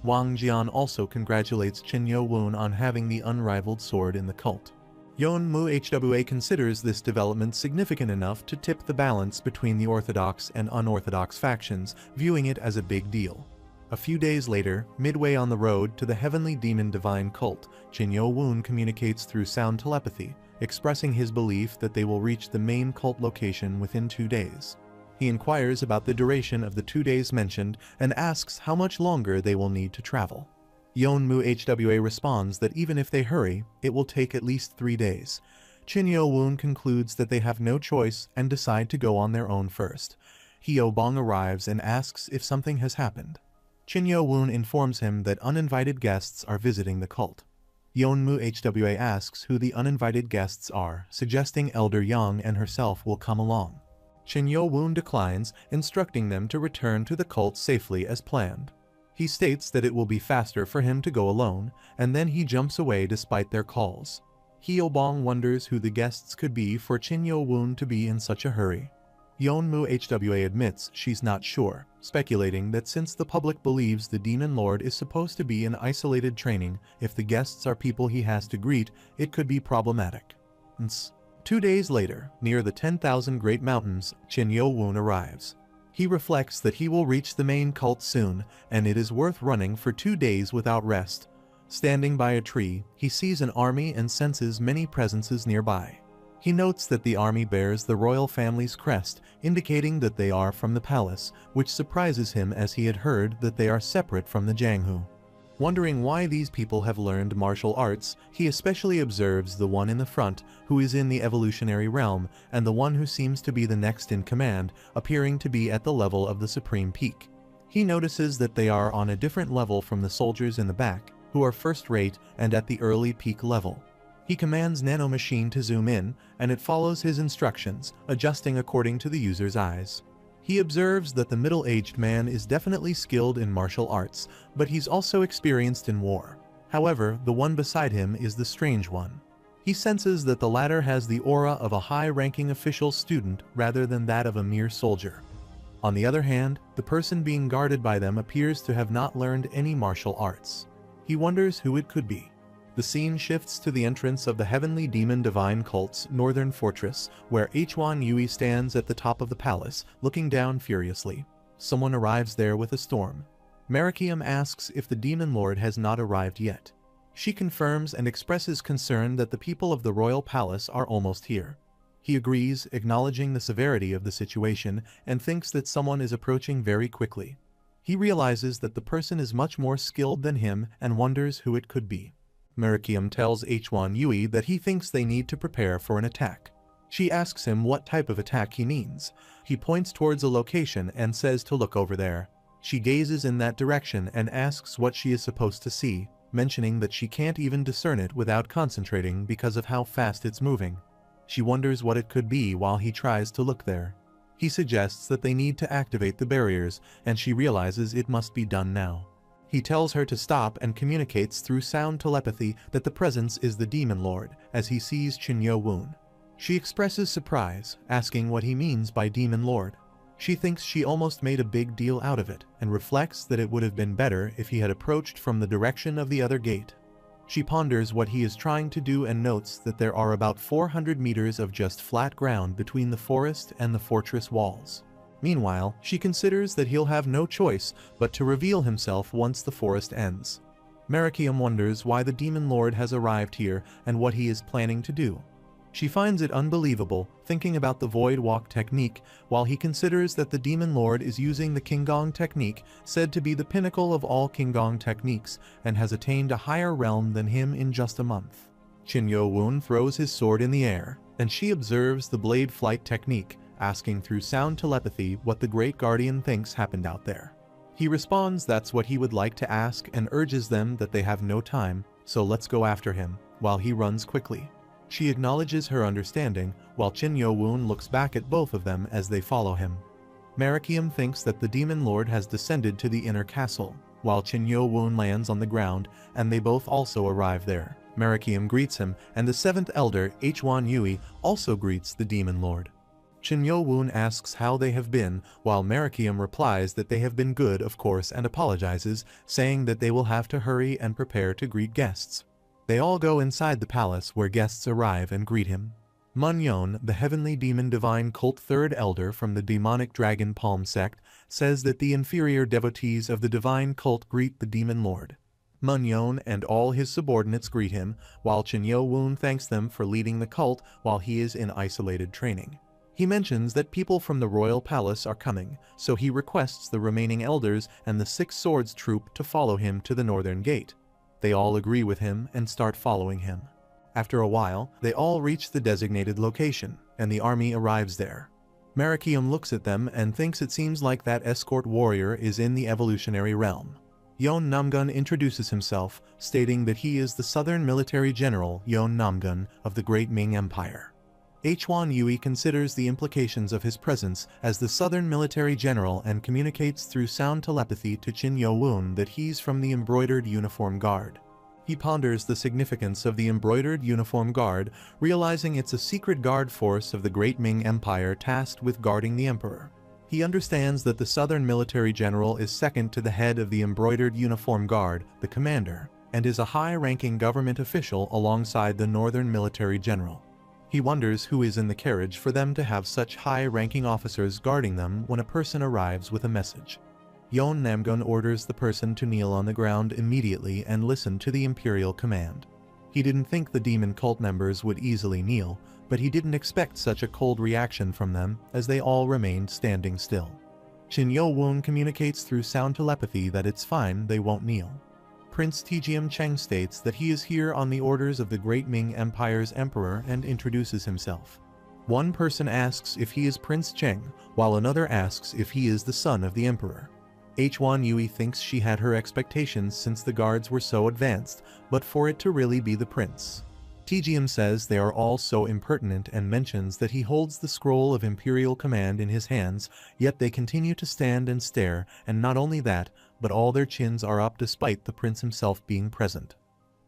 Wang Jian also congratulates Qin Yo-woon on having the unrivaled sword in the cult. Yeonmu Hwa considers this development significant enough to tip the balance between the orthodox and unorthodox factions, viewing it as a big deal. A few days later, midway on the road to the heavenly demon divine cult, Qin Yo-woon communicates through sound telepathy, expressing his belief that they will reach the main cult location within 2 days. He inquires about the duration of the 2 days mentioned and asks how much longer they will need to travel. Yeonmu Hwa responds that even if they hurry, it will take at least 3 days. Qin Yo-woon concludes that they have no choice and decide to go on their own first. Hyo-bong arrives and asks if something has happened. Qin Yo-woon informs him that uninvited guests are visiting the cult. Yeonmu Hwa asks who the uninvited guests are, suggesting Elder Yang and herself will come along. Qin Yo-woon declines, instructing them to return to the cult safely as planned. He states that it will be faster for him to go alone, and then he jumps away despite their calls. Hyo-bong wonders who the guests could be for Qin Yo-woon to be in such a hurry. Yeonmu Hwa admits she's not sure, speculating that since the public believes the Demon Lord is supposed to be in isolated training, if the guests are people he has to greet, it could be problematic. 2 days later, near the 10,000 Great Mountains, Qin Yo-woon arrives. He reflects that he will reach the main cult soon, and it is worth running for 2 days without rest. Standing by a tree, he sees an army and senses many presences nearby. He notes that the army bears the royal family's crest, indicating that they are from the palace, which surprises him as he had heard that they are separate from the Janghu. Wondering why these people have learned martial arts, he especially observes the one in the front, who is in the evolutionary realm, and the one who seems to be the next in command, appearing to be at the level of the supreme peak. He notices that they are on a different level from the soldiers in the back, who are first-rate and at the early peak level. He commands Nano machine to zoom in, and it follows his instructions, adjusting according to the user's eyes. He observes that the middle-aged man is definitely skilled in martial arts, but he's also experienced in war. However, the one beside him is the strange one. He senses that the latter has the aura of a high-ranking official student rather than that of a mere soldier. On the other hand, the person being guarded by them appears to have not learned any martial arts. He wonders who it could be. The scene shifts to the entrance of the Heavenly Demon Divine Cult's northern fortress, where Hwan Yui stands at the top of the palace, looking down furiously. Someone arrives there with a storm. Marakium asks if the Demon Lord has not arrived yet. She confirms and expresses concern that the people of the royal palace are almost here. He agrees, acknowledging the severity of the situation, and thinks that someone is approaching very quickly. He realizes that the person is much more skilled than him and wonders who it could be. Marakium tells Hwan Yui that he thinks they need to prepare for an attack. She asks him what type of attack he means. He points towards a location and says to look over there. She gazes in that direction and asks what she is supposed to see, mentioning that she can't even discern it without concentrating because of how fast it's moving. She wonders what it could be while he tries to look there. He suggests that they need to activate the barriers, and she realizes it must be done now. He tells her to stop and communicates through sound telepathy that the presence is the Demon Lord, as he sees Qin Yo-woon. She expresses surprise, asking what he means by Demon Lord. She thinks she almost made a big deal out of it, and reflects that it would have been better if he had approached from the direction of the other gate. She ponders what he is trying to do and notes that there are about 400 meters of just flat ground between the forest and the fortress walls. Meanwhile, she considers that he'll have no choice but to reveal himself once the forest ends. Marakium wonders why the Demon Lord has arrived here and what he is planning to do. She finds it unbelievable, thinking about the Void Walk technique, while he considers that the Demon Lord is using the Qinggong technique, said to be the pinnacle of all Qinggong techniques, and has attained a higher realm than him in just a month. Qin Yo-woon throws his sword in the air, and she observes the blade flight technique, asking through sound telepathy what the Great Guardian thinks happened out there. He responds that's what he would like to ask and urges them that they have no time, so let's go after him, while he runs quickly. She acknowledges her understanding, while Qin Yo-woon looks back at both of them as they follow him. Marakium thinks that the Demon Lord has descended to the inner castle, while Qin Yo-woon lands on the ground, and they both also arrive there. Marakium greets him, and the seventh elder, Hwan Yui, also greets the Demon Lord. Chin Yo-woon asks how they have been, while Marakium replies that they have been good of course and apologizes, saying that they will have to hurry and prepare to greet guests. They all go inside the palace where guests arrive and greet him. Munyon, the heavenly demon divine cult third elder from the demonic dragon palm sect, says that the inferior devotees of the divine cult greet the demon lord. Munyon and all his subordinates greet him, while Chin Yo-woon thanks them for leading the cult while he is in isolated training. He mentions that people from the royal palace are coming, so he requests the remaining elders and the Six Swords troop to follow him to the northern gate. They all agree with him and start following him. After a while, they all reach the designated location, and the army arrives there. Marakium looks at them and thinks it seems like that escort warrior is in the evolutionary realm. Yeon Namgun introduces himself, stating that he is the Southern Military General Yeon Namgun of the Great Ming Empire. Hwan Yui considers the implications of his presence as the Southern Military General and communicates through sound telepathy to Chin Yo-woon that he's from the Embroidered Uniform Guard. He ponders the significance of the Embroidered Uniform Guard, realizing it's a secret guard force of the Great Ming Empire tasked with guarding the Emperor. He understands that the Southern Military General is second to the head of the Embroidered Uniform Guard, the commander, and is a high-ranking government official alongside the Northern Military General. He wonders who is in the carriage for them to have such high-ranking officers guarding them when a person arrives with a message. Yeon Namgun orders the person to kneel on the ground immediately and listen to the imperial command. He didn't think the demon cult members would easily kneel, but he didn't expect such a cold reaction from them as they all remained standing still. Chin Yo-woon communicates through sound telepathy that it's fine, they won't kneel. Prince Tjium Cheng states that he is here on the orders of the Great Ming Empire's emperor and introduces himself. One person asks if he is Prince Cheng, while another asks if he is the son of the emperor. Hwan Yui thinks she had her expectations since the guards were so advanced, but for it to really be the prince. Tjium says they are all so impertinent and mentions that he holds the scroll of imperial command in his hands, yet they continue to stand and stare, and not only that, but all their chins are up despite the prince himself being present.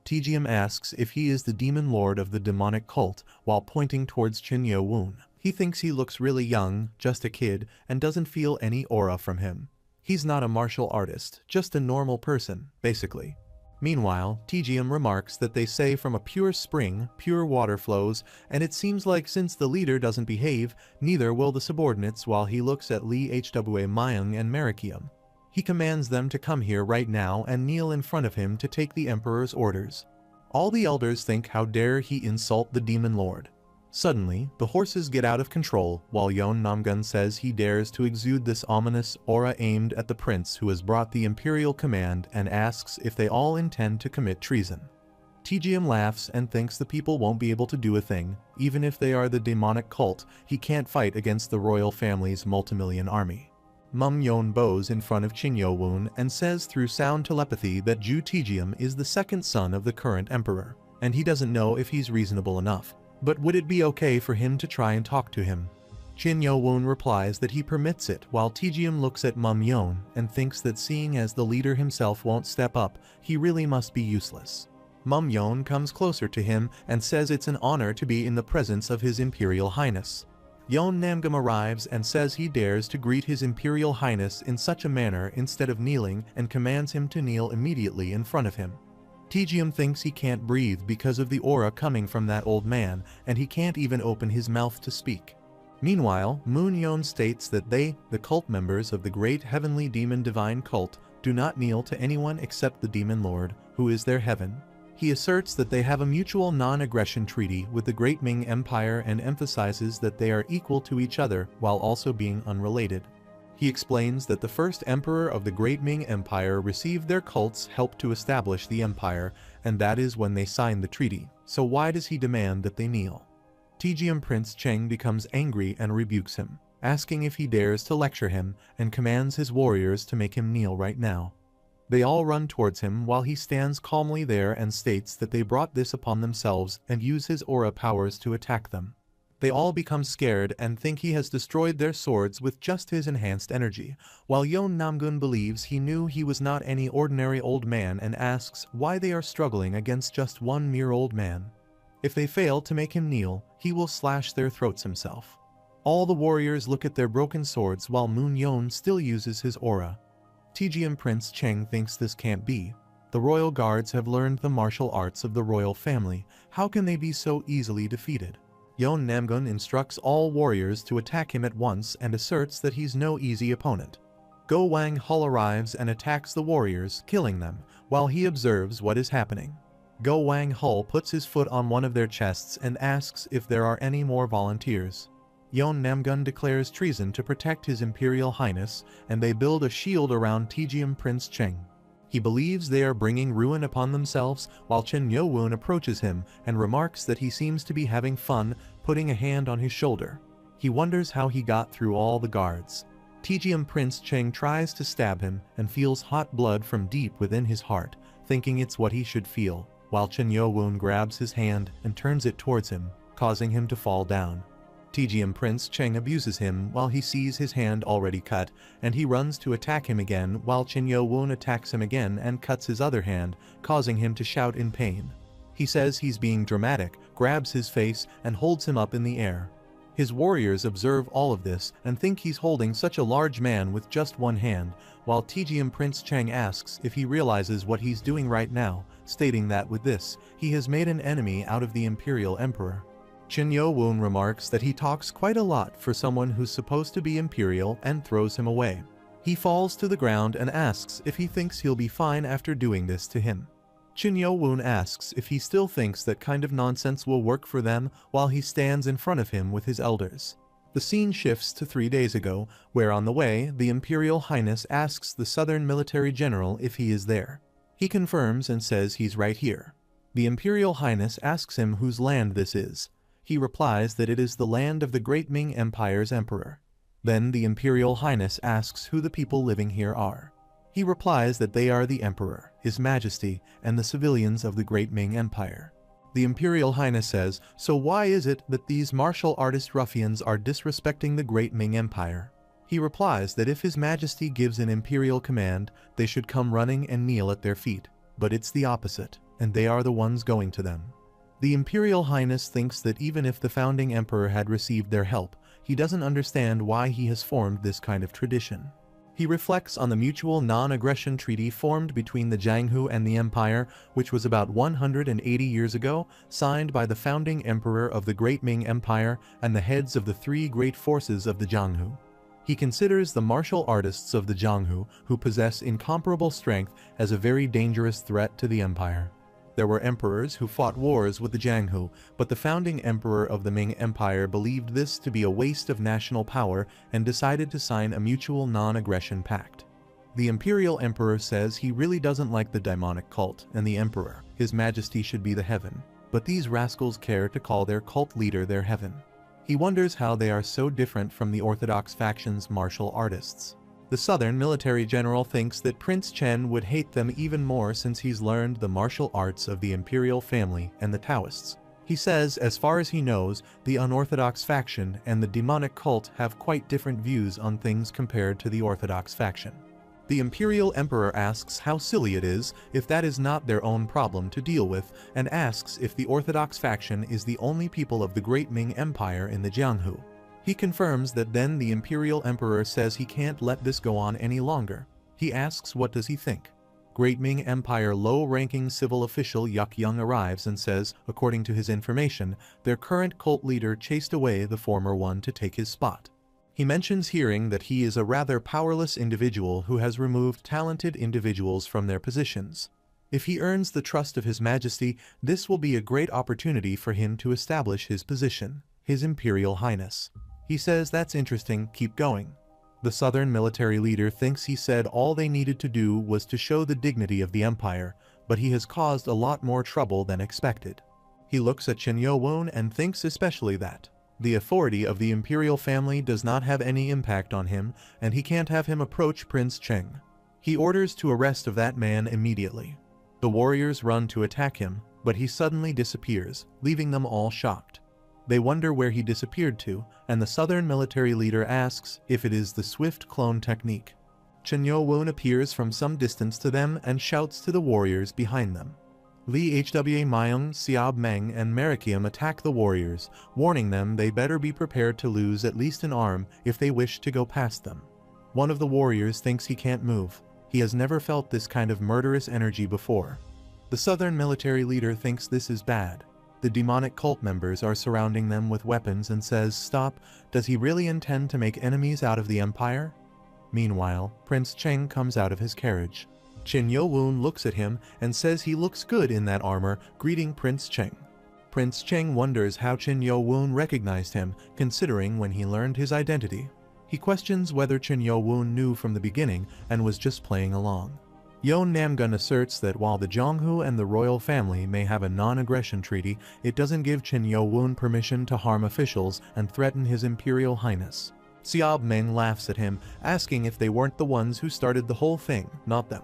Tjium asks if he is the demon lord of the demonic cult, while pointing towards Chin Yo-woon. He thinks he looks really young, just a kid, and doesn't feel any aura from him. He's not a martial artist, just a normal person, basically. Meanwhile, Tjium remarks that they say from a pure spring, pure water flows, and it seems like since the leader doesn't behave, neither will the subordinates while he looks at Lee Hwa Myung and Marakium. He commands them to come here right now and kneel in front of him to take the emperor's orders. All the elders think how dare he insult the demon lord. Suddenly, the horses get out of control while Yeon Namgun says he dares to exude this ominous aura aimed at the prince who has brought the imperial command and asks if they all intend to commit treason. Tjium laughs and thinks the people won't be able to do a thing, even if they are the demonic cult, he can't fight against the royal family's multimillion army. Yeon bows in front of Chin Yo-woon and says through sound telepathy that Ju Tjium is the second son of the current emperor, and he doesn't know if he's reasonable enough. But would it be okay for him to try and talk to him? Chin Yo-woon replies that he permits it while Tjium looks at Yeon and thinks that seeing as the leader himself won't step up, he really must be useless. Yeon comes closer to him and says it's an honor to be in the presence of His Imperial Highness. Yeon Namgun arrives and says he dares to greet His Imperial Highness in such a manner instead of kneeling and commands him to kneel immediately in front of him. Tjium thinks he can't breathe because of the aura coming from that old man, and he can't even open his mouth to speak. Meanwhile, Yeon states that they, the cult members of the great heavenly demon divine cult, do not kneel to anyone except the demon lord, who is their heaven. He asserts that they have a mutual non-aggression treaty with the Great Ming Empire and emphasizes that they are equal to each other while also being unrelated. He explains that the first emperor of the Great Ming Empire received their cult's help to establish the empire, and that is when they signed the treaty, so why does he demand that they kneel? Tjium Prince Cheng becomes angry and rebukes him, asking if he dares to lecture him, and commands his warriors to make him kneel right now. They all run towards him while he stands calmly there and states that they brought this upon themselves and use his aura powers to attack them. They all become scared and think he has destroyed their swords with just his enhanced energy, while Yeon Namgun believes he knew he was not any ordinary old man and asks why they are struggling against just one mere old man. If they fail to make him kneel, he will slash their throats himself. All the warriors look at their broken swords while Moon Yon still uses his aura. TGM Prince Cheng thinks this can't be. The royal guards have learned the martial arts of the royal family. How can they be so easily defeated? Yon Namgun instructs all warriors to attack him at once and asserts that he's no easy opponent. Go Wang Hul arrives and attacks the warriors, killing them, while he observes what is happening. Go Wang Hul puts his foot on one of their chests and asks if there are any more volunteers. Yon Namgun declares treason to protect His Imperial Highness, and they build a shield around TGM Prince Cheng. He believes they are bringing ruin upon themselves, while Chen Yowoon approaches him and remarks that he seems to be having fun, putting a hand on his shoulder. He wonders how he got through all the guards. TGM Prince Cheng tries to stab him and feels hot blood from deep within his heart, thinking it's what he should feel, while Chen Yowoon grabs his hand and turns it towards him, causing him to fall down. TGM Prince Cheng abuses him while he sees his hand already cut, and he runs to attack him again while Chen Yowoon attacks him again and cuts his other hand, causing him to shout in pain. He says he's being dramatic, grabs his face, and holds him up in the air. His warriors observe all of this and think he's holding such a large man with just one hand, while TGM Prince Cheng asks if he realizes what he's doing right now, stating that with this, he has made an enemy out of the Imperial Emperor. Chen Yowoon remarks that he talks quite a lot for someone who's supposed to be imperial and throws him away. He falls to the ground and asks if he thinks he'll be fine after doing this to him. Chen Yowoon asks if he still thinks that kind of nonsense will work for them while he stands in front of him with his elders. The scene shifts to 3 days ago, where on the way, the Imperial Highness asks the Southern Military General if he is there. He confirms and says he's right here. The Imperial Highness asks him whose land this is. He replies that it is the land of the Great Ming Empire's emperor. Then the Imperial Highness asks who the people living here are. He replies that they are the Emperor, His Majesty, and the civilians of the Great Ming Empire. The Imperial Highness says, so why is it that these martial artist ruffians are disrespecting the Great Ming Empire? He replies that if His Majesty gives an imperial command, they should come running and kneel at their feet, but it's the opposite, and they are the ones going to them. The Imperial Highness thinks that even if the founding emperor had received their help, he doesn't understand why he has formed this kind of tradition. He reflects on the mutual non-aggression treaty formed between the Jianghu and the empire, which was about 180 years ago, signed by the founding emperor of the Great Ming Empire and the heads of the 3 great forces of the Jianghu. He considers the martial artists of the Jianghu, who possess incomparable strength, as a very dangerous threat to the empire. There were emperors who fought wars with the Jianghu, but the founding emperor of the Ming Empire believed this to be a waste of national power and decided to sign a mutual non-aggression pact. The Imperial Emperor says he really doesn't like the demonic cult, and the Emperor, His Majesty, should be the heaven, but these rascals care to call their cult leader their heaven. He wonders how they are so different from the Orthodox faction's martial artists. The Southern Military General thinks that Prince Chen would hate them even more since he's learned the martial arts of the Imperial family and the Taoists. He says, as far as he knows, the unorthodox faction and the demonic cult have quite different views on things compared to the Orthodox faction. The Imperial Emperor asks how silly it is if that is not their own problem to deal with, and asks if the Orthodox faction is the only people of the Great Ming Empire in the Jianghu. He confirms that then the Imperial Emperor says he can't let this go on any longer. He asks what does he think. Great Ming Empire low-ranking civil official Yak Young arrives and says, according to his information, their current cult leader chased away the former one to take his spot. He mentions hearing that he is a rather powerless individual who has removed talented individuals from their positions. If he earns the trust of His Majesty, this will be a great opportunity for him to establish his position, His Imperial Highness. He says that's interesting, keep going. The Southern military leader thinks he said all they needed to do was to show the dignity of the empire, but he has caused a lot more trouble than expected. He looks at Chen Yowoon and thinks especially that the authority of the imperial family does not have any impact on him, and he can't have him approach Prince Cheng. He orders to arrest of that man immediately. The warriors run to attack him, but he suddenly disappears, leaving them all shocked. They wonder where he disappeared to, and the Southern military leader asks if it is the swift clone technique. Chen Yowoon appears from some distance to them and shouts to the warriors behind them. Li Hwa Myung, Xiaob Meng and Merikium attack the warriors, warning them they better be prepared to lose at least an arm if they wish to go past them. One of the warriors thinks he can't move. He has never felt this kind of murderous energy before. The southern military leader thinks this is bad. The demonic cult members are surrounding them with weapons and says, "Stop, does he really intend to make enemies out of the empire?" Meanwhile, Prince Cheng comes out of his carriage. Qin Yo-woon looks at him and says he looks good in that armor, greeting Prince Cheng. Prince Cheng wonders how Qin Yo-woon recognized him, considering when he learned his identity. He questions whether Qin Yo-woon knew from the beginning and was just playing along. Yeon Namgun asserts that while the Jonghu and the royal family may have a non-aggression treaty, it doesn't give Qin Yo-woon permission to harm officials and threaten his imperial highness. Xiaob Meng laughs at him, asking if they weren't the ones who started the whole thing, not them.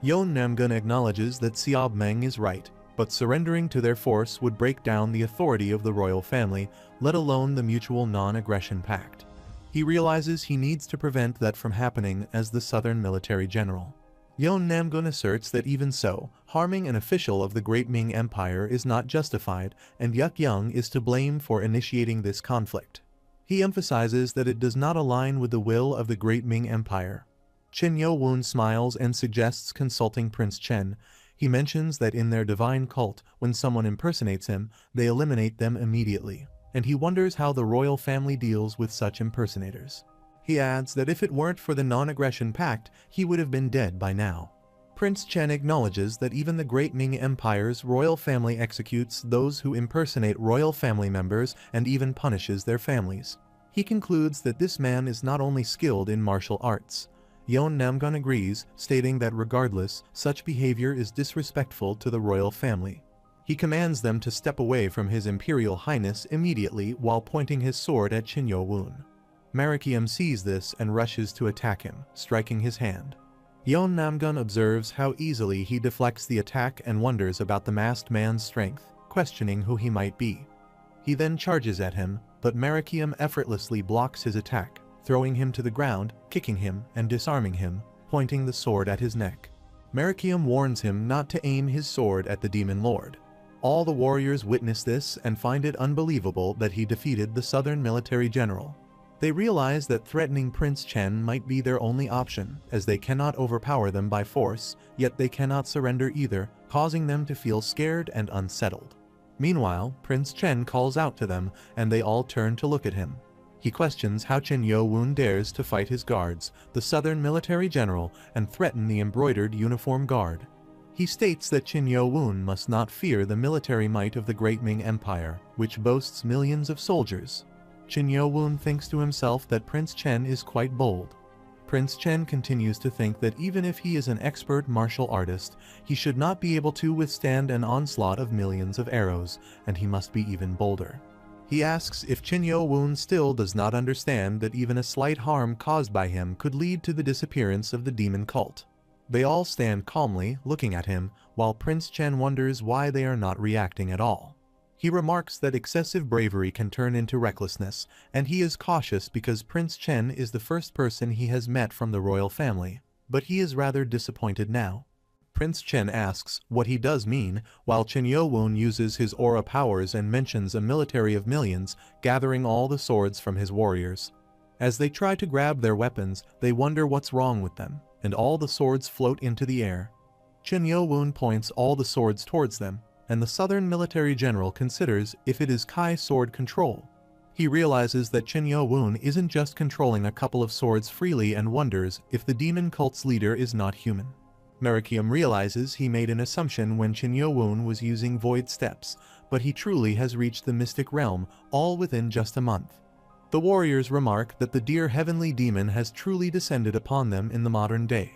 Yeon Namgun acknowledges that Xiaob Meng is right, but surrendering to their force would break down the authority of the royal family, let alone the mutual non-aggression pact. He realizes he needs to prevent that from happening as the southern military general. Yeon Namgun asserts that even so, harming an official of the Great Ming Empire is not justified, and Yuk Young is to blame for initiating this conflict. He emphasizes that it does not align with the will of the Great Ming Empire. Qin Yo-woon smiles and suggests consulting Prince Chen. He mentions that in their divine cult, when someone impersonates him, they eliminate them immediately, and he wonders how the royal family deals with such impersonators. He adds that if it weren't for the non-aggression pact, he would have been dead by now. Prince Chen acknowledges that even the Great Ming Empire's royal family executes those who impersonate royal family members and even punishes their families. He concludes that this man is not only skilled in martial arts. Yeon Namgun agrees, stating that regardless, such behavior is disrespectful to the royal family. He commands them to step away from his imperial highness immediately while pointing his sword at Qin Yo-woon. Merikium sees this and rushes to attack him, striking his hand. Yeon Namgun observes how easily he deflects the attack and wonders about the masked man's strength, questioning who he might be. He then charges at him, but Merikium effortlessly blocks his attack, throwing him to the ground, kicking him, and disarming him, pointing the sword at his neck. Merikium warns him not to aim his sword at the demon lord. All the warriors witness this and find it unbelievable that he defeated the southern military general. They realize that threatening Prince Chen might be their only option, as they cannot overpower them by force, yet they cannot surrender either, causing them to feel scared and unsettled. Meanwhile, Prince Chen calls out to them, and they all turn to look at him. He questions how Qin Yo-woon dares to fight his guards, the southern military general, and threaten the embroidered uniform guard. He states that Qin Yo-woon must not fear the military might of the Great Ming Empire, which boasts millions of soldiers. Qin Yo-woon thinks to himself that Prince Chen is quite bold. Prince Chen continues to think that even if he is an expert martial artist, he should not be able to withstand an onslaught of millions of arrows, and he must be even bolder. He asks if Qin Yo-woon still does not understand that even a slight harm caused by him could lead to the disappearance of the demon cult. They all stand calmly, looking at him, while Prince Chen wonders why they are not reacting at all. He remarks that excessive bravery can turn into recklessness, and he is cautious because Prince Chen is the first person he has met from the royal family, but he is rather disappointed now. Prince Chen asks what he does mean, while Qin Yo-woon uses his aura powers and mentions a military of millions, gathering all the swords from his warriors. As they try to grab their weapons, they wonder what's wrong with them, and all the swords float into the air. Qin Yo-woon points all the swords towards them, and the southern military general considers if it is Kai sword control. He realizes that Qin Yo-woon isn't just controlling a couple of swords freely and wonders if the demon cult's leader is not human. Merikium realizes he made an assumption when Qin Yo-woon was using void steps, but he truly has reached the mystic realm, all within just a month. The warriors remark that the dear heavenly demon has truly descended upon them in the modern day.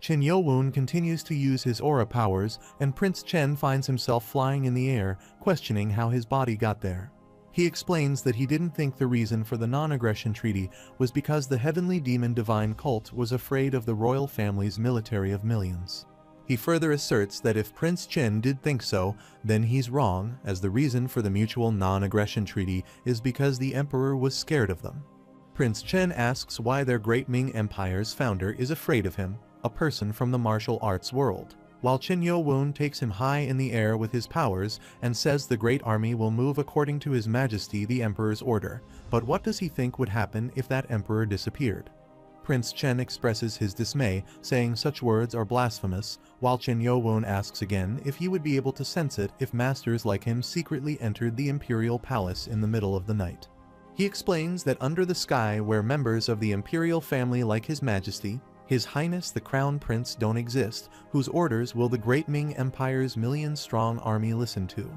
Qin Yo-woon continues to use his aura powers, and Prince Chen finds himself flying in the air, questioning how his body got there. He explains that he didn't think the reason for the non-aggression treaty was because the heavenly demon divine cult was afraid of the royal family's military of millions. He further asserts that if Prince Chen did think so, then he's wrong, as the reason for the mutual non-aggression treaty is because the emperor was scared of them. Prince Chen asks why their Great Ming Empire's founder is afraid of him, a person from the martial arts world. while Qin Yo-woon takes him high in the air with his powers and says the great army will move according to His Majesty the Emperor's order. But what does he think would happen if that emperor disappeared? Prince Chen expresses his dismay, saying such words are blasphemous, while Qin Yo-woon asks again if he would be able to sense it if masters like him secretly entered the imperial palace in the middle of the night. He explains that under the sky where members of the imperial family like His Majesty, His Highness the Crown Prince don't exist, whose orders will the great Ming Empire's million-strong army listen to.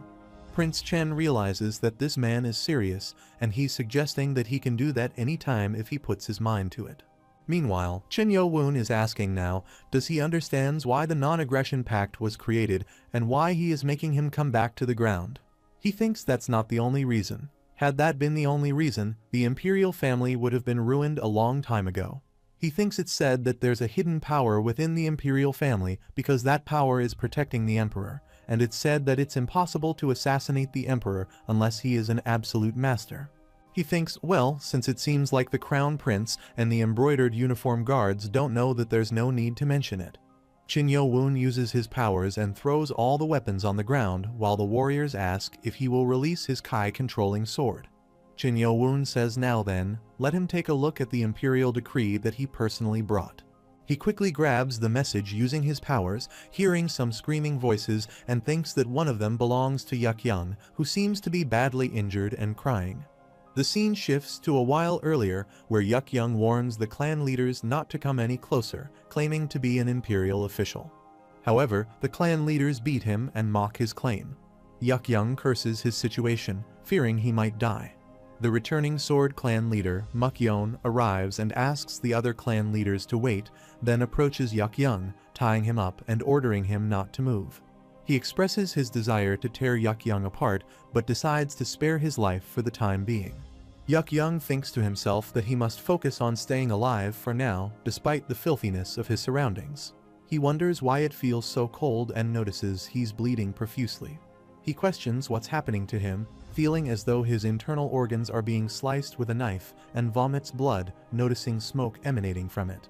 Prince Chen realizes that this man is serious, and he's suggesting that he can do that any time if he puts his mind to it. Meanwhile, Qin Yo-woon is asking now, does he understands why the non-aggression pact was created and why he is making him come back to the ground? He thinks that's not the only reason. Had that been the only reason, the imperial family would have been ruined a long time ago. He thinks it's said that there's a hidden power within the imperial family because that power is protecting the emperor, and it's said that it's impossible to assassinate the emperor unless he is an absolute master. He thinks, well, since it seems like the crown prince and the embroidered uniform guards don't know, that there's no need to mention it. Qin Yo-woon uses his powers and throws all the weapons on the ground while the warriors ask if he will release his Kai-controlling sword. Qin Yo-woon says now then, let him take a look at the imperial decree that he personally brought. He quickly grabs the message using his powers, hearing some screaming voices, and thinks that one of them belongs to Yahello, who seems to be badly injured and crying. The scene shifts to a while earlier, where Yahello warns the clan leaders not to come any closer, claiming to be an imperial official. However, the clan leaders beat him and mock his claim. Yahello curses his situation, fearing he might die. The returning sword clan leader, Mukyeon, arrives and asks the other clan leaders to wait, then approaches Yahello, tying him up and ordering him not to move. He expresses his desire to tear Yahello apart, but decides to spare his life for the time being. Yahello thinks to himself that he must focus on staying alive for now, despite the filthiness of his surroundings. He wonders why it feels so cold and notices he's bleeding profusely. He questions what's happening to him, feeling as though his internal organs are being sliced with a knife, and vomits blood, noticing smoke emanating from it.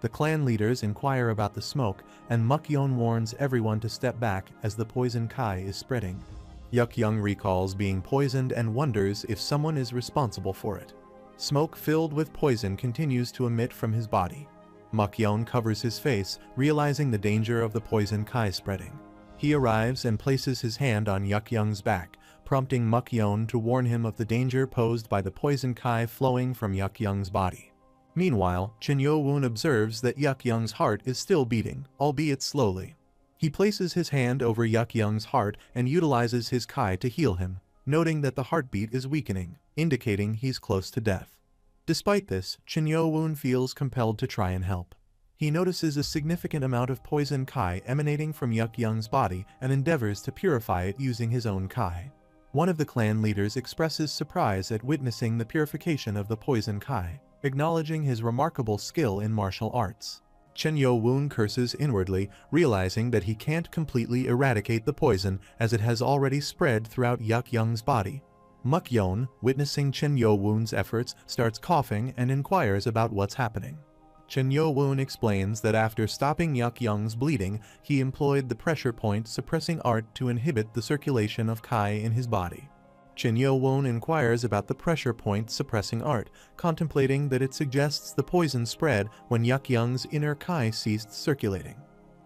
The clan leaders inquire about the smoke, and Mukyeon warns everyone to step back as the poison Kai is spreading. Yahello recalls being poisoned and wonders if someone is responsible for it. Smoke filled with poison continues to emit from his body. Mukyeon covers his face, realizing the danger of the poison Kai spreading. He arrives and places his hand on Yahello's back, prompting Mukyeon to warn him of the danger posed by the poison Kai flowing from Yahello's body. Meanwhile, Qin Yo-woon observes that Yahello's heart is still beating, albeit slowly. He places his hand over Yahello's heart and utilizes his Kai to heal him, noting that the heartbeat is weakening, indicating he's close to death. Despite this, Qin Yo-woon feels compelled to try and help. He notices a significant amount of poison Kai emanating from Yahello's body and endeavors to purify it using his own Kai. One of the clan leaders expresses surprise at witnessing the purification of the poison Kai, acknowledging his remarkable skill in martial arts. Qin Yo-woon curses inwardly, realizing that he can't completely eradicate the poison as it has already spread throughout Yahello's body. Mukyeon, witnessing Qin Yo-woon's efforts, starts coughing and inquires about what's happening. Qin Yo-woon explains that after stopping Yahello's bleeding, he employed the pressure point suppressing art to inhibit the circulation of Kai in his body. Qin Yo-woon inquires about the pressure point suppressing art, contemplating that it suggests the poison spread when Yahello's inner Kai ceased circulating.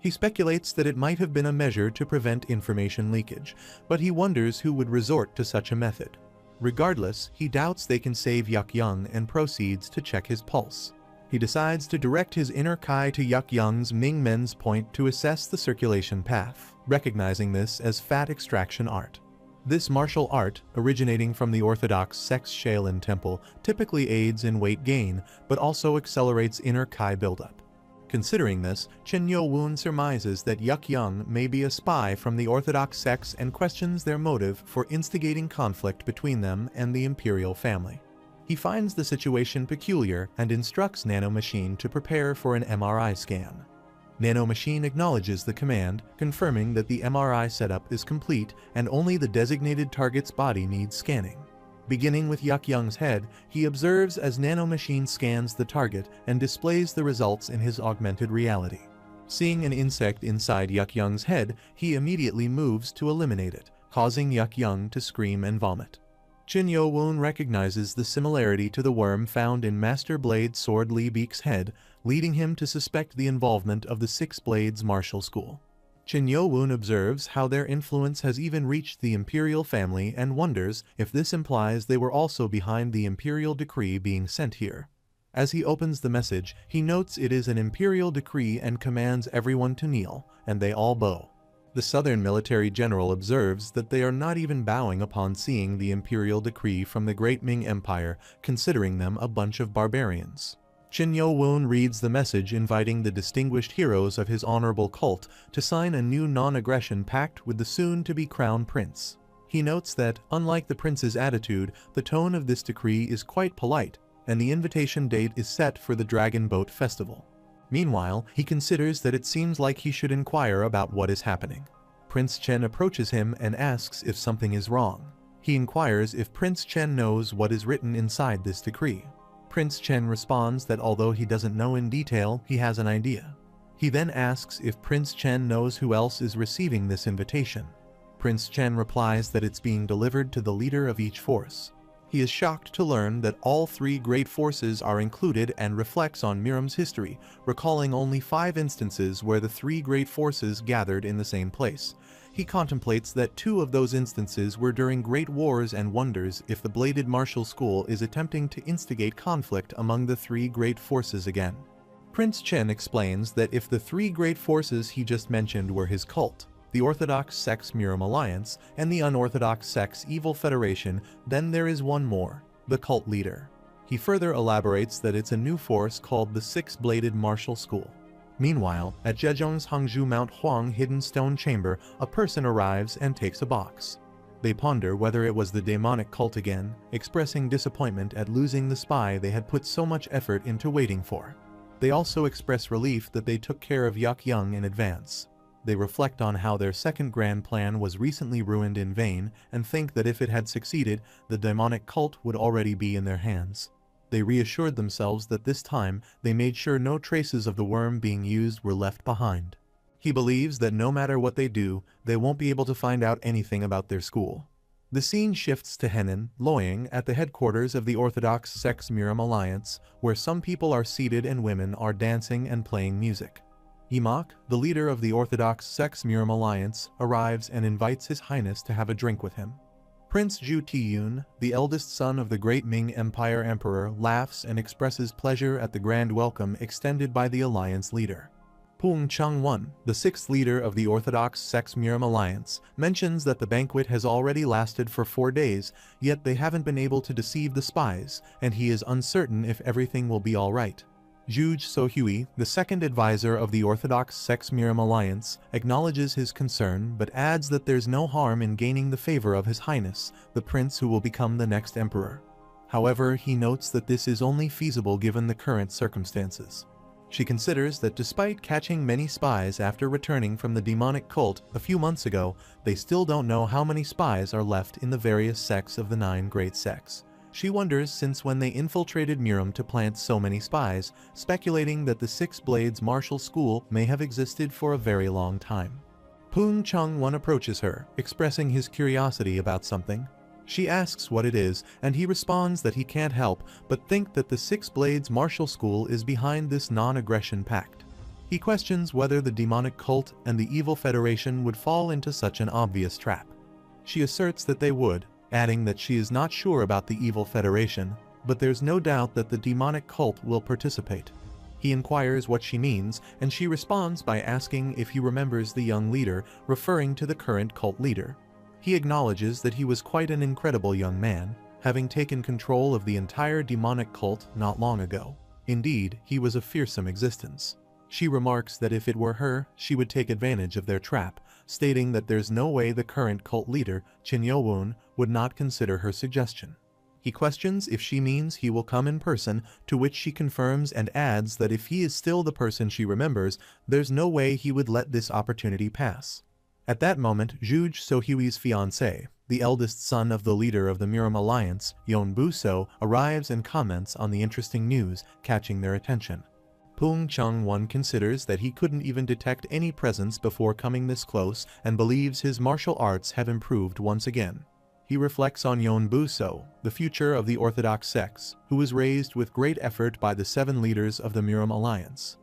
He speculates that it might have been a measure to prevent information leakage, but he wonders who would resort to such a method. Regardless, he doubts they can save Yahello and proceeds to check his pulse. He decides to direct his inner Kai to Yahello's Ming Men's point to assess the circulation path, recognizing this as fat extraction art. This martial art, originating from the Orthodox Sex Shaolin Temple, typically aids in weight gain, but also accelerates inner Kai buildup. Considering this, Qin Yo-woon surmises that Yahello may be a spy from the Orthodox sects and questions their motive for instigating conflict between them and the imperial family. He finds the situation peculiar and instructs Nano Machine to prepare for an MRI scan. Nano Machine acknowledges the command, confirming that the MRI setup is complete and only the designated target's body needs scanning. Beginning with Yahello's head, he observes as Nano Machine scans the target and displays the results in his augmented reality. Seeing an insect inside Yuck-Young's head, he immediately moves to eliminate it, causing Yuck-Young to scream and vomit. Chin Yo-woon recognizes the similarity to the worm found in Master Blade Sword Lee Beak's head, leading him to suspect the involvement of the Six Blades martial school. Chin Yo-woon observes how their influence has even reached the imperial family and wonders if this implies they were also behind the imperial decree being sent here. As he opens the message, he notes it is an imperial decree and commands everyone to kneel, and they all bow. The southern military general observes that they are not even bowing upon seeing the imperial decree from the Great Ming Empire, considering them a bunch of barbarians. Chin Yo-woon reads the message inviting the distinguished heroes of his honorable cult to sign a new non-aggression pact with the soon-to-be crown prince. He notes that, unlike the prince's attitude, the tone of this decree is quite polite, and the invitation date is set for the Dragon Boat Festival. Meanwhile, he considers that it seems like he should inquire about what is happening. Prince Chen approaches him and asks if something is wrong. He inquires if Prince Chen knows what is written inside this decree. Prince Chen responds that although he doesn't know in detail, he has an idea. He then asks if Prince Chen knows who else is receiving this invitation. Prince Chen replies that it's being delivered to the leader of each force. He is shocked to learn that all three great forces are included and reflects on Miram's history, recalling only 5 instances where the 3 great forces gathered in the same place. He contemplates that 2 of those instances were during great wars and wonders if the Bladed Martial School is attempting to instigate conflict among the 3 great forces again. Prince Chen explains that if the 3 great forces he just mentioned were his cult, the Orthodox Sex Miram Alliance, and the Unorthodox Sex Evil Federation, then there is one more, the cult leader. He further elaborates that it's a new force called the Six-Bladed Martial School. Meanwhile, at Zhejiang's Hangzhou Mount Huang Hidden Stone Chamber, a person arrives and takes a box. They ponder whether it was the demonic cult again, expressing disappointment at losing the spy they had put so much effort into waiting for. They also express relief that they took care of Yuck-Young in advance. They reflect on how their second grand plan was recently ruined in vain and think that if it had succeeded, the demonic cult would already be in their hands. They reassured themselves that this time they made sure no traces of the worm being used were left behind. He believes that no matter what they do, they won't be able to find out anything about their school. The scene shifts to Henan, Loyang, at the headquarters of the Orthodox Sex Miram Alliance, where some people are seated and women are dancing and playing music. Imak, the leader of the Orthodox Sex Miram Alliance, arrives and invites His Highness to have a drink with him. Prince Zhu Tiyun, the eldest son of the Great Ming Empire Emperor, laughs and expresses pleasure at the grand welcome extended by the alliance leader. Pung Chang-won, the 6th leader of the Orthodox Sex Miram Alliance, mentions that the banquet has already lasted for 4 days, yet they haven't been able to deceive the spies, and he is uncertain if everything will be alright. Zhuge So-hui, the 2nd advisor of the Orthodox Sex Miram Alliance, acknowledges his concern but adds that there's no harm in gaining the favor of His Highness, the prince who will become the next emperor. However, he notes that this is only feasible given the current circumstances. She considers that despite catching many spies after returning from the demonic cult a few months ago, they still don't know how many spies are left in the various sects of the 9 great sects. She wonders since when they infiltrated Miram to plant so many spies, speculating that the 6 Blades Martial School may have existed for a very long time. Pung Chang-won approaches her, expressing his curiosity about something. She asks what it is, and he responds that he can't help but think that the 6 Blades Martial School is behind this non-aggression pact. He questions whether the demonic cult and the evil federation would fall into such an obvious trap. She asserts that they would, adding that she is not sure about the evil federation, but there's no doubt that the demonic cult will participate. He inquires what she means, and she responds by asking if he remembers the young leader, referring to the current cult leader. He acknowledges that he was quite an incredible young man, having taken control of the entire demonic cult not long ago. Indeed, he was a fearsome existence. She remarks that if it were her, she would take advantage of their trap, stating that there's no way the current cult leader, Chin Yo-woon, would not consider her suggestion. He questions if she means he will come in person, to which she confirms and adds that if he is still the person she remembers, there's no way he would let this opportunity pass. At that moment, Zhuge So-hui's fiancé, the eldest son of the leader of the Miram Alliance, Yeon Bu-so, arrives and comments on the interesting news, catching their attention. Pung Chung-won considers that he couldn't even detect any presence before coming this close and believes his martial arts have improved once again. He reflects on Yeon Bu-so, the future of the Orthodox sects, who was raised with great effort by the 7 leaders of the Miram Alliance.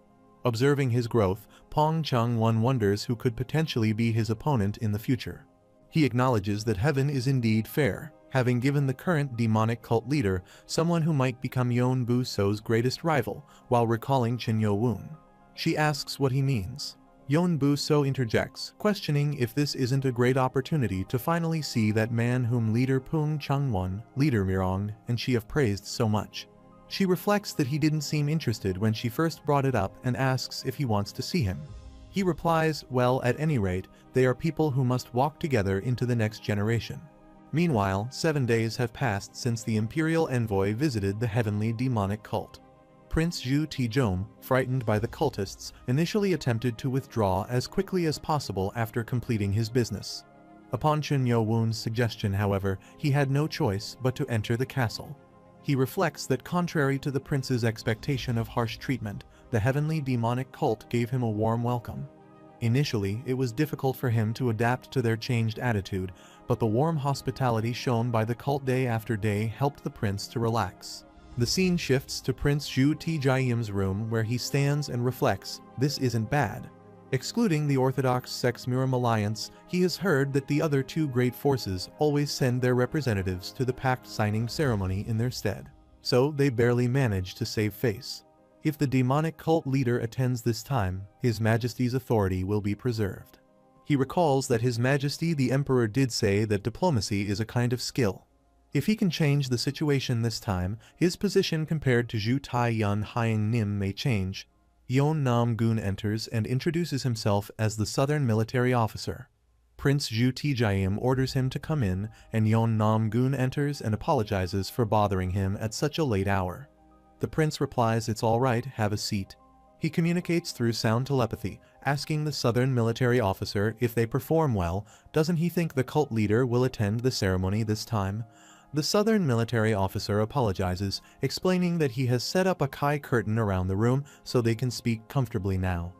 Observing his growth, Pong Chung-won wonders who could potentially be his opponent in the future. He acknowledges that heaven is indeed fair, having given the current demonic cult leader someone who might become Yeon Bu-so's greatest rival, while recalling Chin Yo-woon. She asks what he means. Yeon Bu-so interjects, questioning if this isn't a great opportunity to finally see that man whom leader Pung Chung-won, leader Mirong, and she have praised so much. She reflects that he didn't seem interested when she first brought it up and asks if he wants to see him. He replies, well, at any rate, they are people who must walk together into the next generation. Meanwhile, 7 days have passed since the imperial envoy visited the heavenly demonic cult. Prince Zhu Tijom, frightened by the cultists, initially attempted to withdraw as quickly as possible after completing his business. Upon Chun Yo-woon's suggestion, however, he had no choice but to enter the castle. He reflects that contrary to the prince's expectation of harsh treatment, the heavenly demonic cult gave him a warm welcome. Initially, it was difficult for him to adapt to their changed attitude, but the warm hospitality shown by the cult day after day helped the prince to relax. The scene shifts to Prince Zhu Tijayim's room where he stands and reflects, this isn't bad. Excluding the Orthodox sect's Miram Alliance, he has heard that the other 2 great forces always send their representatives to the pact signing ceremony in their stead. So they barely manage to save face. If the demonic cult leader attends this time, His Majesty's authority will be preserved. He recalls that His Majesty the Emperor did say that diplomacy is a kind of skill. If he can change the situation this time, his position compared to Zhu Tai-yun Hyang Nim may change. Yeon Nam-gun enters and introduces himself as the Southern military officer. Prince Zhu Tijayim orders him to come in, and Yeon Nam-gun enters and apologizes for bothering him at such a late hour. The prince replies it's all right, have a seat. He communicates through sound telepathy, asking the Southern military officer if they perform well, doesn't he think the cult leader will attend the ceremony this time? The Southern military officer apologizes, explaining that he has set up a kai curtain around the room so they can speak comfortably now.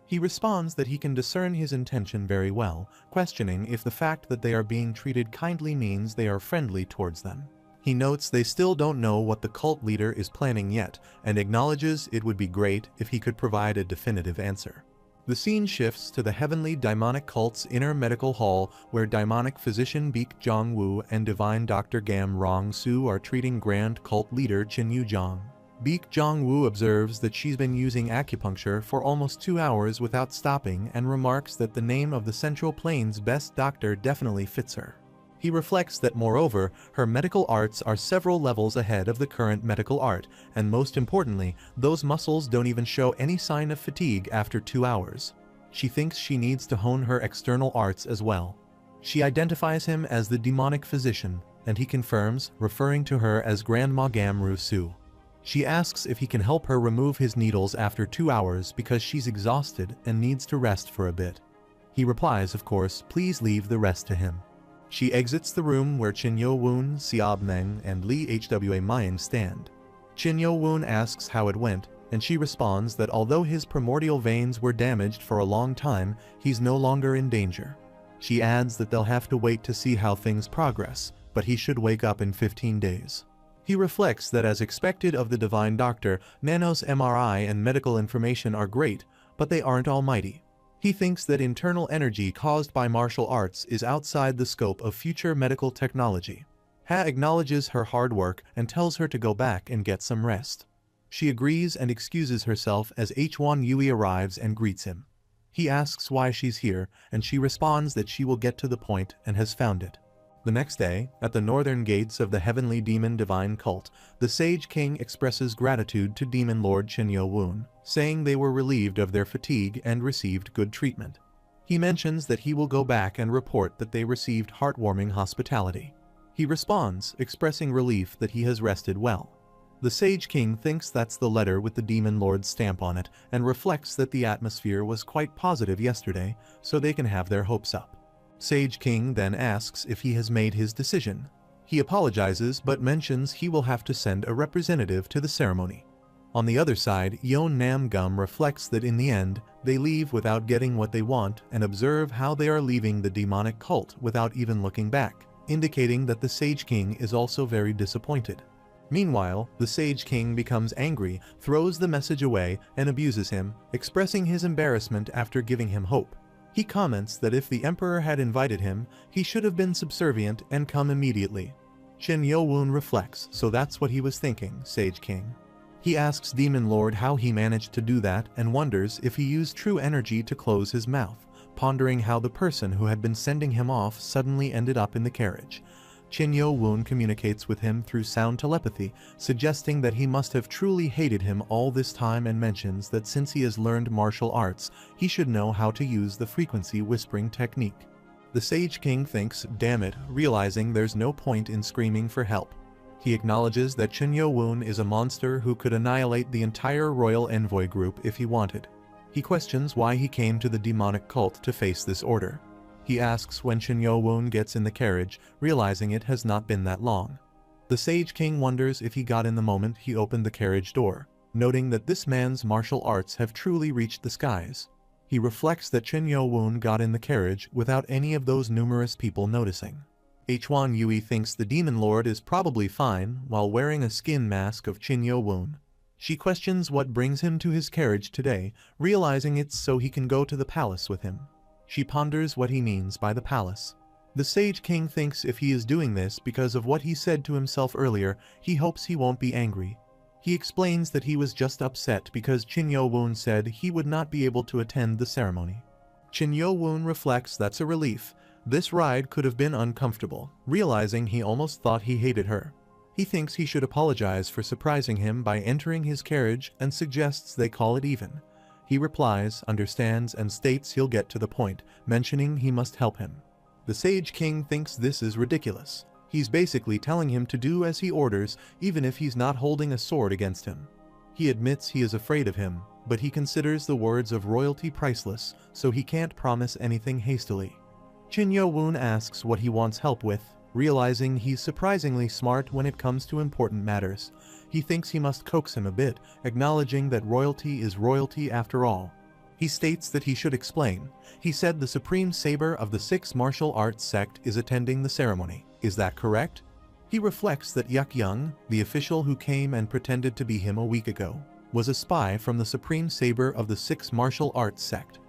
He responds that he can discern his intention very well, questioning if the fact that they are being treated kindly means they are friendly towards them. He notes they still don't know what the cult leader is planning yet, and acknowledges it would be great if he could provide a definitive answer. The scene shifts to the heavenly demonic cult's inner medical hall where demonic physician Baek Jong-woo and divine Dr. Gam Rong-soo are treating grand cult leader Chin Yu-jong. Baek Jong-woo observes that she's been using acupuncture for almost 2 hours without stopping and remarks that the name of the Central Plains' best doctor definitely fits her. He reflects that moreover, her medical arts are several levels ahead of the current medical art, and most importantly, those muscles don't even show any sign of fatigue after 2 hours. She thinks she needs to hone her external arts as well. She identifies him as the demonic physician, and he confirms, referring to her as Grandma Gamru-soo. She asks if he can help her remove his needles after 2 hours because she's exhausted and needs to rest for a bit. He replies, of course, please leave the rest to him. She exits the room where Chin Yo-woon, Seob-meng, and Lee Hwa Mayan stand. Chin Yo-woon asks how it went, and she responds that although his primordial veins were damaged for a long time, he's no longer in danger. She adds that they'll have to wait to see how things progress, but he should wake up in 15 days. He reflects that as expected of the divine doctor, Nano's MRI and medical information are great, but they aren't almighty. He thinks that internal energy caused by martial arts is outside the scope of future medical technology. Ha acknowledges her hard work and tells her to go back and get some rest. She agrees and excuses herself as Hwan Yui arrives and greets him. He asks why she's here, and she responds that she will get to the point and has found it. The next day, at the northern gates of the heavenly demon divine cult, the Sage King expresses gratitude to Demon Lord Chin Yo-woon, saying they were relieved of their fatigue and received good treatment. He mentions that he will go back and report that they received heartwarming hospitality. He responds, expressing relief that he has rested well. The Sage King thinks that's the letter with the Demon Lord's stamp on it and reflects that the atmosphere was quite positive yesterday, so they can have their hopes up. Sage King then asks if he has made his decision. He apologizes but mentions he will have to send a representative to the ceremony. On the other side, Yon Namgum reflects that in the end, they leave without getting what they want and observe how they are leaving the demonic cult without even looking back, indicating that the Sage King is also very disappointed. Meanwhile, the Sage King becomes angry, throws the message away, and abuses him, expressing his embarrassment after giving him hope. He comments that if the Emperor had invited him, he should have been subservient and come immediately. Chen Yo-woon reflects, so that's what he was thinking, Sage King. He asks Demon Lord how he managed to do that and wonders if he used true energy to close his mouth, pondering how the person who had been sending him off suddenly ended up in the carriage. Chen Yo-woon communicates with him through sound telepathy, suggesting that he must have truly hated him all this time and mentions that since he has learned martial arts, he should know how to use the frequency whispering technique. The Sage King thinks, damn it, realizing there's no point in screaming for help. He acknowledges that Chen Yo-woon is a monster who could annihilate the entire royal envoy group if he wanted. He questions why he came to the demonic cult to face this order. He asks when Chen Yo-woon gets in the carriage, realizing it has not been that long. The Sage King wonders if he got in the moment he opened the carriage door, noting that this man's martial arts have truly reached the skies. He reflects that Chen Yo-woon got in the carriage without any of those numerous people noticing. Hwan Yui thinks the Demon Lord is probably fine while wearing a skin mask of Chen Yo-woon. She questions what brings him to his carriage today, realizing it's so he can go to the palace with him. She ponders what he means by the palace. The Sage King thinks if he is doing this because of what he said to himself earlier, he hopes he won't be angry. He explains that he was just upset because Chen Yo-woon said he would not be able to attend the ceremony. Chen Yo-woon reflects that's a relief. This ride could have been uncomfortable, realizing he almost thought he hated her. He thinks he should apologize for surprising him by entering his carriage and suggests they call it even. He replies, understands, and states he'll get to the point, mentioning he must help him. The Sage King thinks this is ridiculous. He's basically telling him to do as he orders, even if he's not holding a sword against him. He admits he is afraid of him, but he considers the words of royalty priceless, so he can't promise anything hastily. Chen Yo-woon asks what he wants help with, realizing he's surprisingly smart when it comes to important matters. He thinks he must coax him a bit, acknowledging that royalty is royalty after all. He states that he should explain. He said the Supreme Saber of the 6 martial arts sect is attending the ceremony. Is that correct? He reflects that Young, the official who came and pretended to be him a week ago, was a spy from the Supreme Saber of the 6 martial arts sect.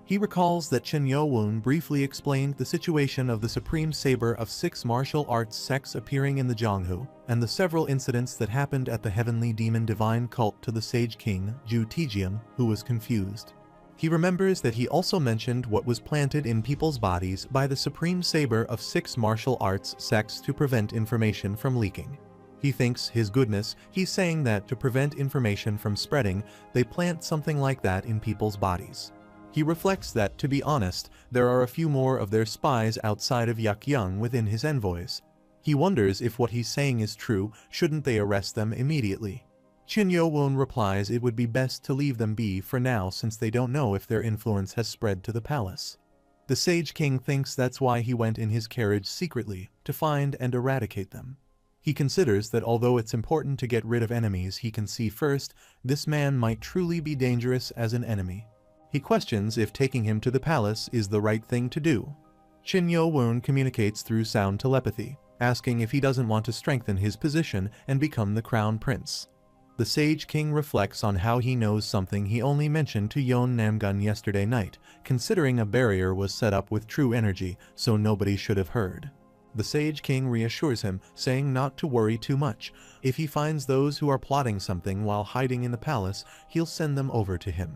He recalls that Chen Yo-woon briefly explained the situation of the Supreme Saber of 6 martial arts sects appearing in the Jianghu, and the several incidents that happened at the Heavenly Demon Divine cult to the Sage King, Ju Tijian, who was confused. He remembers that he also mentioned what was planted in people's bodies by the Supreme Saber of 6 martial arts sects to prevent information from leaking. He thinks, his goodness, he's saying that to prevent information from spreading, they plant something like that in people's bodies. He reflects that, to be honest, there are a few more of their spies outside of Young within his envoys. He wonders if what he's saying is true, shouldn't they arrest them immediately? Chen Yo-woon replies it would be best to leave them be for now since they don't know if their influence has spread to the palace. The Sage King thinks that's why he went in his carriage secretly, to find and eradicate them. He considers that although it's important to get rid of enemies he can see first, this man might truly be dangerous as an enemy. He questions if taking him to the palace is the right thing to do. Chen Yo-woon communicates through sound telepathy, asking if he doesn't want to strengthen his position and become the crown prince. The Sage King reflects on how he knows something he only mentioned to Yon Namgun yesterday night, considering a barrier was set up with true energy, so nobody should have heard. The Sage King reassures him, saying not to worry too much. If he finds those who are plotting something while hiding in the palace, he'll send them over to him.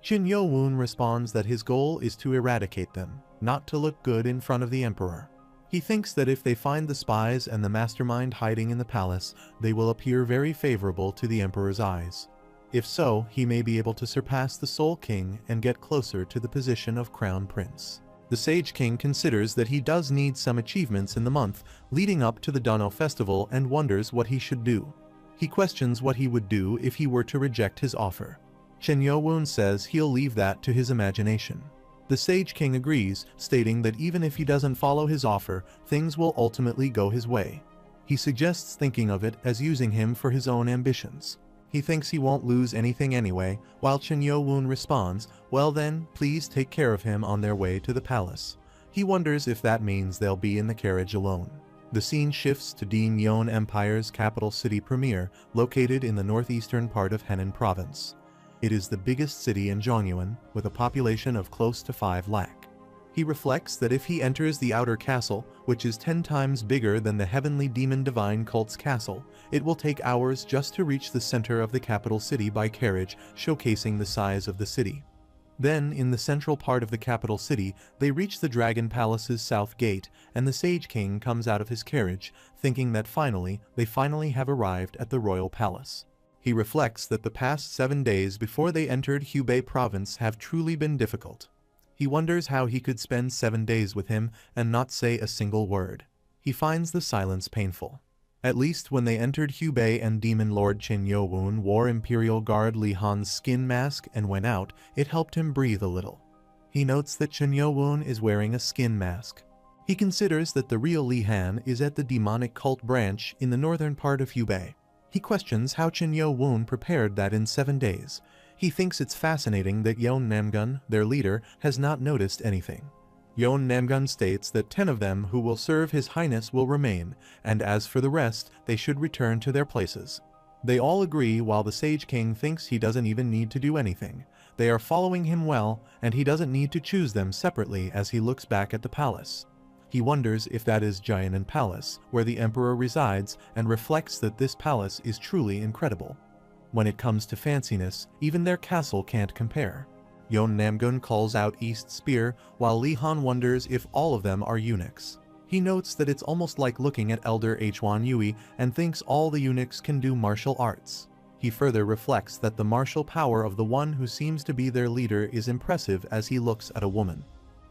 Chen Yo-woon responds that his goal is to eradicate them, not to look good in front of the Emperor. He thinks that if they find the spies and the mastermind hiding in the palace, they will appear very favorable to the Emperor's eyes. If so, he may be able to surpass the Soul King and get closer to the position of Crown Prince. The Sage King considers that he does need some achievements in the month leading up to the Nano festival and wonders what he should do. He questions what he would do if he were to reject his offer. Chen Yo-woon says he'll leave that to his imagination. The Sage King agrees, stating that even if he doesn't follow his offer, things will ultimately go his way. He suggests thinking of it as using him for his own ambitions. He thinks he won't lose anything anyway, while Chen Yo-woon responds, well then, please take care of him on their way to the palace. He wonders if that means they'll be in the carriage alone. The scene shifts to Dean Yon Empire's capital city Premier, located in the northeastern part of Henan province. It is the biggest city in Zhongyuan, with a population of close to 5 lakh. He reflects that if he enters the outer castle, which is 10 times bigger than the heavenly demon divine cult's castle, it will take hours just to reach the center of the capital city by carriage, showcasing the size of the city. Then, in the central part of the capital city, they reach the Dragon Palace's south gate, and the Sage King comes out of his carriage, thinking that they finally have arrived at the royal palace. He reflects that the past 7 days before they entered Hubei province have truly been difficult. He wonders how he could spend 7 days with him and not say a single word. He finds the silence painful. At least when they entered Hubei and Demon Lord Chen Yo-woon wore Imperial Guard Li Han's skin mask and went out, it helped him breathe a little. He notes that Chen Yo-woon is wearing a skin mask. He considers that the real Li Han is at the demonic cult branch in the northern part of Hubei. He questions how Chen Yo-woon prepared that in 7 days. He thinks it's fascinating that Yeon Namgun, their leader, has not noticed anything. Yeon Namgun states that 10 of them who will serve His Highness will remain, and as for the rest, they should return to their places. They all agree while the Sage King thinks he doesn't even need to do anything. They are following him well, and he doesn't need to choose them separately as he looks back at the palace. He wonders if that is Jianan Palace, where the Emperor resides, and reflects that this palace is truly incredible. When it comes to fanciness, even their castle can't compare. Yeon Namgun calls out East Spear, while Li Han wonders if all of them are eunuchs. He notes that it's almost like looking at Elder Hwan Yui and thinks all the eunuchs can do martial arts. He further reflects that the martial power of the one who seems to be their leader is impressive as he looks at a woman.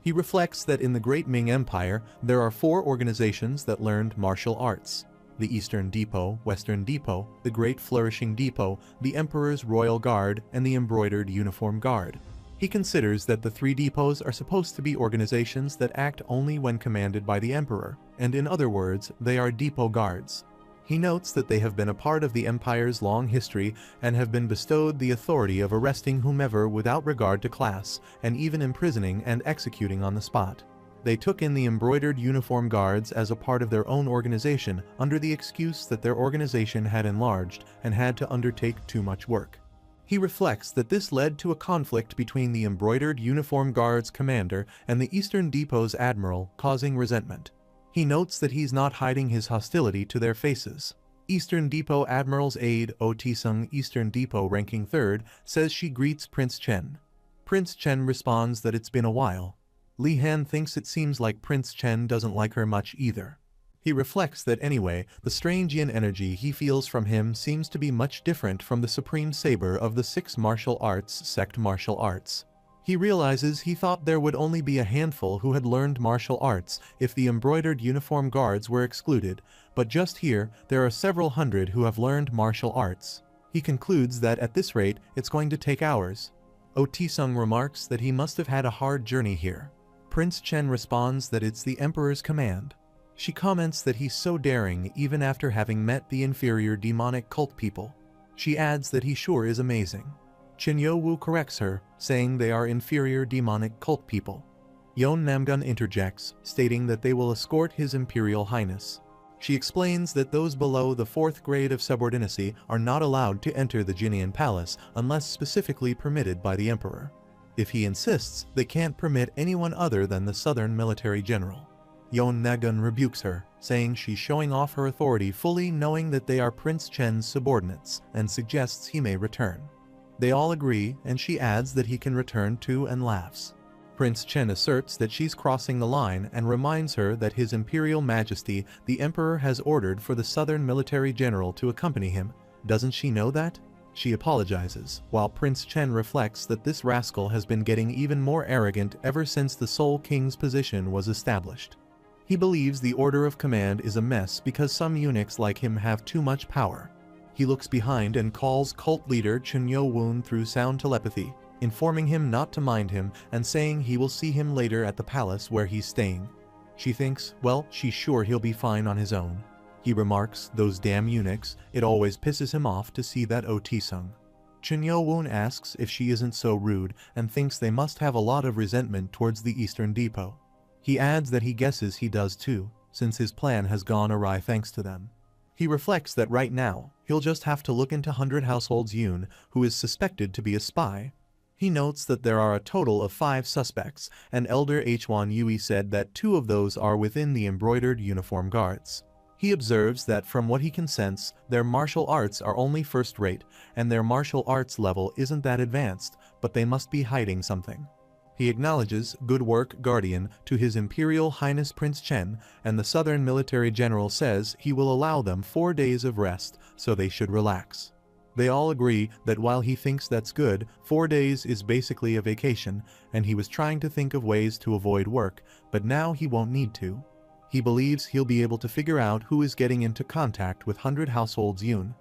He reflects that in the Great Ming Empire, there are 4 organizations that learned martial arts: the Eastern Depot, Western Depot, the Great Flourishing Depot, the Emperor's Royal Guard, and the Embroidered Uniform Guard. He considers that the 3 depots are supposed to be organizations that act only when commanded by the Emperor, and in other words, they are depot guards. He notes that they have been a part of the Empire's long history and have been bestowed the authority of arresting whomever without regard to class, and even imprisoning and executing on the spot. They took in the Embroidered Uniform Guards as a part of their own organization under the excuse that their organization had enlarged and had to undertake too much work. He reflects that this led to a conflict between the Embroidered Uniform Guards commander and the Eastern Depot's admiral, causing resentment. He notes that he's not hiding his hostility to their faces. Eastern Depot Admiral's aide, Oh Tae-sung, Eastern Depot ranking 3rd, says she greets Prince Chen. Prince Chen responds that it's been a while. Li Han thinks it seems like Prince Chen doesn't like her much either. He reflects that anyway, the strange yin energy he feels from him seems to be much different from the supreme saber of the 6 martial arts sect martial arts. He realizes he thought there would only be a handful who had learned martial arts if the Embroidered Uniform Guards were excluded, but just here, there are several hundred who have learned martial arts. He concludes that at this rate, it's going to take hours. Oh Tae-sung remarks that he must have had a hard journey here. Prince Chen responds that it's the Emperor's command. She comments that he's so daring even after having met the inferior demonic cult people. She adds that he sure is amazing. Chen Yo-woo corrects her, saying they are inferior demonic cult people. Yeon Namgun interjects, stating that they will escort His Imperial Highness. She explains that those below the 4th grade of subordinacy are not allowed to enter the Jinian Palace unless specifically permitted by the Emperor. If he insists, they can't permit anyone other than the Southern Military General. Yeon Namgun rebukes her, saying she's showing off her authority fully knowing that they are Prince Chen's subordinates, and suggests he may return. They all agree, and she adds that he can return too and laughs. Prince Chen asserts that she's crossing the line and reminds her that His Imperial Majesty, the Emperor, has ordered for the Southern Military General to accompany him. Doesn't she know that? She apologizes, while Prince Chen reflects that this rascal has been getting even more arrogant ever since the Soul King's position was established. He believes the order of command is a mess because some eunuchs like him have too much power. He looks behind and calls cult leader Chen Yo-woon through sound telepathy, informing him not to mind him and saying he will see him later at the palace where he's staying. She thinks, well, she's sure he'll be fine on his own. He remarks, "Those damn eunuchs, it always pisses him off to see that Otisung." Chin Yo-woon asks if she isn't so rude and thinks they must have a lot of resentment towards the Eastern Depot. He adds that he guesses he does too, since his plan has gone awry thanks to them. He reflects that right now, he'll just have to look into 100 Households Yoon, who is suspected to be a spy. He notes that there are a total of 5 suspects, and Elder Hwan Yui said that 2 of those are within the embroidered uniform guards. He observes that from what he can sense, their martial arts are only first-rate, and their martial arts level isn't that advanced, but they must be hiding something. He acknowledges "Good work, Guardian" to His Imperial Highness Prince Chen, and the Southern Military General says he will allow them 4 days of rest, so they should relax. They all agree that while he thinks that's good, 4 days is basically a vacation, and he was trying to think of ways to avoid work, but now he won't need to. He believes he'll be able to figure out who is getting into contact with 100 Households Yoon.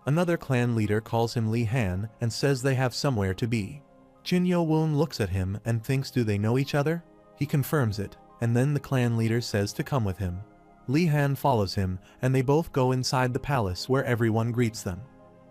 Another clan leader calls him Lee Han and says they have somewhere to be. Chin Yo-woon looks at him and thinks, do they know each other? He confirms it, and then the clan leader says to come with him. Lee Han follows him, and they both go inside the palace where everyone greets them.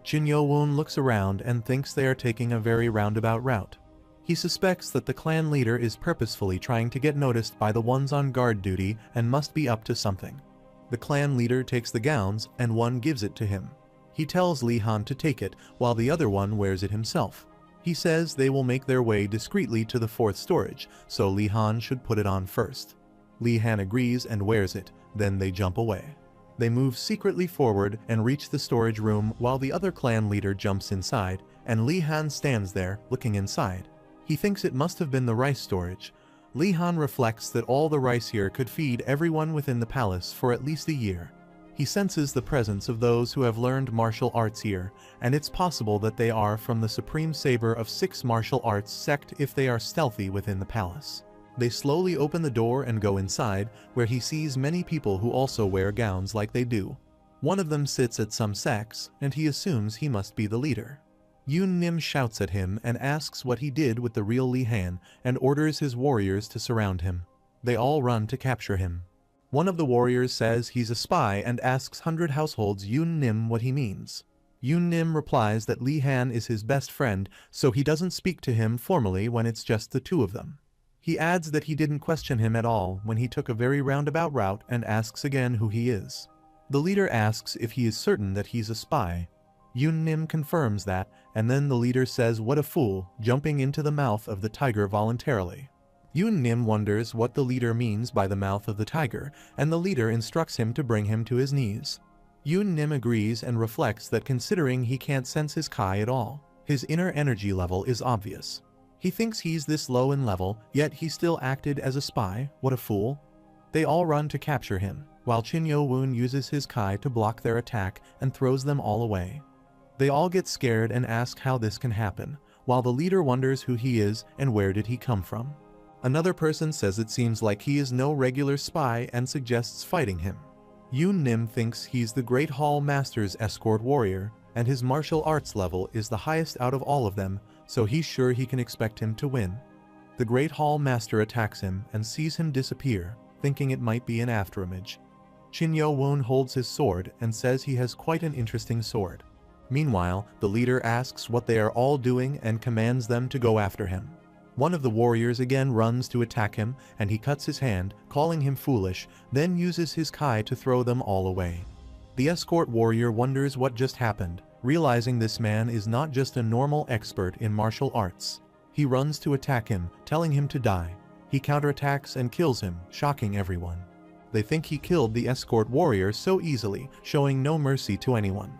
Chin Yo-woon looks around and thinks they are taking a very roundabout route. He suspects that the clan leader is purposefully trying to get noticed by the ones on guard duty and must be up to something. The clan leader takes the gowns and one gives it to him. He tells Lee Han to take it while the other one wears it himself. He says they will make their way discreetly to the 4th storage, so Lee Han should put it on first. Lee Han agrees and wears it, then they jump away. They move secretly forward and reach the storage room while the other clan leader jumps inside, and Lee Han stands there, looking inside. He thinks it must have been the rice storage. Lee Han reflects that all the rice here could feed everyone within the palace for at least a year. He senses the presence of those who have learned martial arts here, and it's possible that they are from the Supreme Saber of 6 martial arts sect if they are stealthy within the palace. They slowly open the door and go inside, where he sees many people who also wear gowns like they do. One of them sits at some sacks, and he assumes he must be the leader. Yoon Nim shouts at him and asks what he did with the real Lee Han, and orders his warriors to surround him. They all run to capture him. One of the warriors says he's a spy and asks 100 Households Yoon Nim what he means. Yoon Nim replies that Lee Han is his best friend, so he doesn't speak to him formally when it's just the 2 of them. He adds that he didn't question him at all when he took a very roundabout route and asks again who he is. The leader asks if he is certain that he's a spy. Yoon Nim confirms that, and then the leader says what a fool, jumping into the mouth of the tiger voluntarily. Yoon Nim wonders what the leader means by the mouth of the tiger, and the leader instructs him to bring him to his knees. Yoon Nim agrees and reflects that considering he can't sense his Kai at all, his inner energy level is obvious. He thinks he's this low in level, yet he still acted as a spy. What a fool. They all run to capture him, while Chin Yo-woon uses his Kai to block their attack and throws them all away. They all get scared and ask how this can happen, while the leader wonders who he is and where did he come from. Another person says it seems like he is no regular spy and suggests fighting him. Yoon Nim thinks he's the Great Hall Master's escort warrior, and his martial arts level is the highest out of all of them, so he's sure he can expect him to win. The Great Hall Master attacks him and sees him disappear, thinking it might be an afterimage. Chin Yo-woon holds his sword and says he has quite an interesting sword. Meanwhile, the leader asks what they are all doing and commands them to go after him. One of the warriors again runs to attack him, and he cuts his hand, calling him foolish, then uses his Kai to throw them all away. The escort warrior wonders what just happened, realizing this man is not just a normal expert in martial arts. He runs to attack him, telling him to die. He counterattacks and kills him, shocking everyone. They think he killed the escort warrior so easily, showing no mercy to anyone.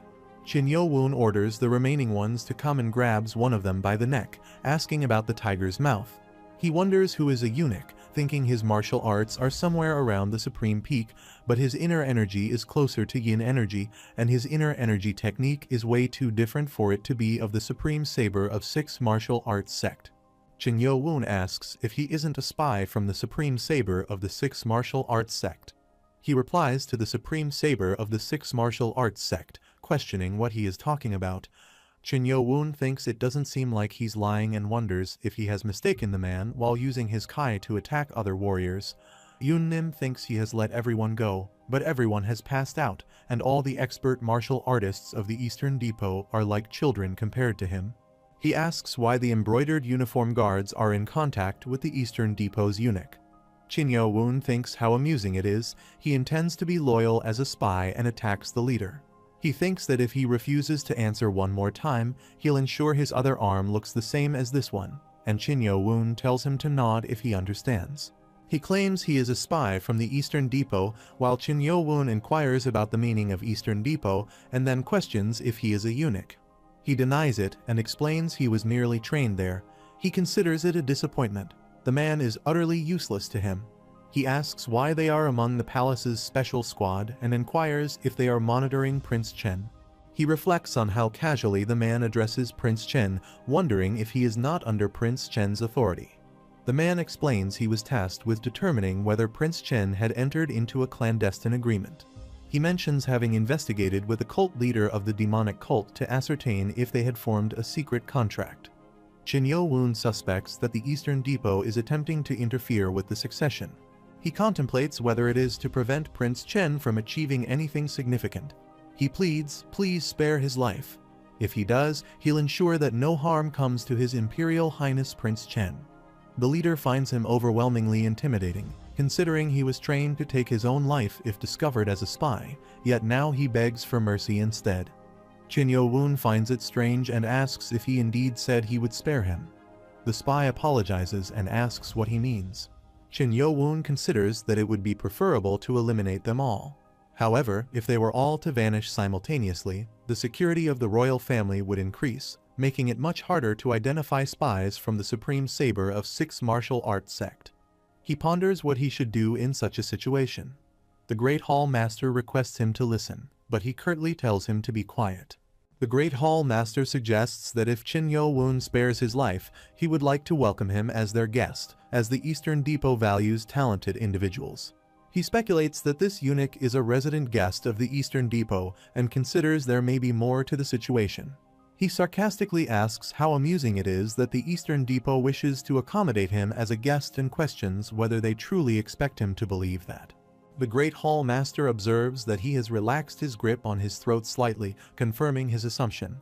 Chin Yo-woon orders the remaining ones to come and grabs one of them by the neck, asking about the tiger's mouth. He wonders who is a eunuch, thinking his martial arts are somewhere around the supreme peak, but his inner energy is closer to yin energy, and his inner energy technique is way too different for it to be of the Supreme Saber of 6 martial arts sect. Chin Yo-woon asks if he isn't a spy from the Supreme Saber of the 6 martial arts sect. He replies to the Supreme Saber of the 6 martial arts sect, questioning what he is talking about. Chin Yo-woon thinks it doesn't seem like he's lying and wonders if he has mistaken the man while using his Kai to attack other warriors. Nim thinks he has let everyone go, but everyone has passed out, and all the expert martial artists of the Eastern Depot are like children compared to him. He asks why the embroidered uniform guards are in contact with the Eastern Depot's eunuch. Woon thinks how amusing it is. He intends to be loyal as a spy and attacks the leader. He thinks that if he refuses to answer one more time, he'll ensure his other arm looks the same as this one, and Woon tells him to nod if he understands. He claims he is a spy from the Eastern Depot, while Woon inquires about the meaning of Eastern Depot and then questions if he is a eunuch. He denies it and explains he was merely trained there. He considers it a disappointment. The man is utterly useless to him. He asks why they are among the palace's special squad and inquires if they are monitoring Prince Chen. He reflects on how casually the man addresses Prince Chen, wondering if he is not under Prince Chen's authority. The man explains he was tasked with determining whether Prince Chen had entered into a clandestine agreement. He mentions having investigated with the cult leader of the demonic cult to ascertain if they had formed a secret contract. Woon suspects that the Eastern Depot is attempting to interfere with the succession. He contemplates whether it is to prevent Prince Chen from achieving anything significant. He pleads, please spare his life. If he does, he'll ensure that no harm comes to His Imperial Highness Prince Chen. The leader finds him overwhelmingly intimidating, considering he was trained to take his own life if discovered as a spy, yet now he begs for mercy instead. Woon finds it strange and asks if he indeed said he would spare him. The spy apologizes and asks what he means. Woon considers that it would be preferable to eliminate them all. However, if they were all to vanish simultaneously, the security of the royal family would increase, making it much harder to identify spies from the Supreme Saber of Six Martial Arts sect. He ponders what he should do in such a situation. The Great Hall Master requests him to listen, but he curtly tells him to be quiet. The Great Hall Master suggests that if Woon spares his life, he would like to welcome him as their guest, as the Eastern Depot values talented individuals. He speculates that this eunuch is a resident guest of the Eastern Depot and considers there may be more to the situation. He sarcastically asks how amusing it is that the Eastern Depot wishes to accommodate him as a guest and questions whether they truly expect him to believe that. The Great Hall Master observes that he has relaxed his grip on his throat slightly, confirming his assumption.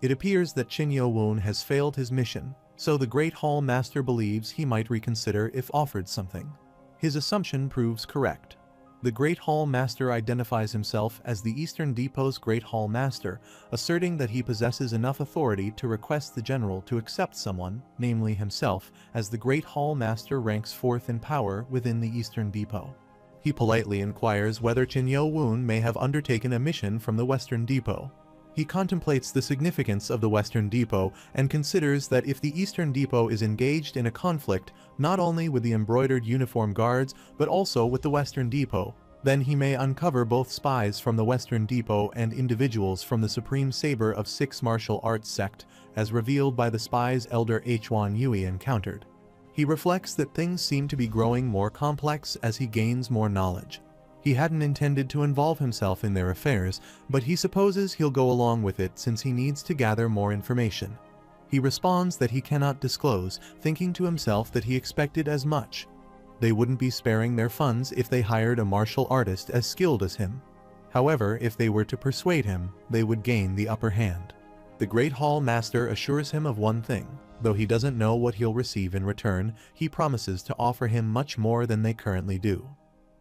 It appears that Woon has failed his mission, so the Great Hall Master believes he might reconsider if offered something. His assumption proves correct. The Great Hall Master identifies himself as the Eastern Depot's Great Hall Master, asserting that he possesses enough authority to request the general to accept someone, namely himself, as the Great Hall Master ranks fourth in power within the Eastern Depot. He politely inquires whether Woon may have undertaken a mission from the Western Depot. He contemplates the significance of the Western Depot and considers that if the Eastern Depot is engaged in a conflict not only with the embroidered uniform guards but also with the Western Depot, then he may uncover both spies from the Western Depot and individuals from the Supreme Saber of Six Martial Arts sect, as revealed by the spies Elder Huan Yui encountered. He reflects that things seem to be growing more complex as he gains more knowledge. He hadn't intended to involve himself in their affairs, but he supposes he'll go along with it since he needs to gather more information. He responds that he cannot disclose, thinking to himself that he expected as much. They wouldn't be sparing their funds if they hired a martial artist as skilled as him. However, if they were to persuade him, they would gain the upper hand. The Great Hall Master assures him of one thing. Though he doesn't know what he'll receive in return, he promises to offer him much more than they currently do.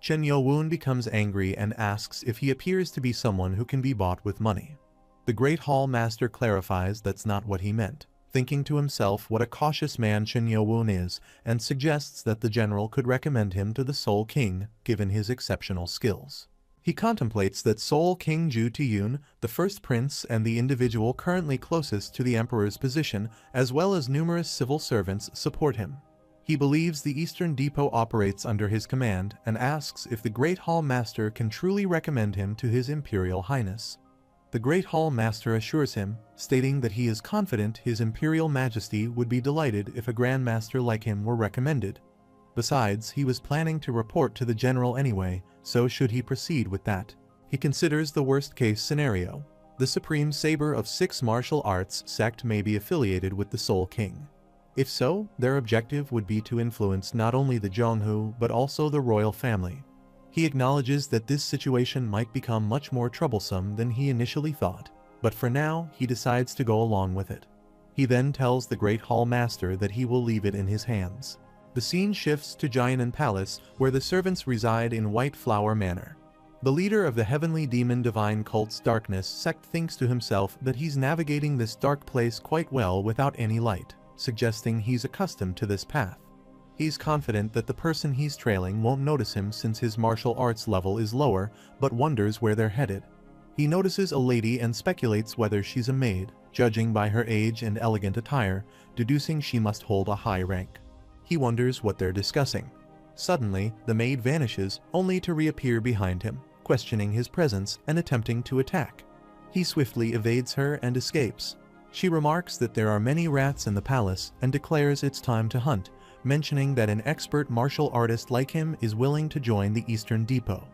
Woon becomes angry and asks if he appears to be someone who can be bought with money. The Great Hall Master clarifies that's not what he meant, thinking to himself what a cautious man Woon is, and suggests that the general could recommend him to the Soul King, given his exceptional skills. He contemplates that Soul King Ju Tiyun, the first prince and the individual currently closest to the emperor's position, as well as numerous civil servants, support him. He believes the Eastern Depot operates under his command and asks if the Great Hall Master can truly recommend him to His Imperial Highness. The Great Hall Master assures him, stating that he is confident His Imperial Majesty would be delighted if a Grand Master like him were recommended. Besides, he was planning to report to the general anyway, so should he proceed with that? He considers the worst-case scenario. The Supreme Saber of Six Martial Arts sect may be affiliated with the Soul King. If so, their objective would be to influence not only the Zhonghu but also the royal family. He acknowledges that this situation might become much more troublesome than he initially thought, but for now he decides to go along with it. He then tells the Great Hall Master that he will leave it in his hands. The scene shifts to Jianan Palace, where the servants reside in White Flower Manor. The leader of the heavenly demon divine cult's darkness sect thinks to himself that he's navigating this dark place quite well without any light, suggesting he's accustomed to this path. He's confident that the person he's trailing won't notice him since his martial arts level is lower, but wonders where they're headed. He notices a lady and speculates whether she's a maid, judging by her age and elegant attire, deducing she must hold a high rank. He wonders what they're discussing. Suddenly, the maid vanishes, only to reappear behind him, questioning his presence and attempting to attack. He swiftly evades her and escapes. She remarks that there are many rats in the palace and declares it's time to hunt, mentioning that an expert martial artist like him is willing to join the Eastern Depot.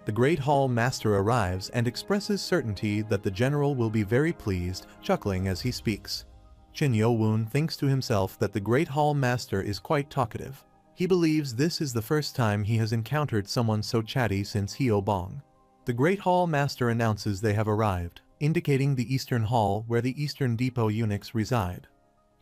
The Great Hall Master arrives and expresses certainty that the general will be very pleased, chuckling as he speaks. Qin Yo-woon thinks to himself that the Great Hall Master is quite talkative. He believes this is the first time he has encountered someone so chatty since Hyo-bong. The Great Hall Master announces they have arrived, indicating the Eastern Hall where the Eastern Depot eunuchs reside.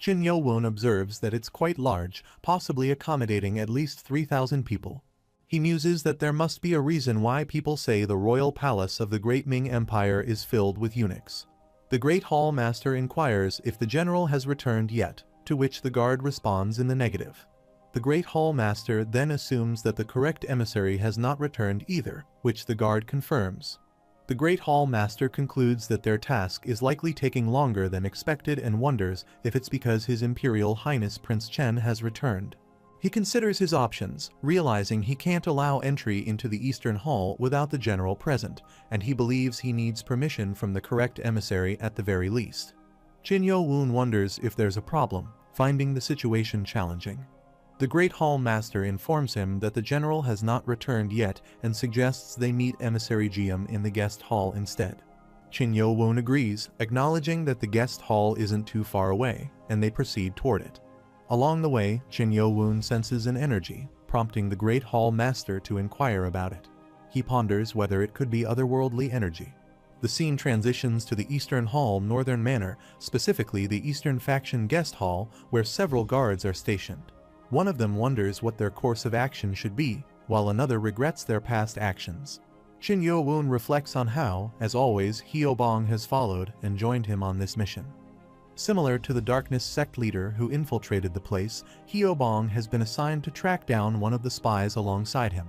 Qin Yo-woon observes that it's quite large, possibly accommodating at least 3,000 people. He muses that there must be a reason why people say the royal palace of the Great Ming Empire is filled with eunuchs. The Great Hall Master inquires if the general has returned yet, to which the guard responds in the negative. The Great Hall Master then assumes that the correct emissary has not returned either, which the guard confirms. The Great Hall Master concludes that their task is likely taking longer than expected and wonders if it's because His Imperial Highness Prince Chen has returned. He considers his options, realizing he can't allow entry into the Eastern Hall without the general present, and he believes he needs permission from the correct emissary at the very least. Qin Yo-woon wonders if there's a problem, finding the situation challenging. The Great Hall Master informs him that the general has not returned yet and suggests they meet Emissary Jiam in the guest hall instead. Qin Yo-woon agrees, acknowledging that the guest hall isn't too far away, and they proceed toward it. Along the way, Qin Yo-woon senses an energy, prompting the Great Hall Master to inquire about it. He ponders whether it could be otherworldly energy. The scene transitions to the Eastern Hall Northern Manor, specifically the Eastern Faction Guest Hall, where several guards are stationed. One of them wonders what their course of action should be, while another regrets their past actions. Qin Yo-woon reflects on how, as always, Hyo-bong has followed and joined him on this mission. Similar to the Darkness sect leader who infiltrated the place, Hyo-bong has been assigned to track down one of the spies alongside him.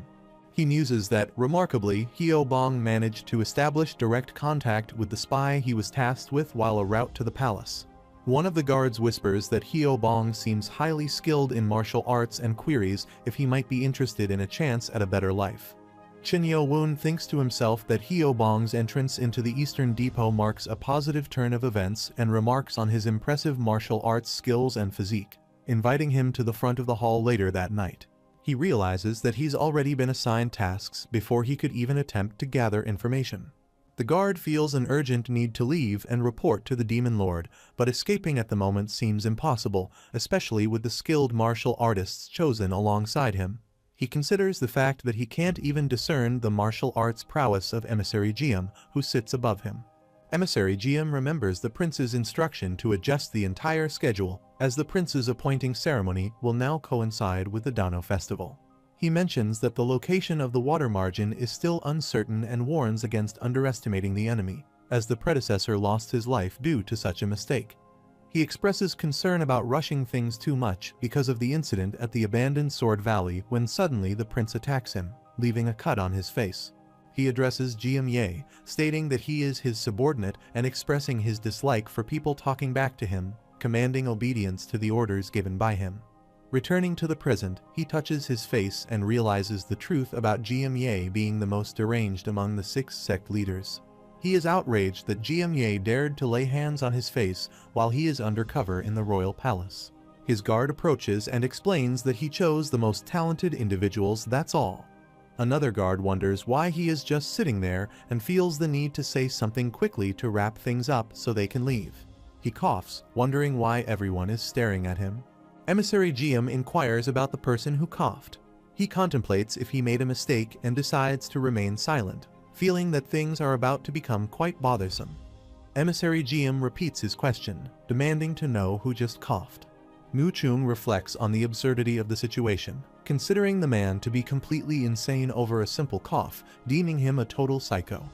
He muses that, remarkably, Hyo-bong managed to establish direct contact with the spy he was tasked with while en route to the palace. One of the guards whispers that Hyo-bong seems highly skilled in martial arts and queries if he might be interested in a chance at a better life. Qin Yo-woon thinks to himself that Hyo-bong's entrance into the Eastern Depot marks a positive turn of events and remarks on his impressive martial arts skills and physique, inviting him to the front of the hall later that night. He realizes that he's already been assigned tasks before he could even attempt to gather information. The guard feels an urgent need to leave and report to the Demon Lord, but escaping at the moment seems impossible, especially with the skilled martial artists chosen alongside him. He considers the fact that he can't even discern the martial arts prowess of Emissary Jiam, who sits above him. Emissary Jiam remembers the prince's instruction to adjust the entire schedule, as the prince's appointing ceremony will now coincide with the Nano festival. He mentions that the location of the water margin is still uncertain and warns against underestimating the enemy, as the predecessor lost his life due to such a mistake. He expresses concern about rushing things too much because of the incident at the abandoned Sword Valley when suddenly the prince attacks him, leaving a cut on his face. He addresses Jiam Ye, stating that he is his subordinate and expressing his dislike for people talking back to him, commanding obedience to the orders given by him. Returning to the present, he touches his face and realizes the truth about Jiam Ye being the most deranged among the 6 sect leaders. He is outraged that Jiam Ye dared to lay hands on his face while he is undercover in the royal palace. His guard approaches and explains that he chose the most talented individuals, that's all. Another guard wonders why he is just sitting there and feels the need to say something quickly to wrap things up so they can leave. He coughs, wondering why everyone is staring at him. Emissary Giam inquires about the person who coughed. He contemplates if he made a mistake and decides to remain silent, feeling that things are about to become quite bothersome. Emissary Giam repeats his question, demanding to know who just coughed. Mu Chung reflects on the absurdity of the situation, considering the man to be completely insane over a simple cough, deeming him a total psycho.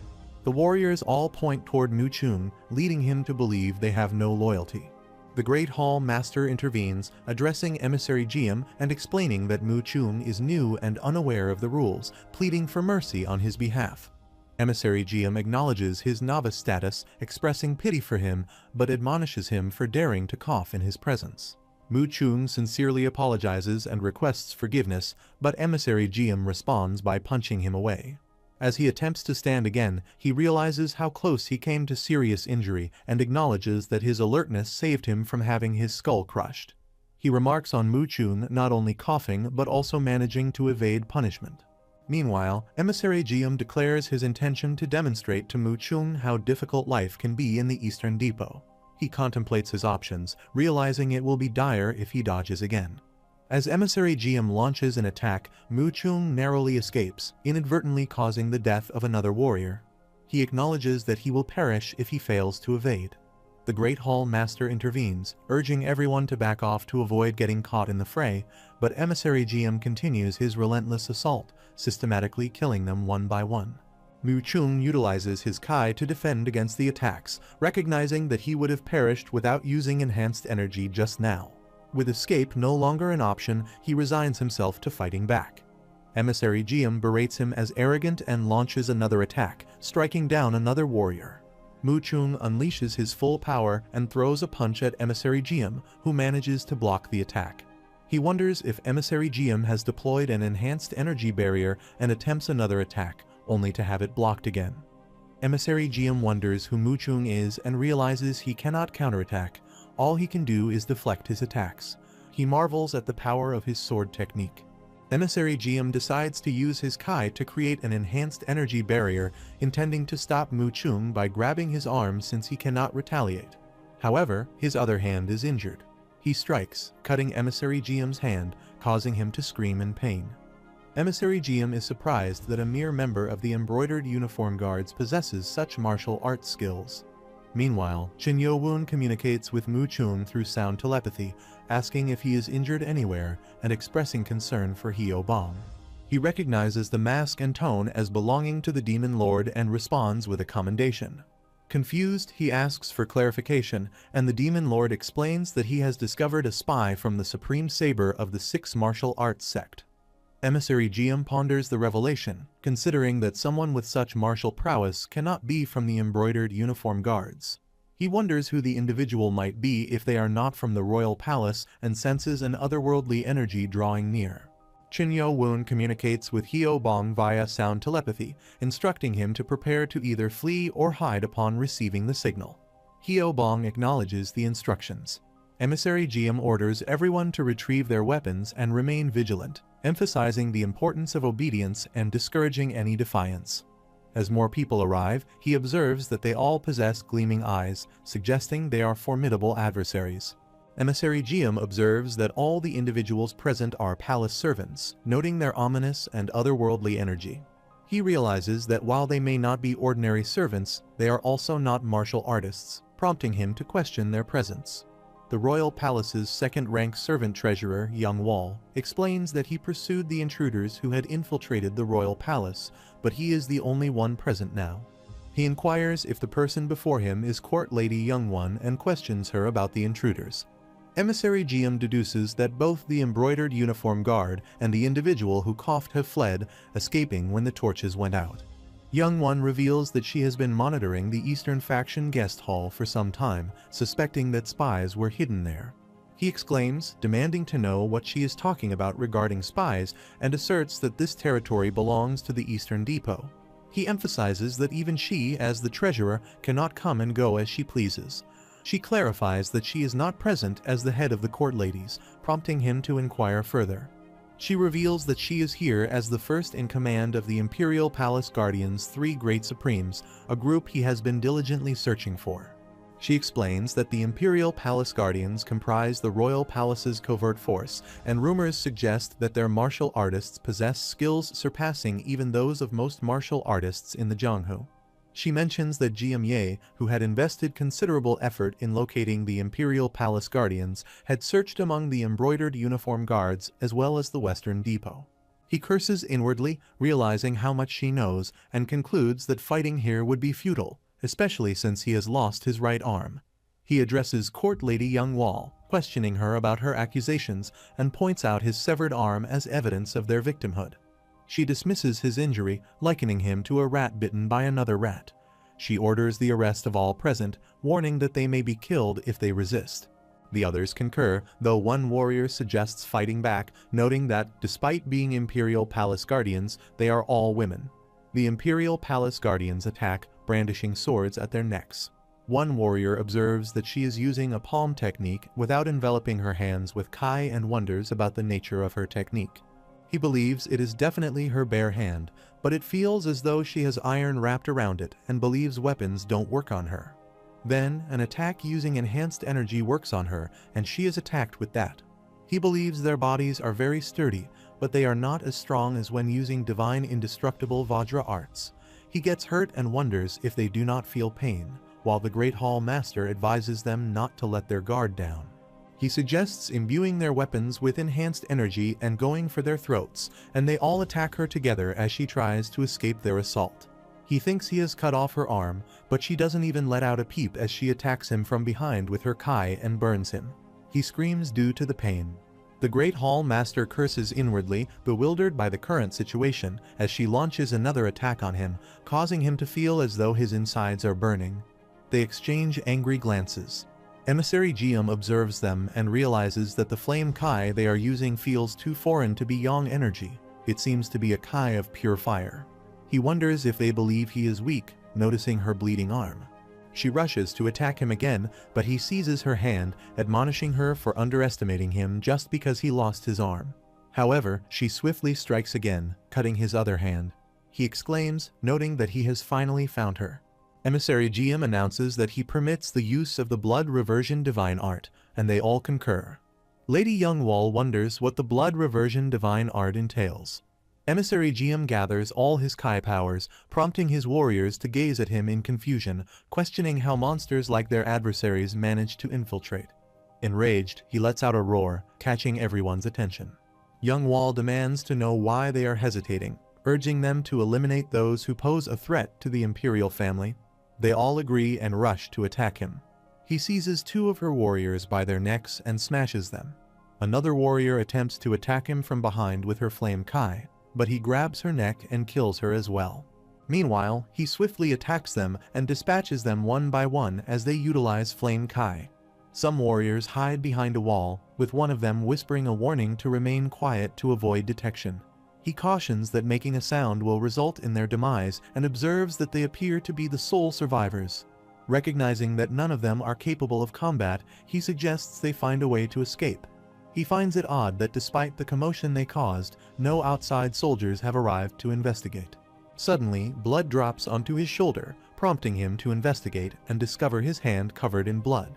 The warriors all point toward Mu Chung, leading him to believe they have no loyalty. The Great Hall Master intervenes, addressing Emissary Giam and explaining that Mu Chung is new and unaware of the rules, pleading for mercy on his behalf. Emissary Giam acknowledges his novice status, expressing pity for him, but admonishes him for daring to cough in his presence. Mu Chung sincerely apologizes and requests forgiveness, but Emissary Giam responds by punching him away. As he attempts to stand again, he realizes how close he came to serious injury and acknowledges that his alertness saved him from having his skull crushed. He remarks on Mu Chung not only coughing but also managing to evade punishment. Meanwhile, Emissary Giam declares his intention to demonstrate to Mu Chung how difficult life can be in the Eastern Depot. He contemplates his options, realizing it will be dire if he dodges again. As Emissary Giam launches an attack, Mu Chung narrowly escapes, inadvertently causing the death of another warrior. He acknowledges that he will perish if he fails to evade. The Great Hall Master intervenes, urging everyone to back off to avoid getting caught in the fray, but Emissary Giam continues his relentless assault, systematically killing them one by one. Mu Chung utilizes his Kai to defend against the attacks, recognizing that he would have perished without using enhanced energy just now. With escape no longer an option, he resigns himself to fighting back. Emissary Giam berates him as arrogant and launches another attack, striking down another warrior. Mu Chung unleashes his full power and throws a punch at Emissary Giam, who manages to block the attack. He wonders if Emissary Giam has deployed an enhanced energy barrier and attempts another attack, only to have it blocked again. Emissary Giam wonders who Mu Chung is and realizes he cannot counterattack. All he can do is deflect his attacks. He marvels at the power of his sword technique. Emissary Giam decides to use his Kai to create an enhanced energy barrier, intending to stop Mu Chung by grabbing his arm since he cannot retaliate. However, his other hand is injured. He strikes, cutting Emissary Giam's hand, causing him to scream in pain. Emissary Giam is surprised that a mere member of the embroidered uniform guards possesses such martial arts skills. Meanwhile, Qin Yo-woon communicates with Mu Chung through sound telepathy, asking if he is injured anywhere and expressing concern for Hyo Bong. He recognizes the mask and tone as belonging to the Demon Lord and responds with a commendation. Confused, he asks for clarification, and the Demon Lord explains that he has discovered a spy from the Supreme Saber of the Six Martial Arts sect. Emissary Giam ponders the revelation, considering that someone with such martial prowess cannot be from the embroidered uniform guards. He wonders who the individual might be if they are not from the royal palace and senses an otherworldly energy drawing near. Qin Yo-woon communicates with Hyo Bong via sound telepathy, instructing him to prepare to either flee or hide upon receiving the signal. Hyo Bong acknowledges the instructions. Emissary Giam orders everyone to retrieve their weapons and remain vigilant, emphasizing the importance of obedience and discouraging any defiance. As more people arrive, he observes that they all possess gleaming eyes, suggesting they are formidable adversaries. Emissary Giam observes that all the individuals present are palace servants, noting their ominous and otherworldly energy. He realizes that while they may not be ordinary servants, they are also not martial artists, prompting him to question their presence. The royal palace's second-rank servant treasurer, Young Wall, explains that he pursued the intruders who had infiltrated the royal palace, but he is the only one present now. He inquires if the person before him is Court Lady Young One and questions her about the intruders. Emissary Giam deduces that both the embroidered uniform guard and the individual who coughed have fled, escaping when the torches went out. Young One reveals that she has been monitoring the Eastern Faction guest hall for some time, suspecting that spies were hidden there. He exclaims, demanding to know what she is talking about regarding spies, and asserts that this territory belongs to the Eastern Depot. He emphasizes that even she, as the treasurer, cannot come and go as she pleases. She clarifies that she is not present as the head of the court ladies, prompting him to inquire further. She reveals that she is here as the first in command of the Imperial Palace Guardians' 3 Great Supremes, a group he has been diligently searching for. She explains that the Imperial Palace Guardians comprise the Royal Palace's covert force, and rumors suggest that their martial artists possess skills surpassing even those of most martial artists in the Jianghu. She mentions that Jiam Ye, who had invested considerable effort in locating the Imperial Palace Guardians, had searched among the embroidered uniform guards as well as the Western Depot. He curses inwardly, realizing how much she knows, and concludes that fighting here would be futile, especially since he has lost his right arm. He addresses Court Lady Young Wall, questioning her about her accusations, and points out his severed arm as evidence of their victimhood. She dismisses his injury, likening him to a rat bitten by another rat. She orders the arrest of all present, warning that they may be killed if they resist. The others concur, though one warrior suggests fighting back, noting that, despite being Imperial Palace Guardians, they are all women. The Imperial Palace Guardians attack, brandishing swords at their necks. One warrior observes that she is using a palm technique without enveloping her hands with kai and wonders about the nature of her technique. He believes it is definitely her bare hand, but it feels as though she has iron wrapped around it and believes weapons don't work on her. Then, an attack using enhanced energy works on her, and she is attacked with that. He believes their bodies are very sturdy, but they are not as strong as when using divine indestructible Vajra arts. He gets hurt and wonders if they do not feel pain, while the Great Hall Master advises them not to let their guard down. He suggests imbuing their weapons with enhanced energy and going for their throats, and they all attack her together as she tries to escape their assault. He thinks he has cut off her arm, but she doesn't even let out a peep as she attacks him from behind with her kai and burns him. He screams due to the pain. The Great Hall Master curses inwardly, bewildered by the current situation, as she launches another attack on him, causing him to feel as though his insides are burning. They exchange angry glances. Emissary Jiam observes them and realizes that the flame kai they are using feels too foreign to be yang energy. It seems to be a kai of pure fire. He wonders if they believe he is weak, noticing her bleeding arm. She rushes to attack him again, but he seizes her hand, admonishing her for underestimating him just because he lost his arm. However, she swiftly strikes again, cutting his other hand. He exclaims, noting that he has finally found her. Emissary Jiam announces that he permits the use of the blood reversion divine art, and they all concur. Lady Youngwall wonders what the blood reversion divine art entails. Emissary Jiam gathers all his kai powers, prompting his warriors to gaze at him in confusion, questioning how monsters like their adversaries manage to infiltrate. Enraged, he lets out a roar, catching everyone's attention. Youngwall demands to know why they are hesitating, urging them to eliminate those who pose a threat to the imperial family. They all agree and rush to attack him. He seizes two of her warriors by their necks and smashes them. Another warrior attempts to attack him from behind with her flame kai, but he grabs her neck and kills her as well. Meanwhile, he swiftly attacks them and dispatches them one by one as they utilize flame kai. Some warriors hide behind a wall, with one of them whispering a warning to remain quiet to avoid detection. He cautions that making a sound will result in their demise and observes that they appear to be the sole survivors. Recognizing that none of them are capable of combat, he suggests they find a way to escape. He finds it odd that despite the commotion they caused, no outside soldiers have arrived to investigate. Suddenly, blood drops onto his shoulder, prompting him to investigate and discover his hand covered in blood.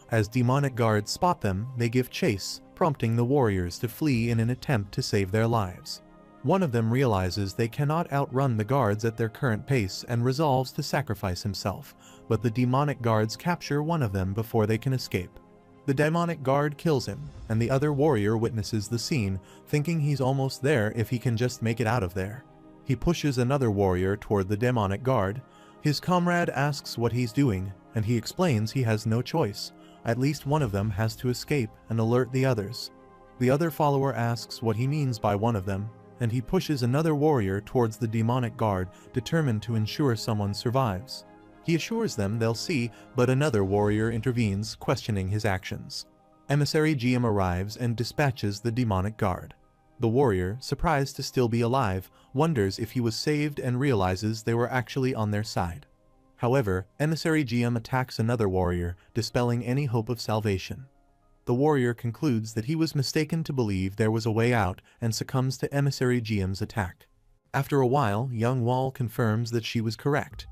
As demonic guards spot them, they give chase, prompting the warriors to flee in an attempt to save their lives. One of them realizes they cannot outrun the guards at their current pace and resolves to sacrifice himself, but the demonic guards capture one of them before they can escape. The demonic guard kills him, and the other warrior witnesses the scene, thinking he's almost there if he can just make it out of there. He pushes another warrior toward the demonic guard. His comrade asks what he's doing, and he explains he has no choice. At least one of them has to escape and alert the others. The other follower asks what he means by one of them, and he pushes another warrior towards the demonic guard, determined to ensure someone survives. He assures them they'll see, but another warrior intervenes, questioning his actions. Emissary Jiam arrives and dispatches the demonic guard. The warrior, surprised to still be alive, wonders if he was saved and realizes they were actually on their side. However, Emissary Jiam attacks another warrior, dispelling any hope of salvation. The warrior concludes that he was mistaken to believe there was a way out and succumbs to Emissary Jiam's attack. After a while, Young Wall confirms that she was correct.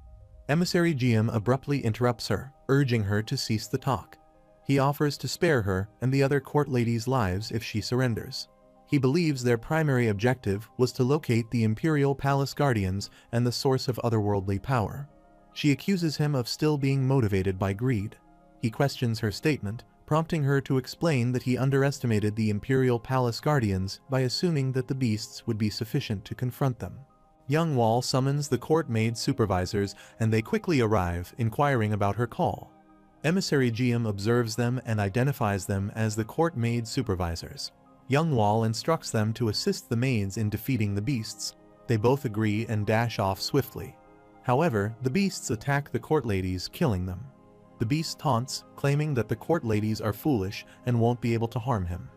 Emissary Jiam abruptly interrupts her, urging her to cease the talk. He offers to spare her and the other court ladies' lives if she surrenders. He believes their primary objective was to locate the Imperial Palace Guardians and the source of otherworldly power. She accuses him of still being motivated by greed. He questions her statement, prompting her to explain that he underestimated the Imperial Palace Guardians by assuming that the beasts would be sufficient to confront them. Young Wall summons the court maid supervisors and they quickly arrive, inquiring about her call. Emissary Jiam observes them and identifies them as the court maid supervisors. Young Wall instructs them to assist the maids in defeating the beasts. They both agree and dash off swiftly. However, the beasts attack the court ladies, killing them. The beast taunts, claiming that the court ladies are foolish and won't be able to harm him.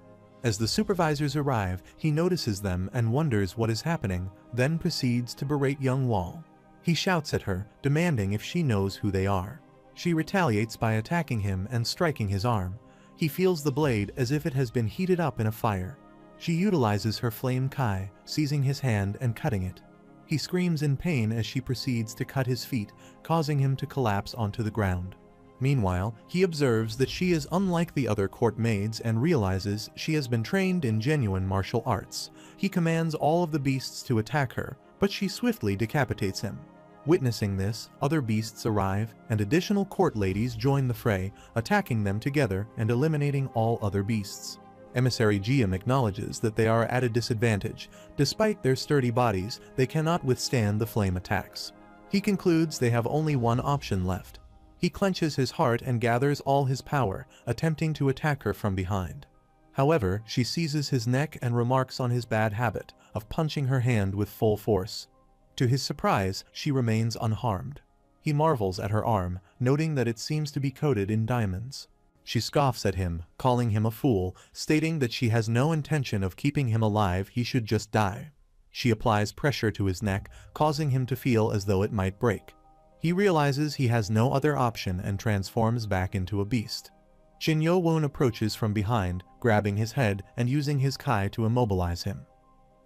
As the supervisors arrive, he notices them and wonders what is happening, then proceeds to berate young Wall. He shouts at her, demanding if she knows who they are. She retaliates by attacking him and striking his arm. He feels the blade as if it has been heated up in a fire. She utilizes her flame kai, seizing his hand and cutting it. He screams in pain as she proceeds to cut his feet, causing him to collapse onto the ground. Meanwhile, he observes that she is unlike the other court maids and realizes she has been trained in genuine martial arts. He commands all of the beasts to attack her, but she swiftly decapitates him. Witnessing this, other beasts arrive, and additional court ladies join the fray, attacking them together and eliminating all other beasts. Emissary Jiam acknowledges that they are at a disadvantage. Despite their sturdy bodies, they cannot withstand the flame attacks. He concludes they have only one option left. He clenches his heart and gathers all his power, attempting to attack her from behind. However, she seizes his neck and remarks on his bad habit of punching her hand with full force. To his surprise, she remains unharmed. He marvels at her arm, noting that it seems to be coated in diamonds. She scoffs at him, calling him a fool, stating that she has no intention of keeping him alive, he should just die. She applies pressure to his neck, causing him to feel as though it might break. He realizes he has no other option and transforms back into a beast. Jin Yo-woon approaches from behind, grabbing his head and using his kai to immobilize him.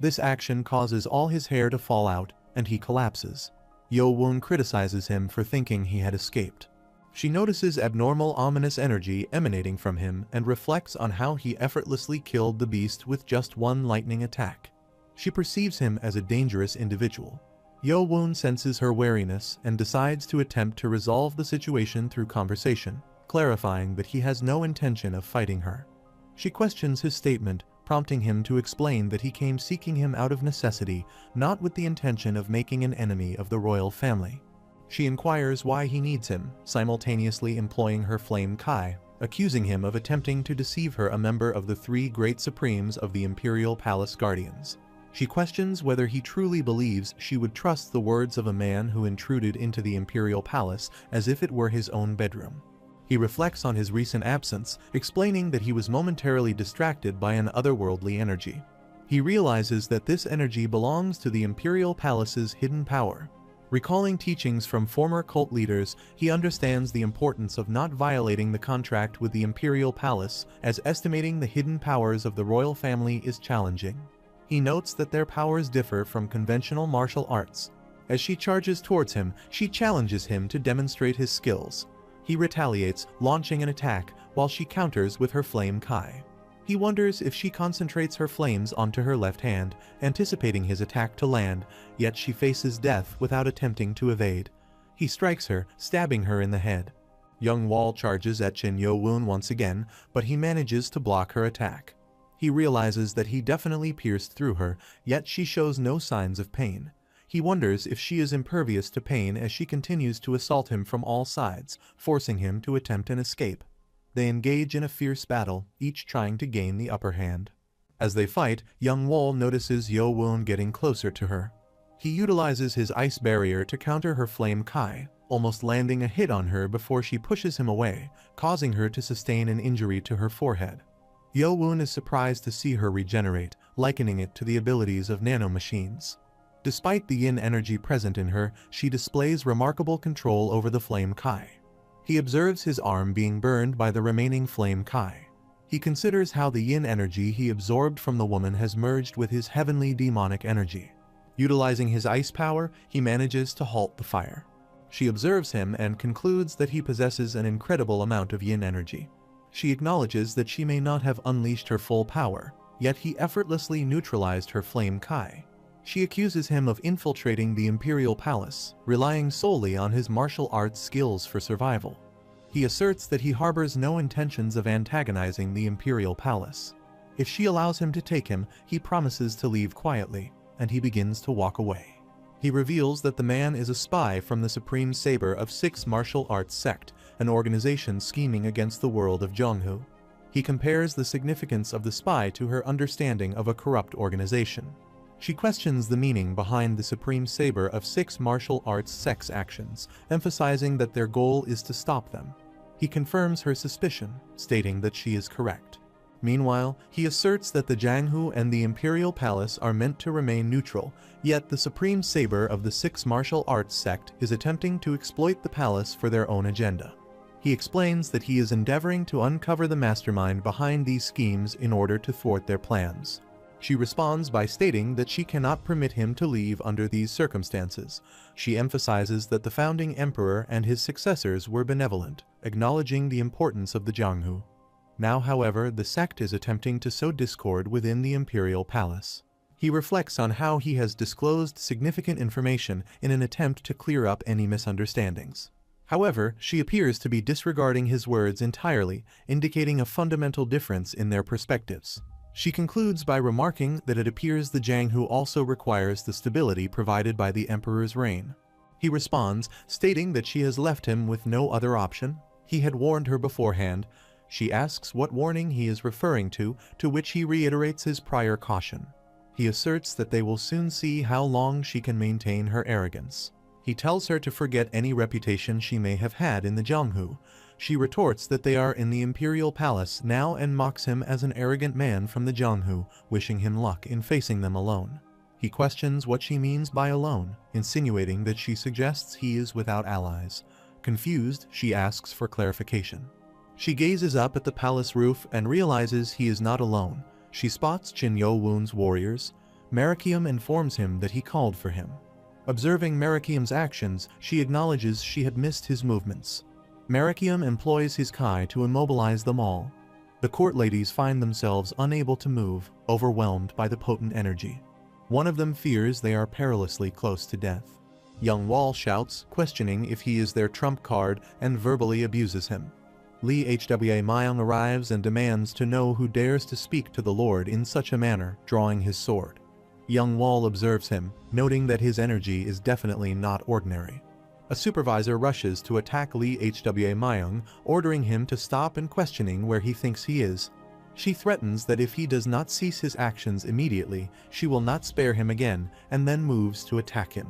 This action causes all his hair to fall out, and he collapses. Yo-woon criticizes him for thinking he had escaped. She notices abnormal ominous energy emanating from him and reflects on how he effortlessly killed the beast with just one lightning attack. She perceives him as a dangerous individual. Yo-woon senses her wariness and decides to attempt to resolve the situation through conversation, clarifying that he has no intention of fighting her. She questions his statement, prompting him to explain that he came seeking him out of necessity, not with the intention of making an enemy of the royal family. She inquires why he needs him, simultaneously employing her flame kai, accusing him of attempting to deceive her, a member of the three great supremes of the Imperial Palace Guardians. She questions whether he truly believes she would trust the words of a man who intruded into the Imperial Palace as if it were his own bedroom. He reflects on his recent absence, explaining that he was momentarily distracted by an otherworldly energy. He realizes that this energy belongs to the Imperial Palace's hidden power. Recalling teachings from former cult leaders, he understands the importance of not violating the contract with the Imperial Palace, as estimating the hidden powers of the royal family is challenging. He notes that their powers differ from conventional martial arts. As she charges towards him, she challenges him to demonstrate his skills. He retaliates, launching an attack, while she counters with her flame kai. He wonders if she concentrates her flames onto her left hand, anticipating his attack to land, yet she faces death without attempting to evade. He strikes her, stabbing her in the head. Young Wall charges at Jin Yo-woon once again, but he manages to block her attack. He realizes that he definitely pierced through her, yet she shows no signs of pain. He wonders if she is impervious to pain as she continues to assault him from all sides, forcing him to attempt an escape. They engage in a fierce battle, each trying to gain the upper hand. As they fight, young Wall notices Yo-woon getting closer to her. He utilizes his ice barrier to counter her flame kai, almost landing a hit on her before she pushes him away, causing her to sustain an injury to her forehead. Yo-woon is surprised to see her regenerate, likening it to the abilities of nanomachines. Despite the yin energy present in her, she displays remarkable control over the flame kai. He observes his arm being burned by the remaining flame kai. He considers how the yin energy he absorbed from the woman has merged with his heavenly demonic energy. Utilizing his ice power, he manages to halt the fire. She observes him and concludes that he possesses an incredible amount of yin energy. She acknowledges that she may not have unleashed her full power, yet he effortlessly neutralized her flame kai. She accuses him of infiltrating the imperial palace, relying solely on his martial arts skills for survival. He asserts that he harbors no intentions of antagonizing the imperial palace. If she allows him to take him, he promises to leave quietly, and he begins to walk away. He reveals that the man is a spy from the Supreme Saber of Six Martial Arts Sect, an organization scheming against the world of Jianghu. He compares the significance of the spy to her understanding of a corrupt organization. She questions the meaning behind the Supreme Saber of Six Martial Arts Sect's actions, emphasizing that their goal is to stop them. He confirms her suspicion, stating that she is correct. Meanwhile, he asserts that the Jianghu and the Imperial Palace are meant to remain neutral, yet the Supreme Saber of the Six Martial Arts Sect is attempting to exploit the palace for their own agenda. He explains that he is endeavoring to uncover the mastermind behind these schemes in order to thwart their plans. She responds by stating that she cannot permit him to leave under these circumstances. She emphasizes that the founding emperor and his successors were benevolent, acknowledging the importance of the Jianghu. Now, however, the sect is attempting to sow discord within the imperial palace. He reflects on how he has disclosed significant information in an attempt to clear up any misunderstandings. However, she appears to be disregarding his words entirely, indicating a fundamental difference in their perspectives. She concludes by remarking that it appears the Jianghu also requires the stability provided by the emperor's reign. He responds, stating that she has left him with no other option. He had warned her beforehand. She asks what warning he is referring to which he reiterates his prior caution. He asserts that they will soon see how long she can maintain her arrogance. He tells her to forget any reputation she may have had in the Jianghu. She retorts that they are in the imperial palace now and mocks him as an arrogant man from the Jianghu, wishing him luck in facing them alone. He questions what she means by alone, insinuating that she suggests he is without allies. Confused, she asks for clarification. She gazes up at the palace roof and realizes he is not alone. She spots Qin Yowun's warriors. Marakium informs him that he called for him. Observing Marakium's actions, she acknowledges she had missed his movements. Marakium employs his kai to immobilize them all. The court ladies find themselves unable to move, overwhelmed by the potent energy. One of them fears they are perilously close to death. Young Wall shouts, questioning if he is their trump card, and verbally abuses him. Li Hwa Myung arrives and demands to know who dares to speak to the Lord in such a manner, drawing his sword. Young Wall observes him, noting that his energy is definitely not ordinary. A supervisor rushes to attack Li Hwa Myung, ordering him to stop and questioning where he thinks he is. She threatens that if he does not cease his actions immediately, she will not spare him again, and then moves to attack him.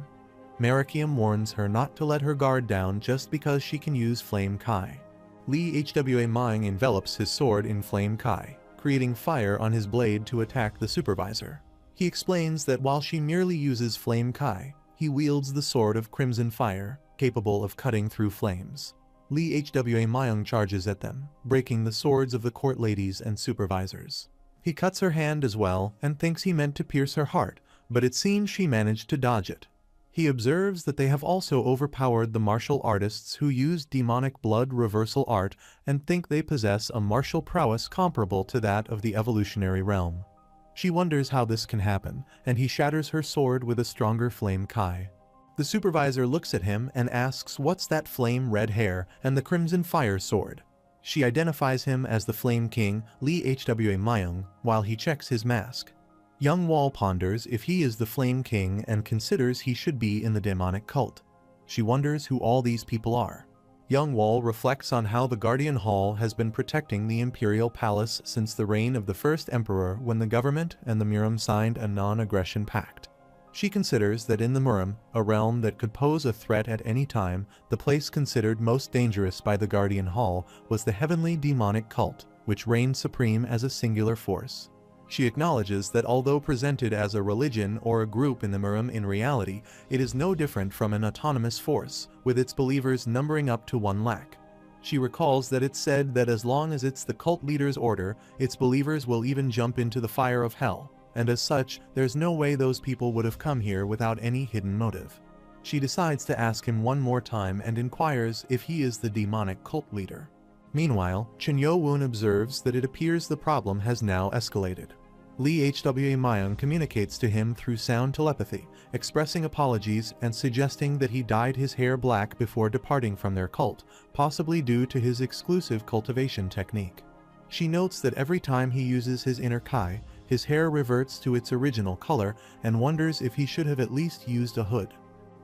Marakium warns her not to let her guard down just because she can use Flame Kai. Li Hwa Myung envelops his sword in Flame Kai, creating fire on his blade to attack the supervisor. He explains that while she merely uses Flame Kai, he wields the sword of Crimson Fire, capable of cutting through flames. Li Hwa Myung charges at them, breaking the swords of the court ladies and supervisors. He cuts her hand as well and thinks he meant to pierce her heart, but it seems she managed to dodge it. He observes that they have also overpowered the martial artists who use demonic blood reversal art and think they possess a martial prowess comparable to that of the evolutionary realm. She wonders how this can happen, and he shatters her sword with a stronger Flame Kai. The supervisor looks at him and asks what's that flame red hair and the crimson fire sword. She identifies him as the Flame King, Li Hwa Myung, while he checks his mask. Young Wall ponders if he is the Flame King and considers he should be in the demonic cult. She wonders who all these people are. Young Wall reflects on how the Guardian Hall has been protecting the Imperial Palace since the reign of the first emperor when the government and the Murim signed a non-aggression pact. She considers that in the Murim, a realm that could pose a threat at any time, the place considered most dangerous by the Guardian Hall was the heavenly demonic cult, which reigned supreme as a singular force. She acknowledges that although presented as a religion or a group in the Murim, in reality, it is no different from an autonomous force, with its believers numbering up to 1 lakh. She recalls that it's said that as long as it's the cult leader's order, its believers will even jump into the fire of hell, and as such, there's no way those people would have come here without any hidden motive. She decides to ask him one more time and inquires if he is the demonic cult leader. Meanwhile, Chin Yo-woon observes that it appears the problem has now escalated. Lee Hwa Myung communicates to him through sound telepathy, expressing apologies and suggesting that he dyed his hair black before departing from their cult, possibly due to his exclusive cultivation technique. She notes that every time he uses his inner Kai, his hair reverts to its original color and wonders if he should have at least used a hood.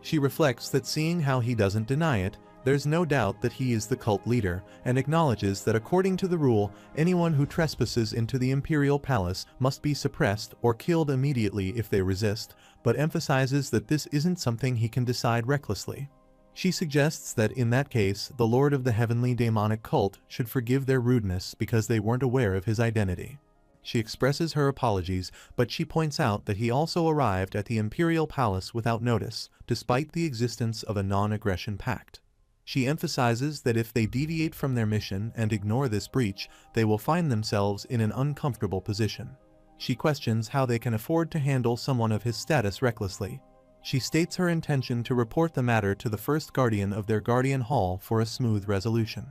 She reflects that seeing how he doesn't deny it, there's no doubt that he is the cult leader, and acknowledges that according to the rule, anyone who trespasses into the imperial palace must be suppressed or killed immediately if they resist, but emphasizes that this isn't something he can decide recklessly. She suggests that in that case, the lord of the heavenly demonic cult should forgive their rudeness because they weren't aware of his identity. She expresses her apologies, but she points out that he also arrived at the imperial palace without notice, despite the existence of a non-aggression pact. She emphasizes that if they deviate from their mission and ignore this breach, they will find themselves in an uncomfortable position. She questions how they can afford to handle someone of his status recklessly. She states her intention to report the matter to the first guardian of their guardian hall for a smooth resolution.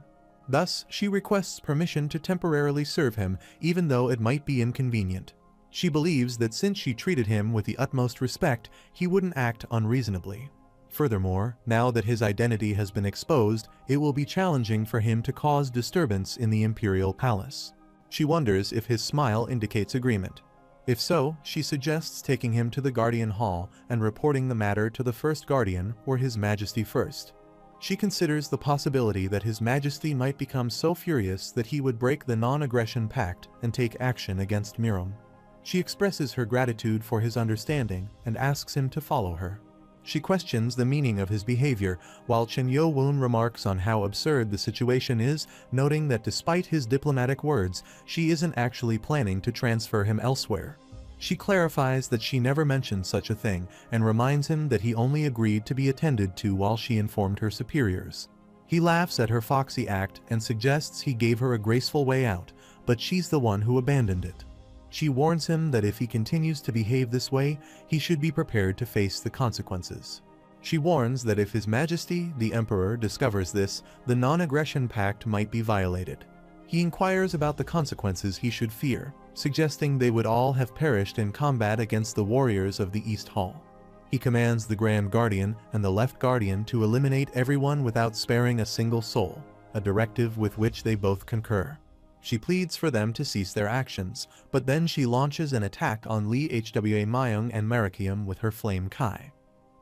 Thus, she requests permission to temporarily serve him, even though it might be inconvenient. She believes that since she treated him with the utmost respect, he wouldn't act unreasonably. Furthermore, now that his identity has been exposed, it will be challenging for him to cause disturbance in the imperial palace. She wonders if his smile indicates agreement. If so, she suggests taking him to the guardian hall and reporting the matter to the first guardian or his majesty first. She considers the possibility that his majesty might become so furious that he would break the non-aggression pact and take action against Miram. She expresses her gratitude for his understanding and asks him to follow her. She questions the meaning of his behavior, while Chin Yo-woon remarks on how absurd the situation is, noting that despite his diplomatic words, she isn't actually planning to transfer him elsewhere. She clarifies that she never mentioned such a thing, and reminds him that he only agreed to be attended to while she informed her superiors. He laughs at her foxy act and suggests he gave her a graceful way out, but she's the one who abandoned it. She warns him that if he continues to behave this way, he should be prepared to face the consequences. She warns that if His Majesty, the Emperor, discovers this, the non-aggression pact might be violated. He inquires about the consequences he should fear, suggesting they would all have perished in combat against the warriors of the East Hall. He commands the Grand Guardian and the Left Guardian to eliminate everyone without sparing a single soul, a directive with which they both concur. She pleads for them to cease their actions, but then she launches an attack on Lee Hwa Myung and Marakium with her Flame Kai.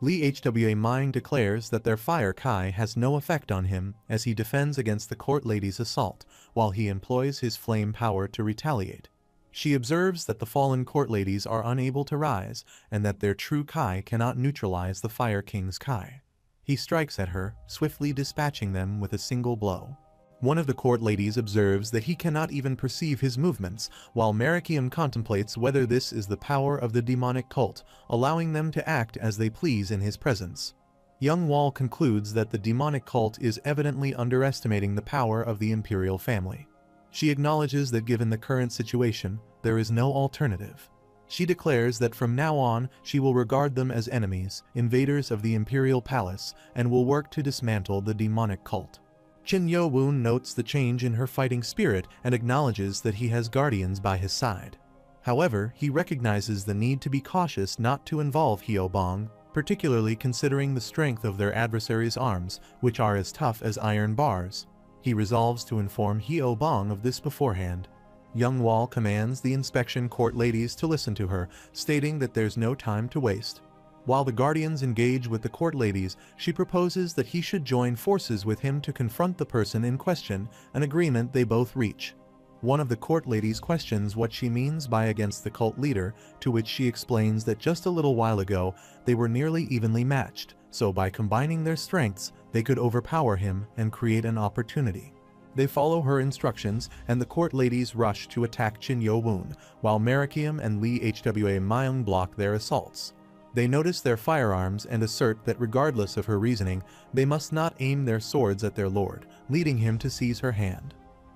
Lee Hwa Myung declares that their Fire Kai has no effect on him as he defends against the court lady's assault, while he employs his flame power to retaliate. She observes that the fallen court ladies are unable to rise, and that their true Kai cannot neutralize the Fire King's Kai. He strikes at her, swiftly dispatching them with a single blow. One of the court ladies observes that he cannot even perceive his movements, while Marakium contemplates whether this is the power of the demonic cult, allowing them to act as they please in his presence. Young Wall concludes that the demonic cult is evidently underestimating the power of the imperial family. She acknowledges that given the current situation, there is no alternative. She declares that from now on, she will regard them as enemies, invaders of the imperial palace, and will work to dismantle the demonic cult. Chin Yo-woon notes the change in her fighting spirit and acknowledges that he has guardians by his side. However, he recognizes the need to be cautious not to involve Hyo-bong, particularly considering the strength of their adversaries' arms, which are as tough as iron bars. He resolves to inform Hyo-bong of this beforehand. Young Wall commands the inspection court ladies to listen to her, stating that there's no time to waste. While the guardians engage with the court ladies, she proposes that he should join forces with him to confront the person in question, an agreement they both reach. One of the court ladies questions what she means by against the cult leader, to which she explains that just a little while ago, they were nearly evenly matched, so by combining their strengths, they could overpower him and create an opportunity. They follow her instructions, and the court ladies rush to attack Chin Yo-woon, while Marakium and Lee Hwa Myung block their assaults. They notice their firearms and assert that regardless of her reasoning, they must not aim their swords at their lord, leading him to seize her hand.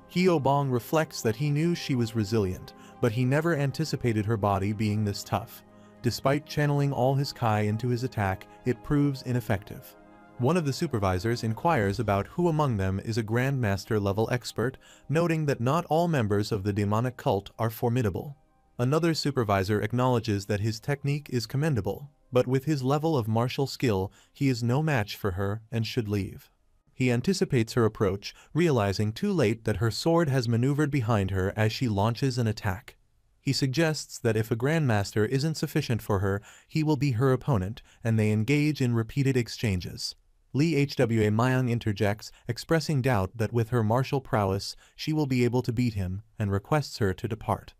Hyo-bong reflects that he knew she was resilient, but he never anticipated her body being this tough. Despite channeling all his Kai into his attack, it proves ineffective. One of the supervisors inquires about who among them is a Grandmaster level expert, noting that not all members of the demonic cult are formidable. Another supervisor acknowledges that his technique is commendable, but with his level of martial skill, he is no match for her and should leave. He anticipates her approach, realizing too late that her sword has maneuvered behind her as she launches an attack. He suggests that if a Grandmaster isn't sufficient for her, he will be her opponent, and they engage in repeated exchanges. Hwa Mayang interjects, expressing doubt that with her martial prowess, she will be able to beat him, and requests her to depart.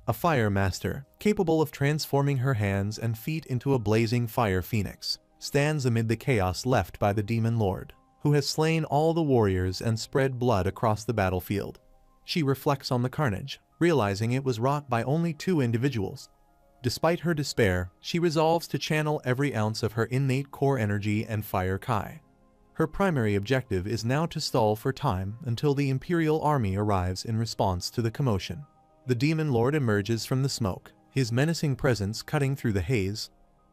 A fire master, capable of transforming her hands and feet into a blazing fire phoenix, stands amid the chaos left by the demon lord, who has slain all the warriors and spread blood across the battlefield. She reflects on the carnage, realizing it was wrought by only 2 individuals. Despite her despair, she resolves to channel every ounce of her innate core energy and fire Kai. Her primary objective is now to stall for time until the Imperial army arrives in response to the commotion. The demon lord emerges from the smoke, his menacing presence cutting through the haze.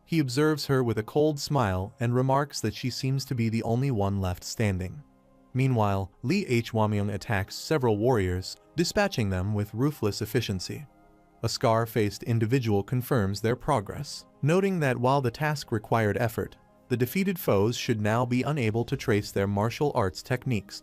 He observes her with a cold smile and remarks that she seems to be the only one left standing. Meanwhile, Hwa attacks several warriors, dispatching them with ruthless efficiency. A scar-faced individual confirms their progress, noting that while the task required effort, the defeated foes should now be unable to trace their martial arts techniques.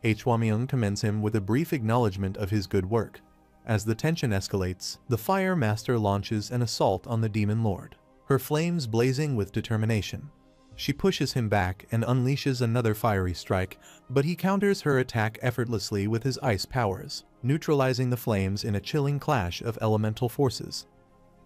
Hwa commends him with a brief acknowledgement of his good work. As the tension escalates, the Fire Master launches an assault on the Demon Lord, her flames blazing with determination. She pushes him back and unleashes another fiery strike, but he counters her attack effortlessly with his ice powers, neutralizing the flames in a chilling clash of elemental forces.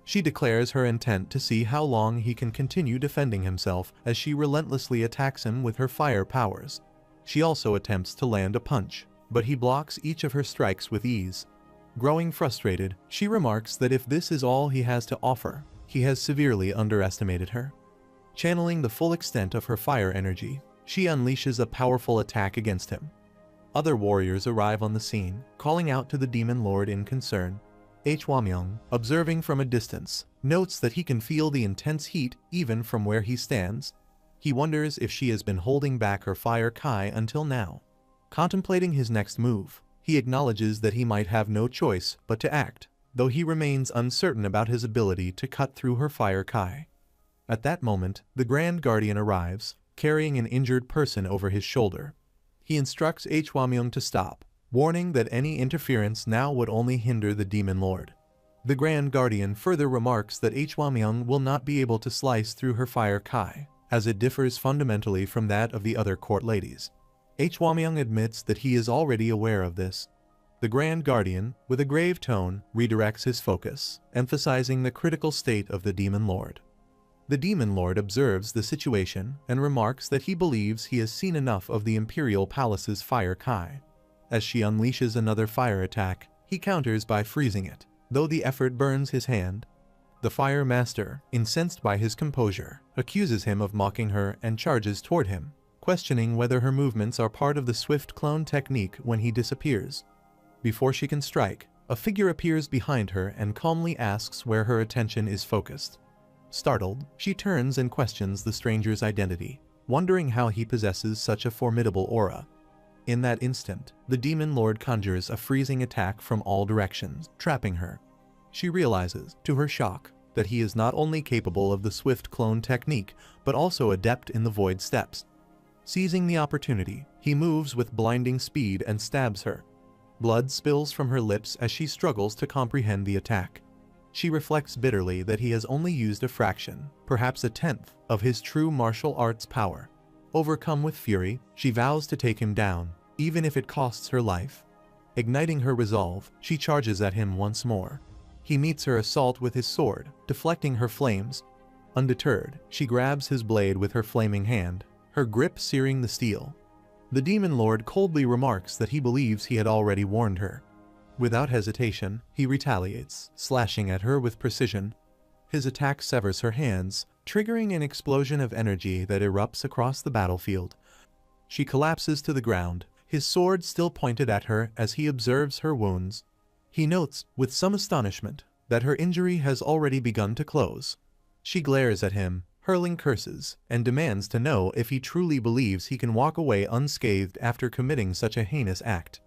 She declares her intent to see how long he can continue defending himself as she relentlessly attacks him with her fire powers. She also attempts to land a punch, but he blocks each of her strikes with ease. Growing frustrated, she remarks that if this is all he has to offer, he has severely underestimated her. Channeling the full extent of her fire energy, she unleashes a powerful attack against him. Other warriors arrive on the scene, calling out to the Demon Lord in concern. Hwa, observing from a distance, notes that he can feel the intense heat even from where he stands. He wonders if she has been holding back her fire Kai until now. Contemplating his next move, he acknowledges that he might have no choice but to act, though he remains uncertain about his ability to cut through her fire Kai. At that moment, the Grand Guardian arrives, carrying an injured person over his shoulder. He instructs Hwa to stop, warning that any interference now would only hinder the Demon Lord. The Grand Guardian further remarks that Hwa will not be able to slice through her fire Kai, as it differs fundamentally from that of the other court ladies. Hwa admits that he is already aware of this. The Grand Guardian, with a grave tone, redirects his focus, emphasizing the critical state of the Demon Lord. The Demon Lord observes the situation and remarks that he believes he has seen enough of the Imperial Palace's fire Kai. As she unleashes another fire attack, he counters by freezing it, though the effort burns his hand. The Fire Master, incensed by his composure, accuses him of mocking her and charges toward him, questioning whether her movements are part of the swift clone technique when he disappears. Before she can strike, a figure appears behind her and calmly asks where her attention is focused. Startled, she turns and questions the stranger's identity, wondering how he possesses such a formidable aura. In that instant, the Demon Lord conjures a freezing attack from all directions, trapping her. She realizes, to her shock, that he is not only capable of the swift clone technique, but also adept in the void steps. Seizing the opportunity, he moves with blinding speed and stabs her. Blood spills from her lips as she struggles to comprehend the attack. She reflects bitterly that he has only used a fraction, perhaps a tenth, of his true martial arts power. Overcome with fury, she vows to take him down, even if it costs her life. Igniting her resolve, she charges at him once more. He meets her assault with his sword, deflecting her flames. Undeterred, she grabs his blade with her flaming hand, her grip searing the steel. The Demon Lord coldly remarks that he believes he had already warned her. Without hesitation, he retaliates, slashing at her with precision. His attack severs her hands, triggering an explosion of energy that erupts across the battlefield. She collapses to the ground, his sword still pointed at her as he observes her wounds. He notes, with some astonishment, that her injury has already begun to close. She glares at him, hurling curses, and demands to know if he truly believes he can walk away unscathed after committing such a heinous act.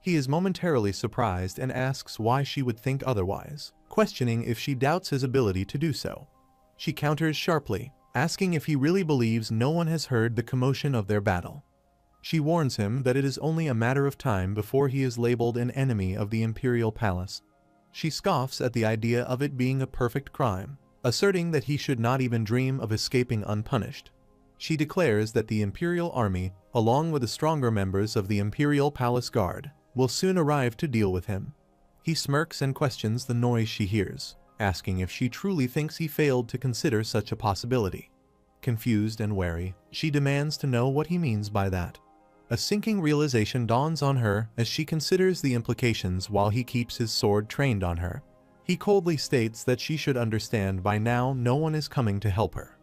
He is momentarily surprised and asks why she would think otherwise, questioning if she doubts his ability to do so. She counters sharply, asking if he really believes no one has heard the commotion of their battle. She warns him that it is only a matter of time before he is labeled an enemy of the imperial palace. She scoffs at the idea of it being a perfect crime, asserting that he should not even dream of escaping unpunished. She declares that the imperial army, along with the stronger members of the imperial palace guard, will soon arrive to deal with him. He smirks and questions the noise she hears, asking if she truly thinks he failed to consider such a possibility. Confused and wary, she demands to know what he means by that. A sinking realization dawns on her as she considers the implications while he keeps his sword trained on her. He coldly states that she should understand by now no one is coming to help her.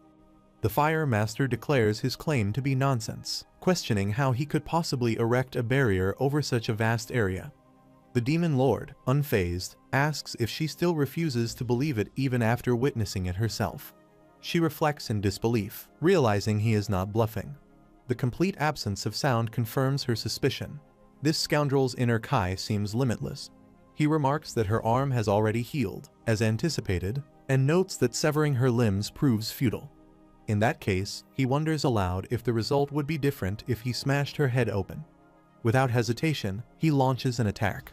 The Fire Master declares his claim to be nonsense, questioning how he could possibly erect a barrier over such a vast area. The Demon Lord, unfazed, asks if she still refuses to believe it even after witnessing it herself. She reflects in disbelief, realizing he is not bluffing. The complete absence of sound confirms her suspicion. This scoundrel's inner Kai seems limitless. He remarks that her arm has already healed, as anticipated, and notes that severing her limbs proves futile. In that case, he wonders aloud if the result would be different if he smashed her head open. Without hesitation, he launches an attack.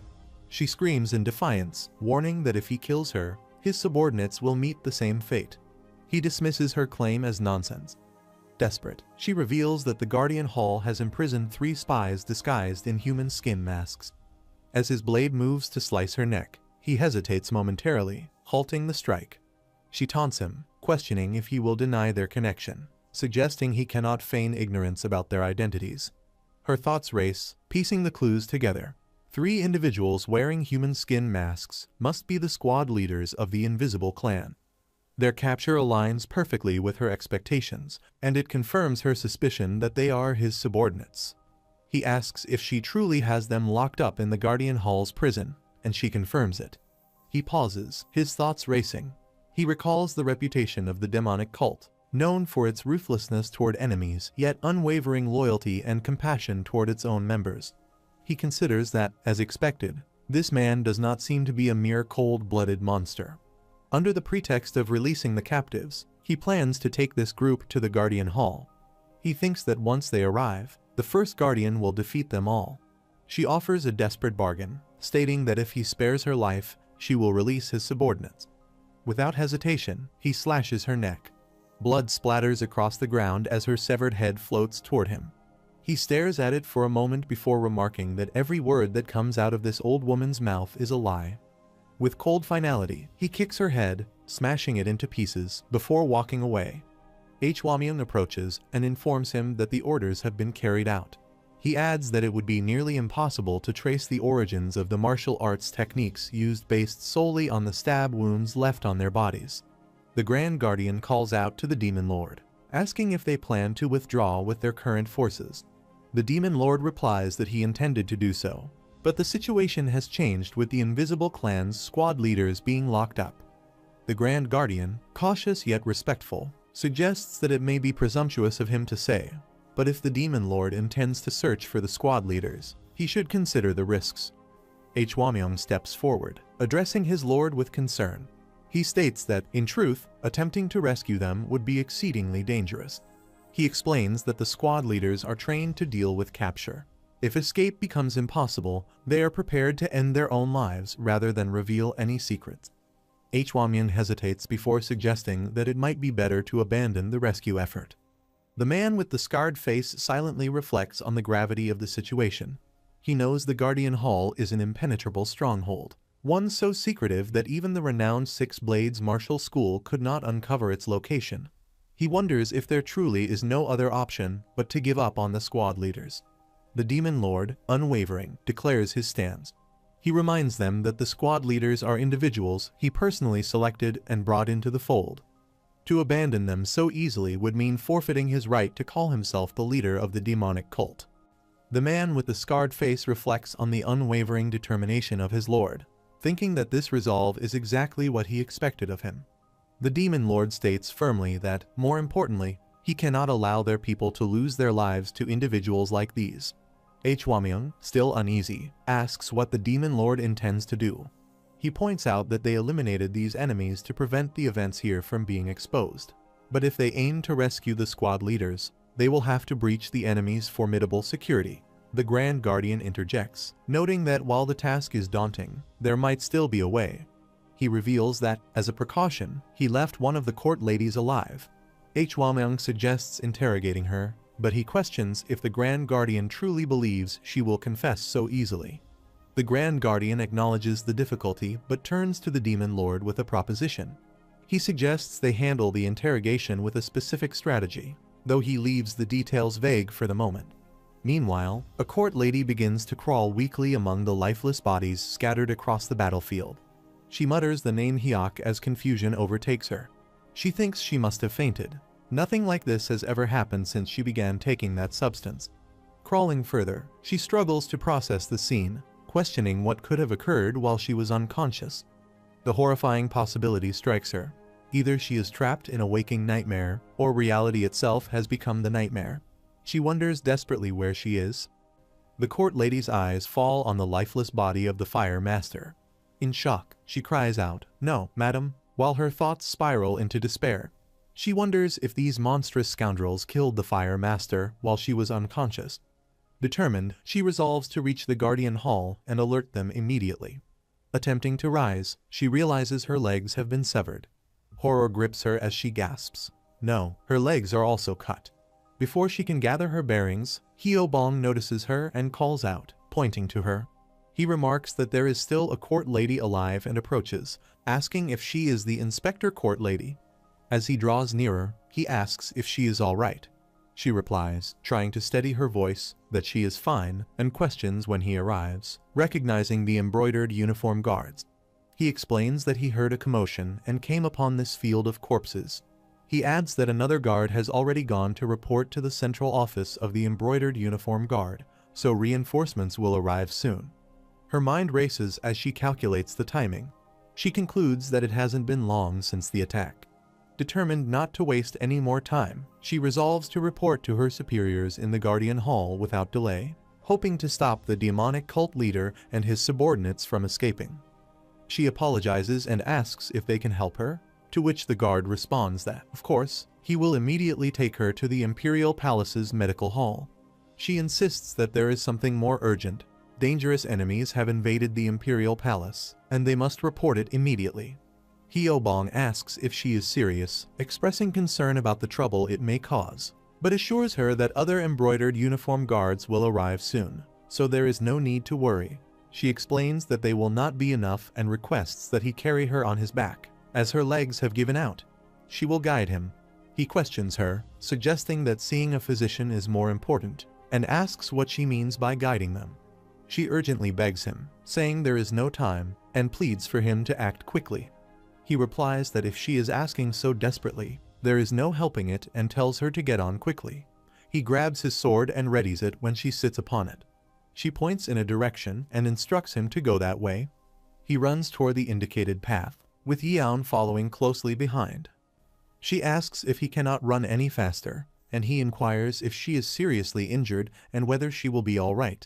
She screams in defiance, warning that if he kills her, his subordinates will meet the same fate. He dismisses her claim as nonsense. Desperate, she reveals that the Guardian Hall has imprisoned 3 spies disguised in human skin masks. As his blade moves to slice her neck, he hesitates momentarily, halting the strike. She taunts him, questioning if he will deny their connection, suggesting he cannot feign ignorance about their identities. Her thoughts race, piecing the clues together. 3 individuals wearing human skin masks must be the squad leaders of the Invisible Clan. Their capture aligns perfectly with her expectations, and it confirms her suspicion that they are his subordinates. He asks if she truly has them locked up in the Guardian Hall's prison, and she confirms it. He pauses, his thoughts racing. He recalls the reputation of the demonic cult, known for its ruthlessness toward enemies, yet unwavering loyalty and compassion toward its own members. He considers that, as expected, this man does not seem to be a mere cold-blooded monster. Under the pretext of releasing the captives, he plans to take this group to the Guardian Hall. He thinks that once they arrive, the first Guardian will defeat them all. She offers a desperate bargain, stating that if he spares her life, she will release his subordinates. Without hesitation, he slashes her neck. Blood splatters across the ground as her severed head floats toward him. He stares at it for a moment before remarking that every word that comes out of this old woman's mouth is a lie. With cold finality, he kicks her head, smashing it into pieces, before walking away. Hwamian approaches and informs him that the orders have been carried out. He adds that it would be nearly impossible to trace the origins of the martial arts techniques used based solely on the stab wounds left on their bodies. The Grand Guardian calls out to the Demon Lord, asking if they plan to withdraw with their current forces. The Demon Lord replies that he intended to do so, but the situation has changed with the Invisible Clan's squad leaders being locked up. The Grand Guardian, cautious yet respectful, suggests that it may be presumptuous of him to say, but if the Demon Lord intends to search for the squad leaders, he should consider the risks. Hwamian steps forward, addressing his lord with concern. He states that, in truth, attempting to rescue them would be exceedingly dangerous. He explains that the squad leaders are trained to deal with capture. If escape becomes impossible, they are prepared to end their own lives rather than reveal any secrets. Hwamian hesitates before suggesting that it might be better to abandon the rescue effort. The man with the scarred face silently reflects on the gravity of the situation. He knows the Guardian Hall is an impenetrable stronghold, one so secretive that even the renowned Six Blades Martial School could not uncover its location. He wonders if there truly is no other option but to give up on the squad leaders. The Demon Lord, unwavering, declares his stance. He reminds them that the squad leaders are individuals he personally selected and brought into the fold. To abandon them so easily would mean forfeiting his right to call himself the leader of the demonic cult. The man with the scarred face reflects on the unwavering determination of his lord. thinking that this resolve is exactly what he expected of him. The Demon Lord states firmly that, more importantly, he cannot allow their people to lose their lives to individuals like these. Hwamyung, still uneasy, asks what the Demon Lord intends to do. He points out that they eliminated these enemies to prevent the events here from being exposed. But if they aim to rescue the squad leaders, they will have to breach the enemy's formidable security. The Grand Guardian interjects, noting that while the task is daunting, there might still be a way. He reveals that, as a precaution, he left one of the court ladies alive. Hwamyung suggests interrogating her, but he questions if the Grand Guardian truly believes she will confess so easily. The Grand Guardian acknowledges the difficulty but turns to the Demon Lord with a proposition. He suggests they handle the interrogation with a specific strategy, though he leaves the details vague for the moment. Meanwhile, a court lady begins to crawl weakly among the lifeless bodies scattered across the battlefield. She mutters the name Hyok as confusion overtakes her. She thinks she must have fainted. Nothing like this has ever happened since she began taking that substance. Crawling further, she struggles to process the scene, questioning what could have occurred while she was unconscious. The horrifying possibility strikes her. Either she is trapped in a waking nightmare, or reality itself has become the nightmare. She wonders desperately where she is. The court lady's eyes fall on the lifeless body of the fire master. In shock, she cries out, "No, madam," while her thoughts spiral into despair. She wonders if these monstrous scoundrels killed the fire master while she was unconscious. Determined, she resolves to reach the Guardian Hall and alert them immediately. Attempting to rise, she realizes her legs have been severed. Horror grips her as she gasps. No, her legs are also cut. Before she can gather her bearings, Hyobong notices her and calls out, pointing to her. He remarks that there is still a court lady alive and approaches, asking if she is the Inspector Court Lady. As he draws nearer, he asks if she is all right. She replies, trying to steady her voice, that she is fine, and questions when he arrives, recognizing the embroidered uniform guards. He explains that he heard a commotion and came upon this field of corpses. He adds that another guard has already gone to report to the central office of the embroidered uniform guard, so reinforcements will arrive soon. Her mind races as she calculates the timing. She concludes that it hasn't been long since the attack. Determined not to waste any more time, she resolves to report to her superiors in the Guardian Hall without delay, hoping to stop the demonic cult leader and his subordinates from escaping. She apologizes and asks if they can help her, to which the guard responds that, of course, he will immediately take her to the Imperial Palace's medical hall. She insists that there is something more urgent. Dangerous enemies have invaded the Imperial Palace, and they must report it immediately. Hyobong asks if she is serious, expressing concern about the trouble it may cause, but assures her that other embroidered uniform guards will arrive soon, so there is no need to worry. She explains that they will not be enough and requests that he carry her on his back, as her legs have given out. She will guide him. He questions her, suggesting that seeing a physician is more important, and asks what she means by guiding them. She urgently begs him, saying there is no time, and pleads for him to act quickly. He replies that if she is asking so desperately, there is no helping it and tells her to get on quickly. He grabs his sword and readies it when she sits upon it. She points in a direction and instructs him to go that way. He runs toward the indicated path, with Yeon following closely behind. She asks if he cannot run any faster, and he inquires if she is seriously injured and whether she will be all right.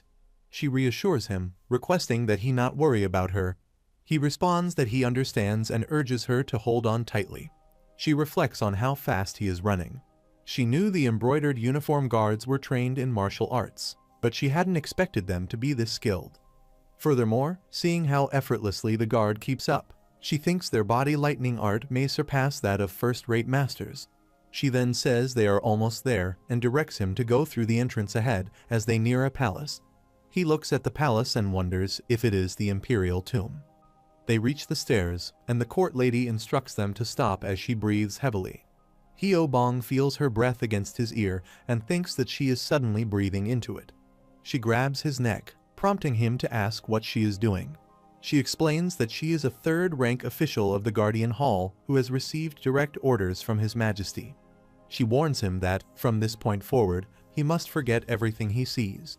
She reassures him, requesting that he not worry about her. He responds that he understands and urges her to hold on tightly. She reflects on how fast he is running. She knew the embroidered uniform guards were trained in martial arts, but she hadn't expected them to be this skilled. Furthermore, seeing how effortlessly the guard keeps up, she thinks their body lightning art may surpass that of first-rate masters. She then says they are almost there and directs him to go through the entrance ahead as they near a palace. He looks at the palace and wonders if it is the imperial tomb. They reach the stairs, and the court lady instructs them to stop as she breathes heavily. Hyobong feels her breath against his ear and thinks that she is suddenly breathing into it. She grabs his neck, prompting him to ask what she is doing. She explains that she is a third-rank official of the Guardian Hall who has received direct orders from His Majesty. She warns him that, from this point forward, he must forget everything he sees.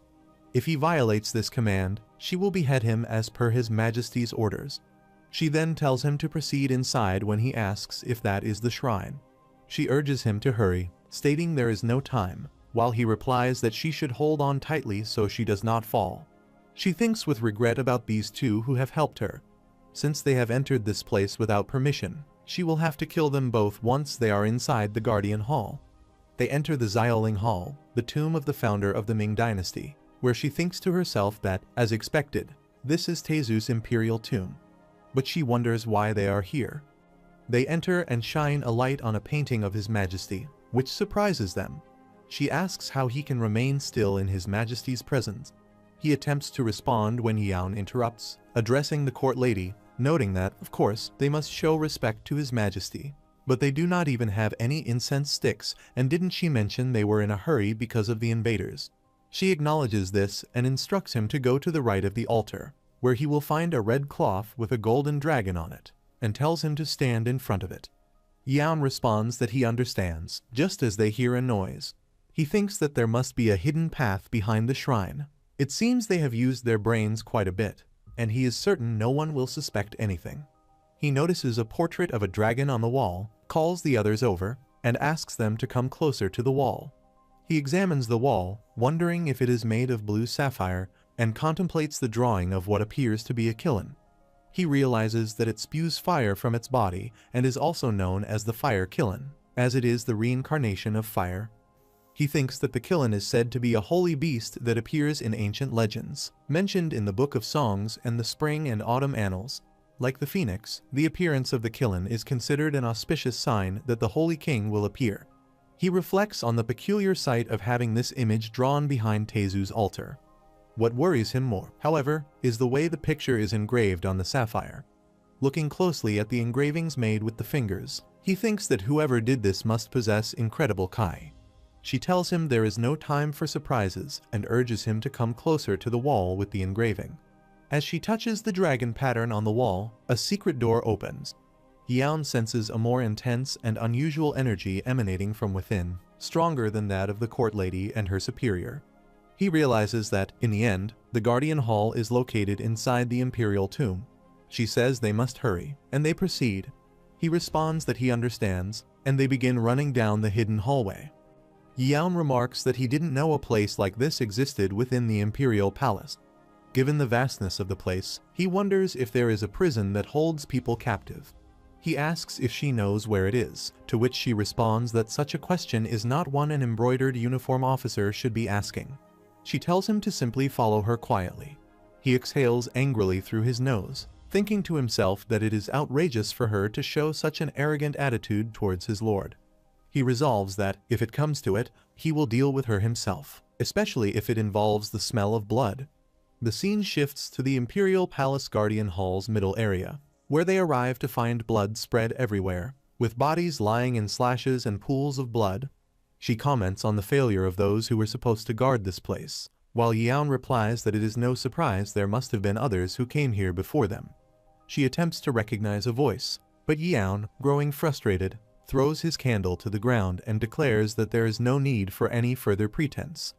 If he violates this command, she will behead him as per His Majesty's orders. She then tells him to proceed inside when he asks if that is the shrine. She urges him to hurry, stating there is no time, while he replies that she should hold on tightly so she does not fall. She thinks with regret about these two who have helped her. Since they have entered this place without permission, she will have to kill them both once they are inside the Guardian Hall. They enter the Xiaoling Hall, the tomb of the founder of the Ming dynasty, where she thinks to herself that, as expected, this is Tezu's imperial tomb. But she wonders why they are here. They enter and shine a light on a painting of His Majesty, which surprises them. She asks how he can remain still in His Majesty's presence. He attempts to respond when Yaon interrupts, addressing the court lady, noting that, of course, they must show respect to His Majesty. But they do not even have any incense sticks, and didn't she mention they were in a hurry because of the invaders? She acknowledges this and instructs him to go to the right of the altar, where he will find a red cloth with a golden dragon on it, and tells him to stand in front of it. Yaon responds that he understands, just as they hear a noise. He thinks that there must be a hidden path behind the shrine. It seems they have used their brains quite a bit, and he is certain no one will suspect anything. He notices a portrait of a dragon on the wall, calls the others over, and asks them to come closer to the wall. He examines the wall, wondering if it is made of blue sapphire, and contemplates the drawing of what appears to be a kiln. He realizes that it spews fire from its body and is also known as the fire kiln, as it is the reincarnation of fire. He thinks that the kiln is said to be a holy beast that appears in ancient legends, mentioned in the Book of Songs and the Spring and Autumn Annals. Like the phoenix, the appearance of the kiln is considered an auspicious sign that the Holy King will appear. He reflects on the peculiar sight of having this image drawn behind Tezu's altar. What worries him more, however, is the way the picture is engraved on the sapphire. Looking closely at the engravings made with the fingers, he thinks that whoever did this must possess incredible kai. She tells him there is no time for surprises and urges him to come closer to the wall with the engraving. As she touches the dragon pattern on the wall, a secret door opens. Yaon senses a more intense and unusual energy emanating from within, stronger than that of the court lady and her superior. He realizes that, in the end, the Guardian Hall is located inside the Imperial Tomb. She says they must hurry, and they proceed. He responds that he understands, and they begin running down the hidden hallway. Yaon remarks that he didn't know a place like this existed within the Imperial Palace. Given the vastness of the place, he wonders if there is a prison that holds people captive. He asks if she knows where it is, to which she responds that such a question is not one an embroidered uniform officer should be asking. She tells him to simply follow her quietly. He exhales angrily through his nose, thinking to himself that it is outrageous for her to show such an arrogant attitude towards his lord. He resolves that, if it comes to it, he will deal with her himself, especially if it involves the smell of blood. The scene shifts to the Imperial Palace Guardian Hall's middle area, where they arrive to find blood spread everywhere, with bodies lying in slashes and pools of blood. She comments on the failure of those who were supposed to guard this place, while Yaon replies that it is no surprise there must have been others who came here before them. She attempts to recognize a voice, but Yaon, growing frustrated, throws his candle to the ground and declares that there is no need for any further pretense.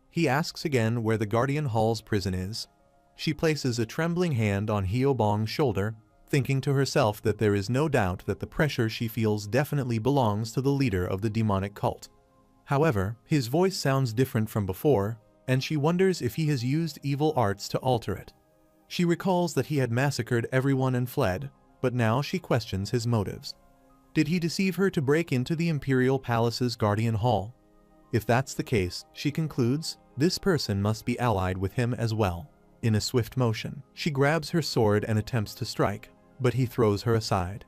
He asks again where the Guardian Hall's prison is. She places a trembling hand on Hyobong's shoulder, thinking to herself that there is no doubt that the pressure she feels definitely belongs to the leader of the demonic cult. However, his voice sounds different from before, and she wonders if he has used evil arts to alter it. She recalls that he had massacred everyone and fled, but now she questions his motives. Did he deceive her to break into the Imperial Palace's Guardian Hall? If that's the case, she concludes, this person must be allied with him as well. In a swift motion, she grabs her sword and attempts to strike, but he throws her aside.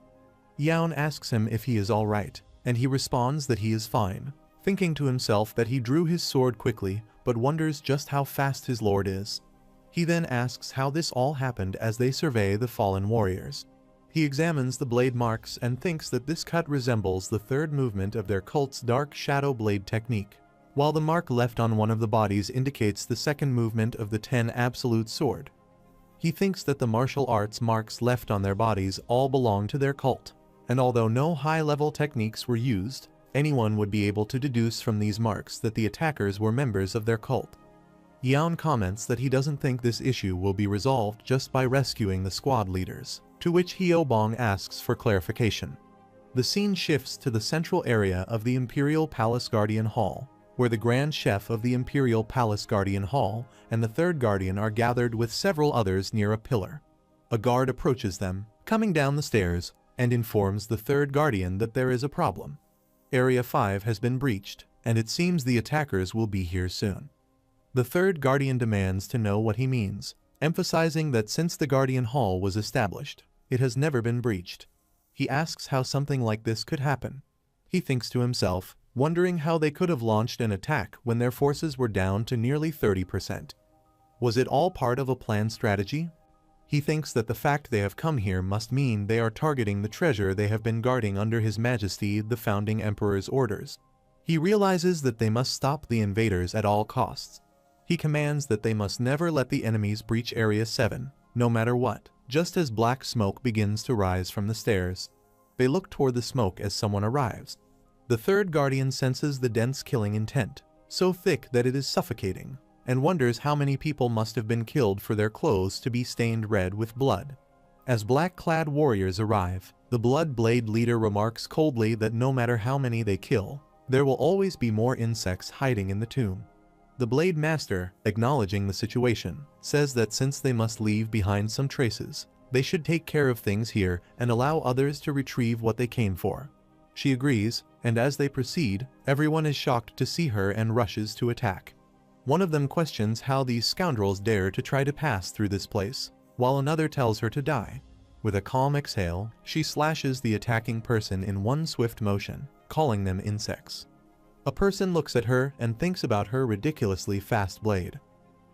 Yaon asks him if he is all right, and he responds that he is fine, thinking to himself that he drew his sword quickly, but wonders just how fast his lord is. He then asks how this all happened as they survey the fallen warriors. He examines the blade marks and thinks that this cut resembles the third movement of their cult's dark shadow blade technique, while the mark left on one of the bodies indicates the second movement of the 10 absolute sword. He thinks that the martial arts marks left on their bodies all belong to their cult, and although no high-level techniques were used, anyone would be able to deduce from these marks that the attackers were members of their cult. Yaon comments that he doesn't think this issue will be resolved just by rescuing the squad leaders, to which Hyobong asks for clarification. The scene shifts to the central area of the Imperial Palace Guardian Hall, where the Grand Chef of the Imperial Palace Guardian Hall and the third Guardian are gathered with several others near a pillar. A guard approaches them, coming down the stairs, and informs the third Guardian that there is a problem. Area 5 has been breached, and it seems the attackers will be here soon. The third Guardian demands to know what he means, emphasizing that since the Guardian Hall was established, it has never been breached. He asks how something like this could happen. He thinks to himself, wondering how they could have launched an attack when their forces were down to nearly 30%. Was it all part of a planned strategy? He thinks that the fact they have come here must mean they are targeting the treasure they have been guarding under His Majesty the Founding Emperor's orders. He realizes that they must stop the invaders at all costs. He commands that they must never let the enemies breach Area 7, no matter what. Just as black smoke begins to rise from the stairs, they look toward the smoke as someone arrives. The third Guardian senses the dense killing intent, so thick that it is suffocating, and wonders how many people must have been killed for their clothes to be stained red with blood. As black-clad warriors arrive, the Blood Blade leader remarks coldly that no matter how many they kill, there will always be more insects hiding in the tomb. The Blade Master, acknowledging the situation, says that since they must leave behind some traces, they should take care of things here and allow others to retrieve what they came for. She agrees, and as they proceed, everyone is shocked to see her and rushes to attack. One of them questions how these scoundrels dare to try to pass through this place, while another tells her to die. With a calm exhale, she slashes the attacking person in one swift motion, calling them insects. A person looks at her and thinks about her ridiculously fast blade.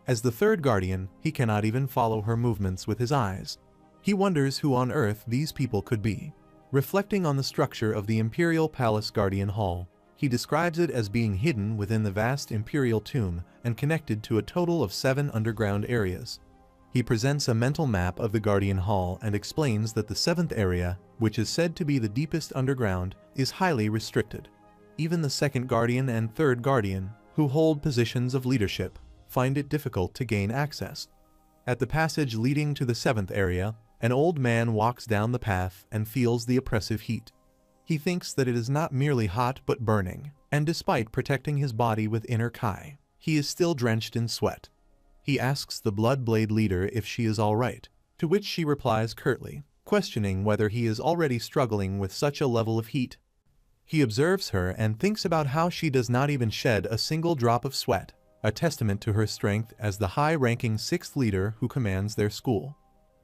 As the third Guardian, he cannot even follow her movements with his eyes. He wonders who on earth these people could be. Reflecting on the structure of the Imperial Palace Guardian Hall, he describes it as being hidden within the vast Imperial tomb and connected to a total of 7 underground areas. He presents a mental map of the Guardian Hall and explains that the 7th area, which is said to be the deepest underground, is highly restricted. Even the second Guardian and third Guardian, who hold positions of leadership, find it difficult to gain access. At the passage leading to the 7th area, an old man walks down the path and feels the oppressive heat. He thinks that it is not merely hot but burning, and despite protecting his body with inner kai, he is still drenched in sweat. He asks the Blood Blade leader if she is all right, to which she replies curtly, questioning whether he is already struggling with such a level of heat. He observes her and thinks about how she does not even shed a single drop of sweat, a testament to her strength as the high-ranking 6th leader who commands their school.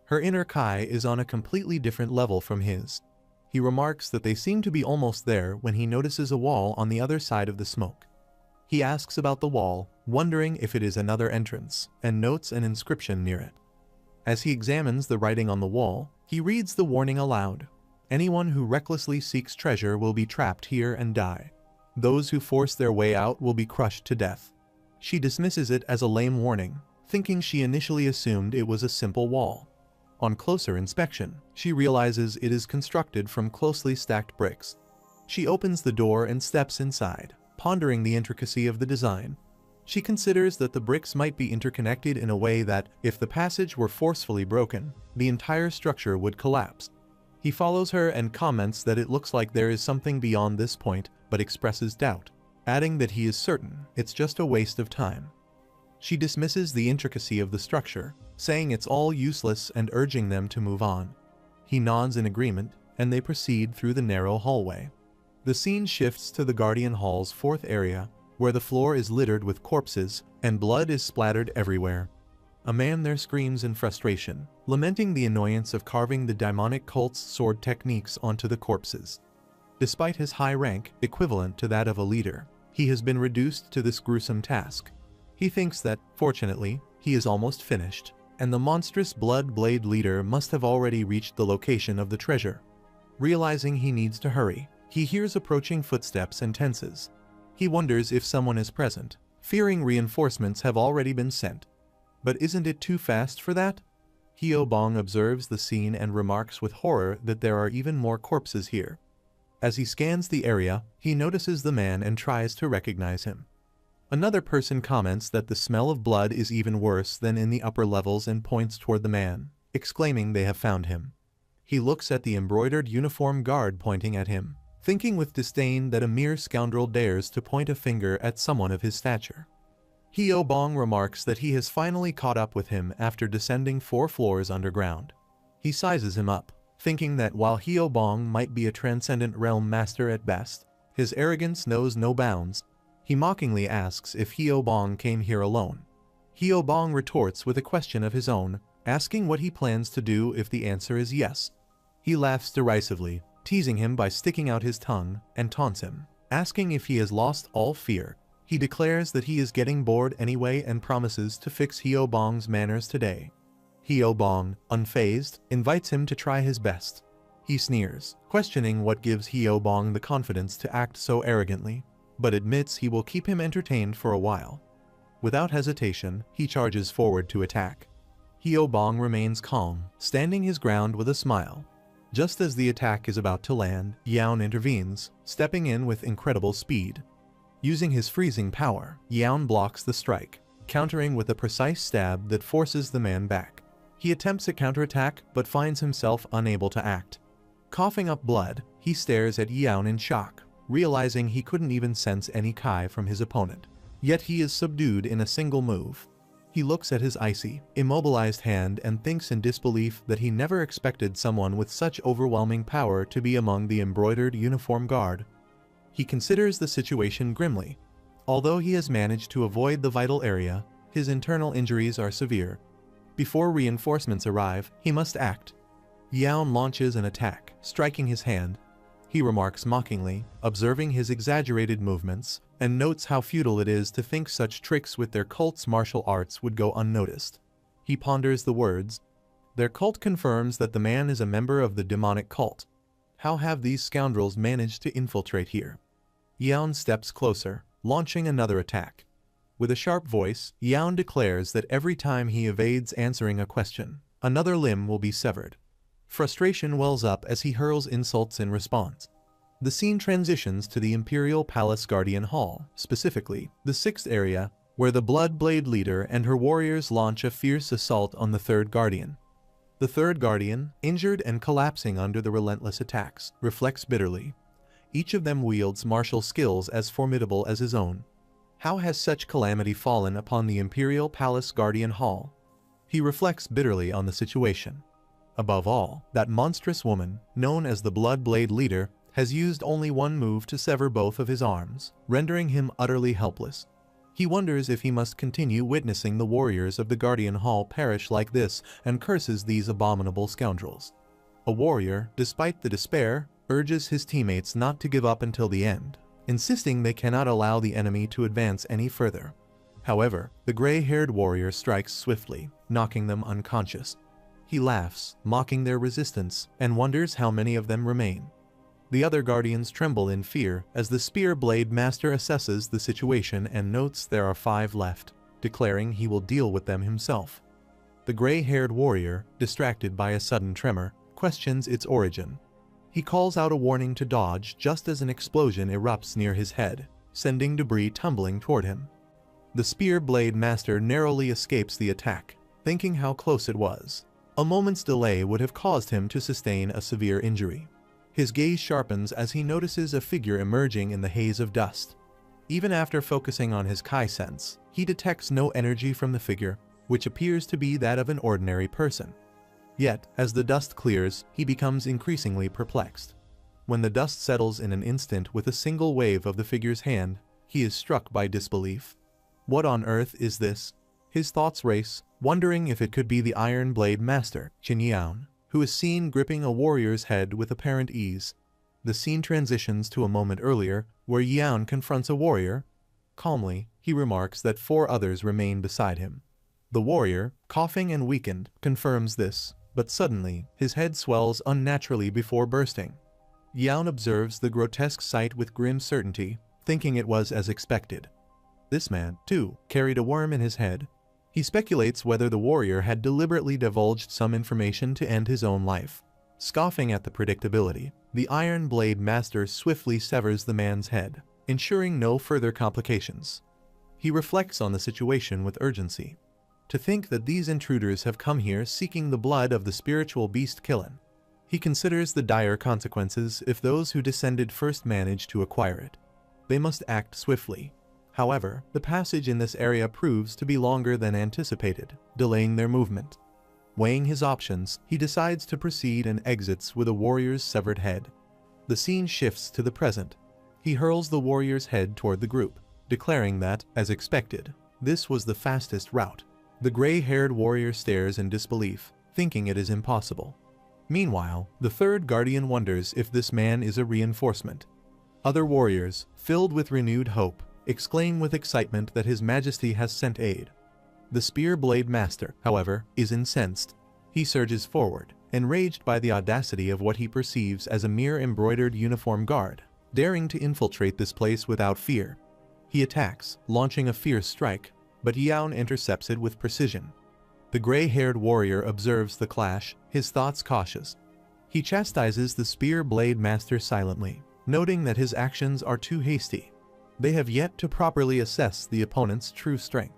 Her inner kai is on a completely different level from his. He remarks that they seem to be almost there when he notices a wall on the other side of the smoke. He asks about the wall, wondering if it is another entrance, and notes an inscription near it. As he examines the writing on the wall, he reads the warning aloud. Anyone who recklessly seeks treasure will be trapped here and die. Those who force their way out will be crushed to death. She dismisses it as a lame warning, thinking she initially assumed it was a simple wall. On closer inspection, she realizes it is constructed from closely stacked bricks. She opens the door and steps inside, pondering the intricacy of the design. She considers that the bricks might be interconnected in a way that, if the passage were forcefully broken, the entire structure would collapse. He follows her and comments that it looks like there is something beyond this point, but expresses doubt, adding that he is certain it's just a waste of time. She dismisses the intricacy of the structure, saying it's all useless and urging them to move on. He nods in agreement, and they proceed through the narrow hallway. The scene shifts to the Guardian Hall's 4th area, where the floor is littered with corpses and blood is splattered everywhere. A man there screams in frustration, lamenting the annoyance of carving the demonic cult's sword techniques onto the corpses. Despite his high rank, equivalent to that of a leader, he has been reduced to this gruesome task. He thinks that, fortunately, he is almost finished, and the monstrous Blood Blade leader must have already reached the location of the treasure. Realizing he needs to hurry, he hears approaching footsteps and tenses. He wonders if someone is present, fearing reinforcements have already been sent. But isn't it too fast for that? Hyobong observes the scene and remarks with horror that there are even more corpses here. As he scans the area, he notices the man and tries to recognize him. Another person comments that the smell of blood is even worse than in the upper levels and points toward the man, exclaiming they have found him. He looks at the embroidered uniform guard pointing at him, thinking with disdain that a mere scoundrel dares to point a finger at someone of his stature. Hyo Bong remarks that he has finally caught up with him after descending 4 floors underground. He sizes him up, thinking that while Hyo Bong might be a transcendent realm master at best, his arrogance knows no bounds. He mockingly asks if Hyo Bong came here alone. Hyo Bong retorts with a question of his own, asking what he plans to do if the answer is yes. He laughs derisively, teasing him by sticking out his tongue, and taunts him, asking if he has lost all fear. He declares that he is getting bored anyway and promises to fix Hyo Bong's manners today. Hyo Bong, unfazed, invites him to try his best. He sneers, questioning what gives Hyo Bong the confidence to act so arrogantly, but admits he will keep him entertained for a while. Without hesitation, he charges forward to attack. Hyo Bong remains calm, standing his ground with a smile. Just as the attack is about to land, Yaun intervenes, stepping in with incredible speed. Using his freezing power, Yaun blocks the strike, countering with a precise stab that forces the man back. He attempts a counterattack but finds himself unable to act. Coughing up blood, he stares at Yaun in shock, realizing he couldn't even sense any Kai from his opponent. Yet he is subdued in a single move. He looks at his icy, immobilized hand and thinks in disbelief that he never expected someone with such overwhelming power to be among the embroidered uniform guard. He considers the situation grimly. Although he has managed to avoid the vital area, his internal injuries are severe. Before reinforcements arrive, he must act. Yaun launches an attack, striking his hand. He remarks mockingly, observing his exaggerated movements, and notes how futile it is to think such tricks with their cult's martial arts would go unnoticed. He ponders the words. Their cult confirms that the man is a member of the demonic cult. How have these scoundrels managed to infiltrate here? Yaun steps closer, launching another attack. With a sharp voice, Yaun declares that every time he evades answering a question, another limb will be severed. Frustration wells up as he hurls insults in response. The scene transitions to the Imperial Palace Guardian Hall, specifically the 6th area, where the Bloodblade leader and her warriors launch a fierce assault on the 3rd Guardian. The 3rd Guardian, injured and collapsing under the relentless attacks, reflects bitterly. Each of them wields martial skills as formidable as his own. How has such calamity fallen upon the Imperial Palace Guardian Hall? He reflects bitterly on the situation. Above all, that monstrous woman, known as the Bloodblade leader, has used only one move to sever both of his arms, rendering him utterly helpless. He wonders if he must continue witnessing the warriors of the Guardian Hall perish like this and curses these abominable scoundrels. A warrior, despite the despair, urges his teammates not to give up until the end, insisting they cannot allow the enemy to advance any further. However, the gray-haired warrior strikes swiftly, knocking them unconscious. He laughs, mocking their resistance, and wonders how many of them remain. The other guardians tremble in fear as the Spear Blade Master assesses the situation and notes there are 5 left, declaring he will deal with them himself. The gray-haired warrior, distracted by a sudden tremor, questions its origin. He calls out a warning to dodge just as an explosion erupts near his head, sending debris tumbling toward him. The Spear Blade Master narrowly escapes the attack, thinking how close it was. A moment's delay would have caused him to sustain a severe injury. His gaze sharpens as he notices a figure emerging in the haze of dust. Even after focusing on his Kai sense, he detects no energy from the figure, which appears to be that of an ordinary person. Yet, as the dust clears, he becomes increasingly perplexed. When the dust settles in an instant with a single wave of the figure's hand, he is struck by disbelief. What on earth is this? His thoughts race, wondering if it could be the Iron Blade Master, Qin Yaun, who is seen gripping a warrior's head with apparent ease. The scene transitions to a moment earlier, where Yaun confronts a warrior. Calmly, he remarks that 4 others remain beside him. The warrior, coughing and weakened, confirms this, but suddenly, his head swells unnaturally before bursting. Yaun observes the grotesque sight with grim certainty, thinking it was as expected. This man, too, carried a worm in his head. He speculates whether the warrior had deliberately divulged some information to end his own life. Scoffing at the predictability, the Iron Blade Master swiftly severs the man's head, ensuring no further complications. He reflects on the situation with urgency. To think that these intruders have come here seeking the blood of the spiritual beast Killen. He considers the dire consequences if those who descended first manage to acquire it. They must act swiftly. However, the passage in this area proves to be longer than anticipated, delaying their movement. Weighing his options, he decides to proceed and exits with a warrior's severed head. The scene shifts to the present. He hurls the warrior's head toward the group, declaring that, as expected, this was the fastest route. The gray-haired warrior stares in disbelief, thinking it is impossible. Meanwhile, the third guardian wonders if this man is a reinforcement. Other warriors, filled with renewed hope, exclaim with excitement that His Majesty has sent aid. The Spear Blade Master, however, is incensed. He surges forward, enraged by the audacity of what he perceives as a mere embroidered uniform guard, daring to infiltrate this place without fear. He attacks, launching a fierce strike, but Yaun intercepts it with precision. The gray-haired warrior observes the clash, his thoughts cautious. He chastises the Spear Blade Master silently, noting that his actions are too hasty. They have yet to properly assess the opponent's true strength.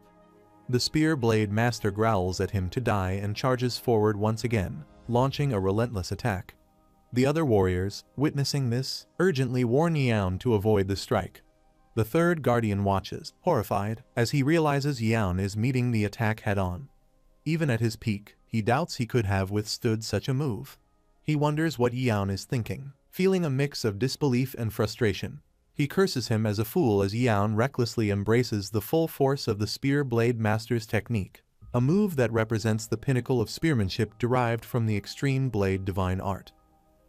The Spear Blade Master growls at him to die and charges forward once again, launching a relentless attack. The other warriors, witnessing this, urgently warn Yaun to avoid the strike. The third guardian watches, horrified, as he realizes Yaun is meeting the attack head-on. Even at his peak, he doubts he could have withstood such a move. He wonders what Yaun is thinking, feeling a mix of disbelief and frustration. He curses him as a fool as Yaun recklessly embraces the full force of the Spear Blade Master's technique, a move that represents the pinnacle of spearmanship derived from the extreme blade divine art.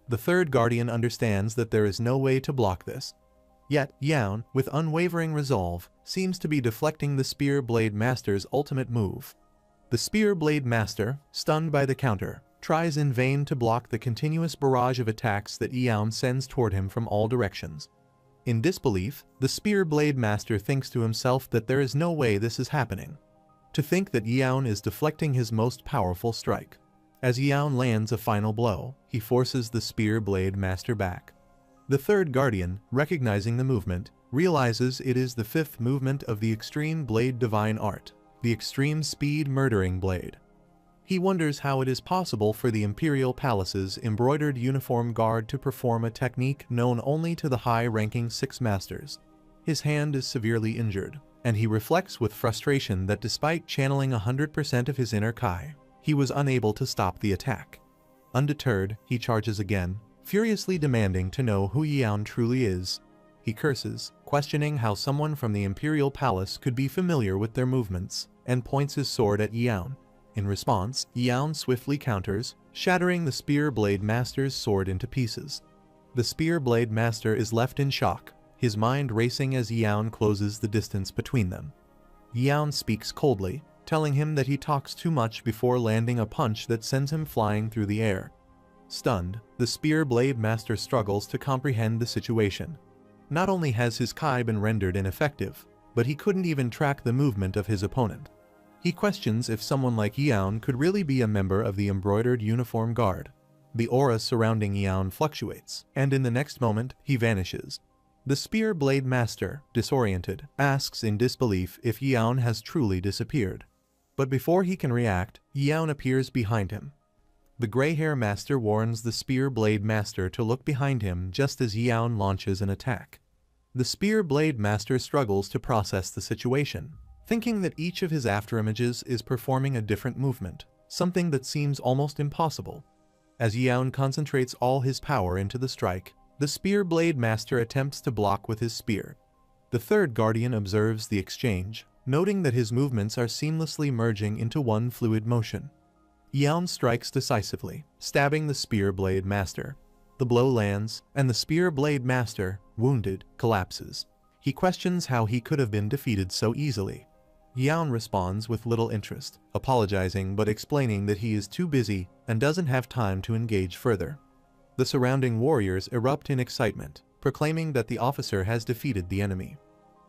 The third guardian understands that there is no way to block this. Yet, Yaun, with unwavering resolve, seems to be deflecting the Spear Blade Master's ultimate move. The Spear Blade Master, stunned by the counter, tries in vain to block the continuous barrage of attacks that Yaun sends toward him from all directions. In disbelief, the Spear Blade Master thinks to himself that there is no way this is happening. To think that Yaun is deflecting his most powerful strike. As Yaun lands a final blow, he forces the Spear Blade Master back. The third guardian, recognizing the movement, realizes it is the fifth movement of the extreme blade divine art, the extreme speed murdering blade. He wonders how it is possible for the Imperial Palace's embroidered uniform guard to perform a technique known only to the high-ranking Six Masters. His hand is severely injured, and he reflects with frustration that despite channeling 100% of his inner Kai, he was unable to stop the attack. Undeterred, he charges again, furiously demanding to know who Yaun truly is. He curses, questioning how someone from the Imperial Palace could be familiar with their movements, and points his sword at Yaun. In response, Yaun swiftly counters, shattering the Spear Blade Master's sword into pieces. The Spear Blade Master is left in shock, his mind racing as Yaun closes the distance between them. Yaun speaks coldly, telling him that he talks too much before landing a punch that sends him flying through the air. Stunned, the Spear Blade Master struggles to comprehend the situation. Not only has his Kai been rendered ineffective, but he couldn't even track the movement of his opponent. He questions if someone like Yaun could really be a member of the embroidered uniform guard. The aura surrounding Yaun fluctuates, and in the next moment, he vanishes. The Spear Blade Master, disoriented, asks in disbelief if Yaun has truly disappeared. But before he can react, Yaun appears behind him. The Grey Hair Master warns the Spear Blade Master to look behind him just as Yaun launches an attack. The Spear Blade Master struggles to process the situation, thinking that each of his afterimages is performing a different movement, something that seems almost impossible. As Yaun concentrates all his power into the strike, the Spear Blade Master attempts to block with his spear. The third guardian observes the exchange, noting that his movements are seamlessly merging into one fluid motion. Yaun strikes decisively, stabbing the Spear Blade Master. The blow lands, and the Spear Blade Master, wounded, collapses. He questions how he could have been defeated so easily. Yaun responds with little interest, apologizing but explaining that he is too busy and doesn't have time to engage further. The surrounding warriors erupt in excitement, proclaiming that the officer has defeated the enemy.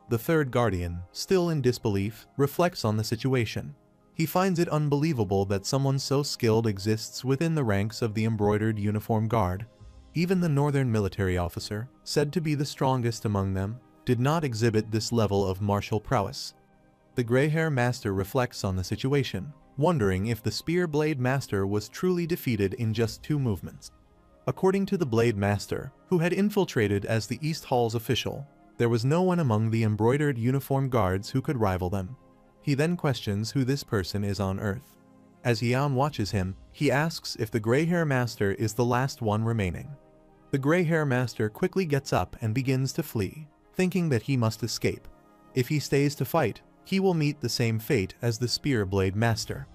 The third guardian, still in disbelief, reflects on the situation. He finds it unbelievable that someone so skilled exists within the ranks of the embroidered uniform guard. Even the northern military officer, said to be the strongest among them, did not exhibit this level of martial prowess. The gray-hair master reflects on the situation, wondering if the spear blade master was truly defeated in just 2 movements. According to the blade master, who had infiltrated as the East Hall's official, there was no one among the embroidered uniform guards who could rival them. He then questions who this person is on Earth. As Yaon watches him, he asks if the gray-hair master is the last one remaining. The gray-hair master quickly gets up and begins to flee, thinking that he must escape. If he stays to fight, he will meet the same fate as the spear blade master.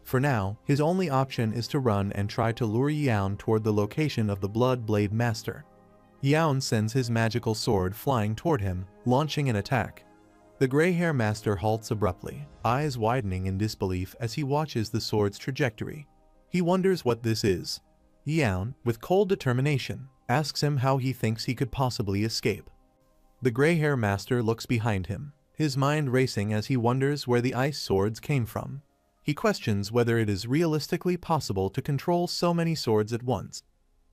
For now, his only option is to run and try to lure Yaon toward the location of the blood blade master. Yaon sends his magical sword flying toward him, launching an attack. The gray-hair master halts abruptly, eyes widening in disbelief as he watches the sword's trajectory. He wonders what this is. Yaon, with cold determination, asks him how he thinks he could possibly escape. The gray-hair master looks behind him, his mind racing as he wonders where the ice swords came from. He questions whether it is realistically possible to control so many swords at once.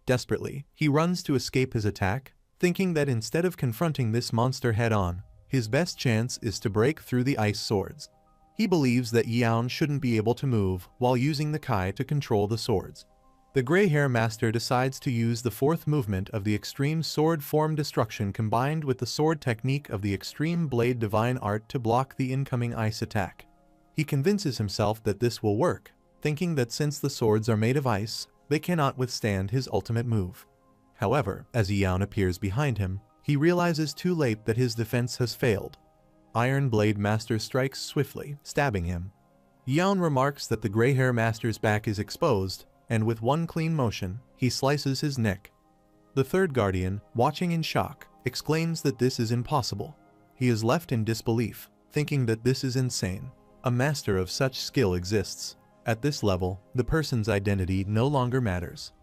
Desperately, he runs to escape his attack, thinking that instead of confronting this monster head-on, his best chance is to break through the ice swords. He believes that Yaon shouldn't be able to move while using the Kai to control the swords. The gray-hair master decides to use the 4th movement of the extreme sword form destruction combined with the sword technique of the extreme blade divine art to block the incoming ice attack. He convinces himself that this will work, thinking that since the swords are made of ice, they cannot withstand his ultimate move. However, as Yaon appears behind him, he realizes too late that his defense has failed. Iron Blade Master strikes swiftly, stabbing him. Yaon remarks that the gray-hair master's back is exposed, and with one clean motion, he slices his neck. The 3rd guardian, watching in shock, exclaims that this is impossible. He is left in disbelief, thinking that this is insane. A master of such skill exists. At this level, the person's identity no longer matters.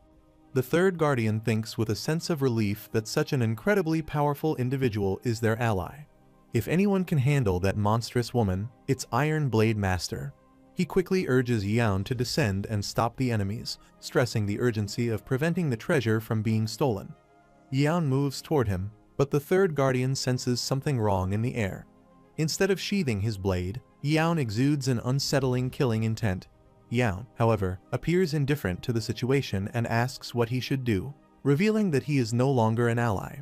The 3rd guardian thinks with a sense of relief that such an incredibly powerful individual is their ally. If anyone can handle that monstrous woman, it's Iron Blade Master. He quickly urges Yaon to descend and stop the enemies, stressing the urgency of preventing the treasure from being stolen. Yaon moves toward him, but the 3rd guardian senses something wrong in the air. Instead of sheathing his blade, Yaon exudes an unsettling killing intent. Yaon, however, appears indifferent to the situation and asks what he should do, revealing that he is no longer an ally.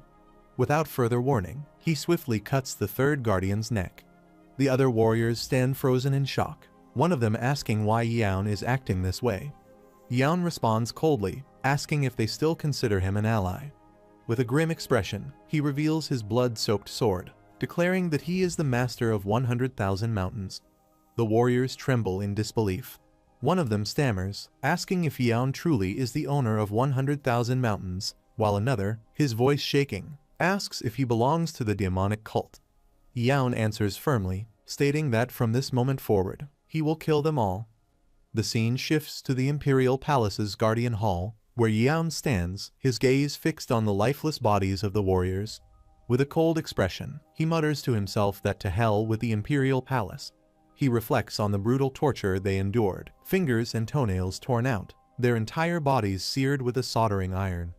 Without further warning, he swiftly cuts the 3rd guardian's neck. The other warriors stand frozen in shock, one of them asking why Yaon is acting this way. Yaon responds coldly, asking if they still consider him an ally. With a grim expression, he reveals his blood-soaked sword, declaring that he is the master of 100,000 mountains. The warriors tremble in disbelief. One of them stammers, asking if Yaon truly is the owner of 100,000 mountains, while another, his voice shaking, asks if he belongs to the demonic cult. Yaon answers firmly, stating that from this moment forward, he will kill them all. The scene shifts to the Imperial Palace's Guardian Hall, where Yaon stands, his gaze fixed on the lifeless bodies of the warriors. With a cold expression, he mutters to himself that to hell with the Imperial Palace. He reflects on the brutal torture they endured, fingers and toenails torn out, their entire bodies seared with a soldering iron.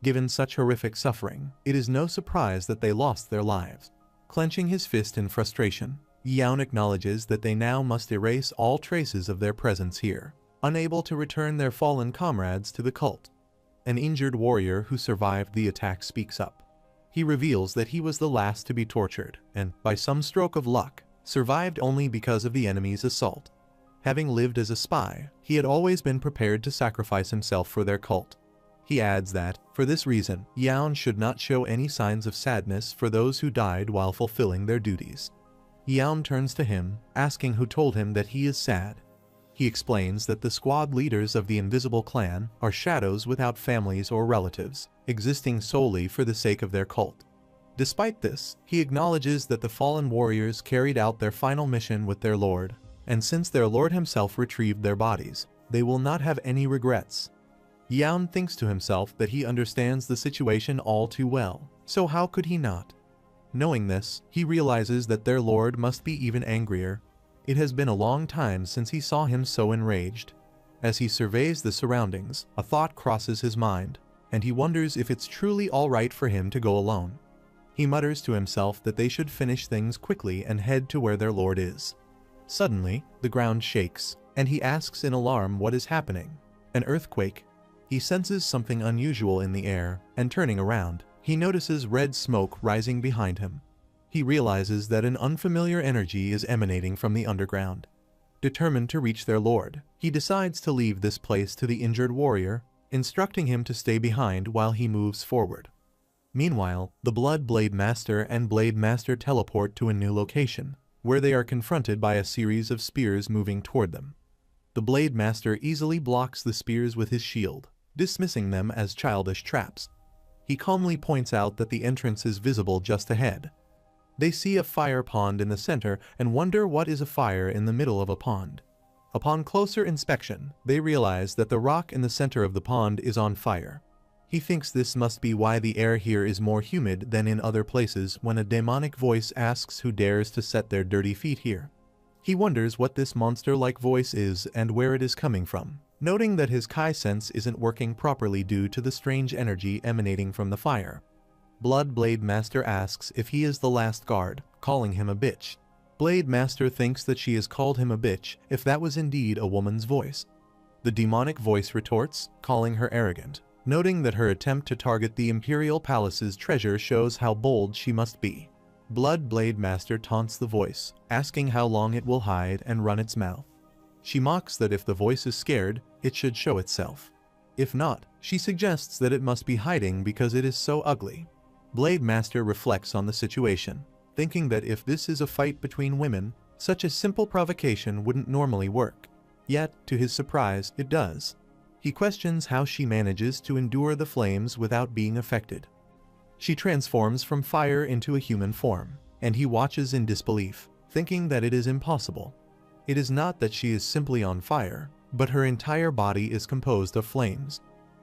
Given such horrific suffering, it is no surprise that they lost their lives. Clenching his fist in frustration, Yaon acknowledges that they now must erase all traces of their presence here, unable to return their fallen comrades to the cult. An injured warrior who survived the attack speaks up. He reveals that he was the last to be tortured, and, by some stroke of luck, survived only because of the enemy's assault. Having lived as a spy, he had always been prepared to sacrifice himself for their cult. He adds that, for this reason, Yaon should not show any signs of sadness for those who died while fulfilling their duties. Yaon turns to him, asking who told him that he is sad. He explains that the squad leaders of the Invisible Clan are shadows without families or relatives, existing solely for the sake of their cult. Despite this, he acknowledges that the fallen warriors carried out their final mission with their lord, and since their lord himself retrieved their bodies, they will not have any regrets. Yaon thinks to himself that he understands the situation all too well, so how could he not? Knowing this, he realizes that their lord must be even angrier. It has been a long time since he saw him so enraged. As he surveys the surroundings, a thought crosses his mind, and he wonders if it's truly all right for him to go alone. He mutters to himself that they should finish things quickly and head to where their lord is. Suddenly, the ground shakes, and he asks in alarm what is happening. An earthquake? He senses something unusual in the air, and turning around, he notices red smoke rising behind him. He realizes that an unfamiliar energy is emanating from the underground. Determined to reach their lord, he decides to leave this place to the injured warrior, instructing him to stay behind while he moves forward. Meanwhile, the Blood Blade Master and Blade Master teleport to a new location, where they are confronted by a series of spears moving toward them. The Blade Master easily blocks the spears with his shield, dismissing them as childish traps. He calmly points out that the entrance is visible just ahead. They see a fire pond in the center and wonder what is a fire in the middle of a pond. Upon closer inspection, they realize that the rock in the center of the pond is on fire. He thinks this must be why the air here is more humid than in other places when a demonic voice asks who dares to set their dirty feet here. He wonders what this monster-like voice is and where it is coming from, noting that his Kai sense isn't working properly due to the strange energy emanating from the fire. Blood Blade Master asks if he is the last guard, calling him a bitch. Blade Master thinks that she has called him a bitch if that was indeed a woman's voice. The demonic voice retorts, calling her arrogant, noting that her attempt to target the Imperial Palace's treasure shows how bold she must be. Blood Blade Master taunts the voice, asking how long it will hide and run its mouth. She mocks that if the voice is scared, it should show itself. If not, she suggests that it must be hiding because it is so ugly. Blade Master reflects on the situation, thinking that if this is a fight between women, such a simple provocation wouldn't normally work. Yet, to his surprise, it does. He questions how she manages to endure the flames without being affected. She transforms from fire into a human form, and he watches in disbelief, thinking that it is impossible. It is not that she is simply on fire, but her entire body is composed of flames.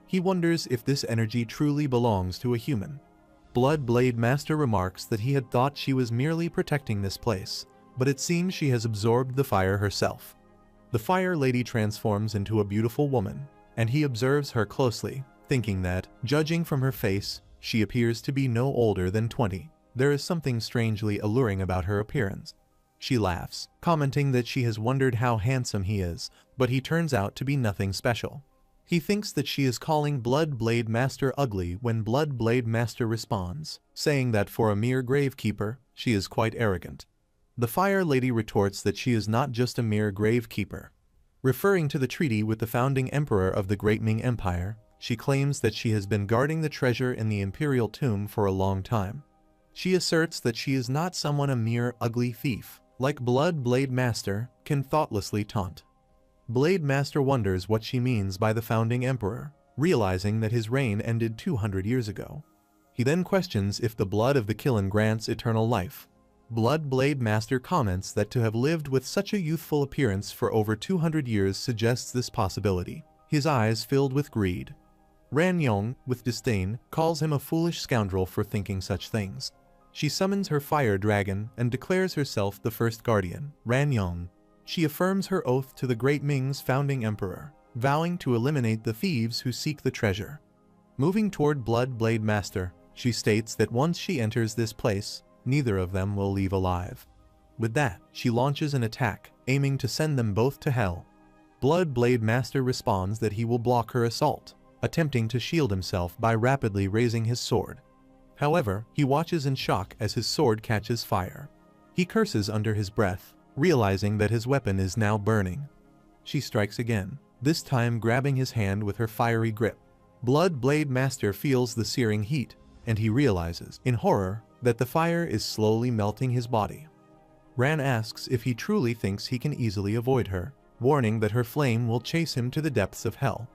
He wonders if this energy truly belongs to a human. Blood Blade Master remarks that he had thought she was merely protecting this place, but it seems she has absorbed the fire herself. The Fire Lady transforms into a beautiful woman, and he observes her closely, thinking that, judging from her face, she appears to be no older than 20. There is something strangely alluring about her appearance. She laughs, commenting that she has wondered how handsome he is, but he turns out to be nothing special. He thinks that she is calling Blood Blade Master ugly when Blood Blade Master responds, saying that for a mere gravekeeper, she is quite arrogant. The Fire Lady retorts that she is not just a mere gravekeeper. Referring to the treaty with the founding emperor of the Great Ming Empire, she claims that she has been guarding the treasure in the imperial tomb for a long time. She asserts that she is not someone a mere ugly thief, like Blood Blade Master, can thoughtlessly taunt. Blade Master wonders what she means by the founding emperor, realizing that his reign ended 200 years ago. He then questions if the blood of the Killen grants eternal life. Blood Blade Master comments that to have lived with such a youthful appearance for over 200 years suggests this possibility, his eyes filled with greed. Ran Yong, with disdain, calls him a foolish scoundrel for thinking such things. She summons her fire dragon and declares herself the first guardian, Ran Yong. She affirms her oath to the Great Ming's founding emperor, vowing to eliminate the thieves who seek the treasure. Moving toward Blood Blade Master, she states that once she enters this place, neither of them will leave alive. With that, she launches an attack, aiming to send them both to hell. Blood Blade Master responds that he will block her assault, attempting to shield himself by rapidly raising his sword. However, he watches in shock as his sword catches fire. He curses under his breath, realizing that his weapon is now burning. She strikes again, this time grabbing his hand with her fiery grip. Blood Blade Master feels the searing heat, and he realizes, in horror, that the fire is slowly melting his body. Ran asks if he truly thinks he can easily avoid her, warning that her flame will chase him to the depths of hell.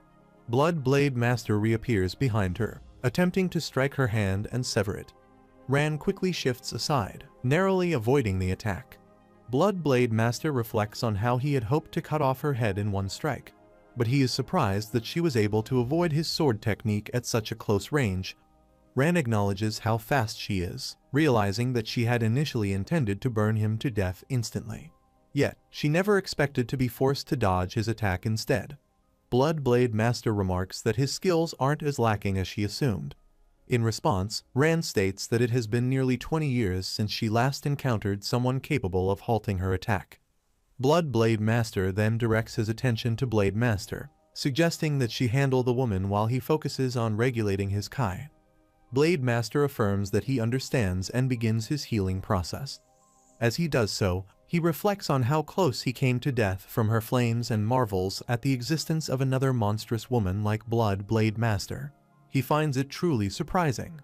Blood Blade Master reappears behind her, attempting to strike her hand and sever it. Ran quickly shifts aside, narrowly avoiding the attack. Blood Blade Master reflects on how he had hoped to cut off her head in one strike, but he is surprised that she was able to avoid his sword technique at such a close range. Ran acknowledges how fast she is, realizing that she had initially intended to burn him to death instantly. Yet, she never expected to be forced to dodge his attack instead. Blood Blade Master remarks that his skills aren't as lacking as she assumed. In response, Ran states that it has been nearly 20 years since she last encountered someone capable of halting her attack. Blood Blade Master then directs his attention to Blade Master, suggesting that she handle the woman while he focuses on regulating his Kai. Blade Master affirms that he understands and begins his healing process. As he does so, he reflects on how close he came to death from her flames and marvels at the existence of another monstrous woman like Blood Blade Master. He finds it truly surprising.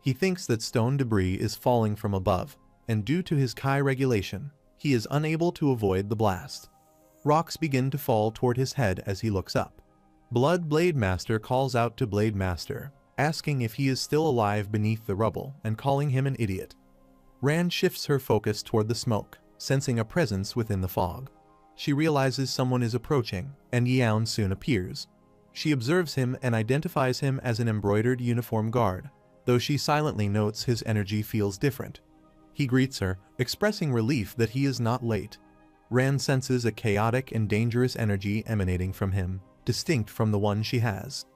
He thinks that stone debris is falling from above, and due to his Kai regulation, he is unable to avoid the blast. Rocks begin to fall toward his head as he looks up. Blood Blade Master calls out to Blade Master, asking if he is still alive beneath the rubble and calling him an idiot. Ran shifts her focus toward the smoke, sensing a presence within the fog. She realizes someone is approaching, and Yaon soon appears. She observes him and identifies him as an embroidered uniform guard, though she silently notes his energy feels different. He greets her, expressing relief that he is not late. Ran senses a chaotic and dangerous energy emanating from him, distinct from the one she has.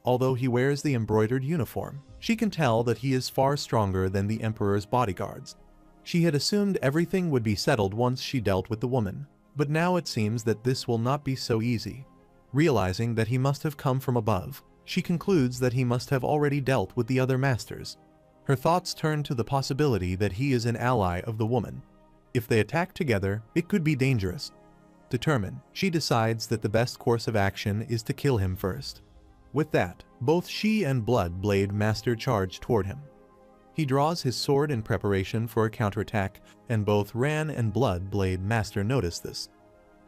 Although he wears the embroidered uniform, she can tell that he is far stronger than the Emperor's bodyguards. She had assumed everything would be settled once she dealt with the woman, but now it seems that this will not be so easy. Realizing that he must have come from above, she concludes that he must have already dealt with the other masters. Her thoughts turn to the possibility that he is an ally of the woman. If they attack together, it could be dangerous. Determined, she decides that the best course of action is to kill him first. With that, both she and Blood Blade Master charge toward him. He draws his sword in preparation for a counterattack, and both Ran and Blood Blade Master notice this.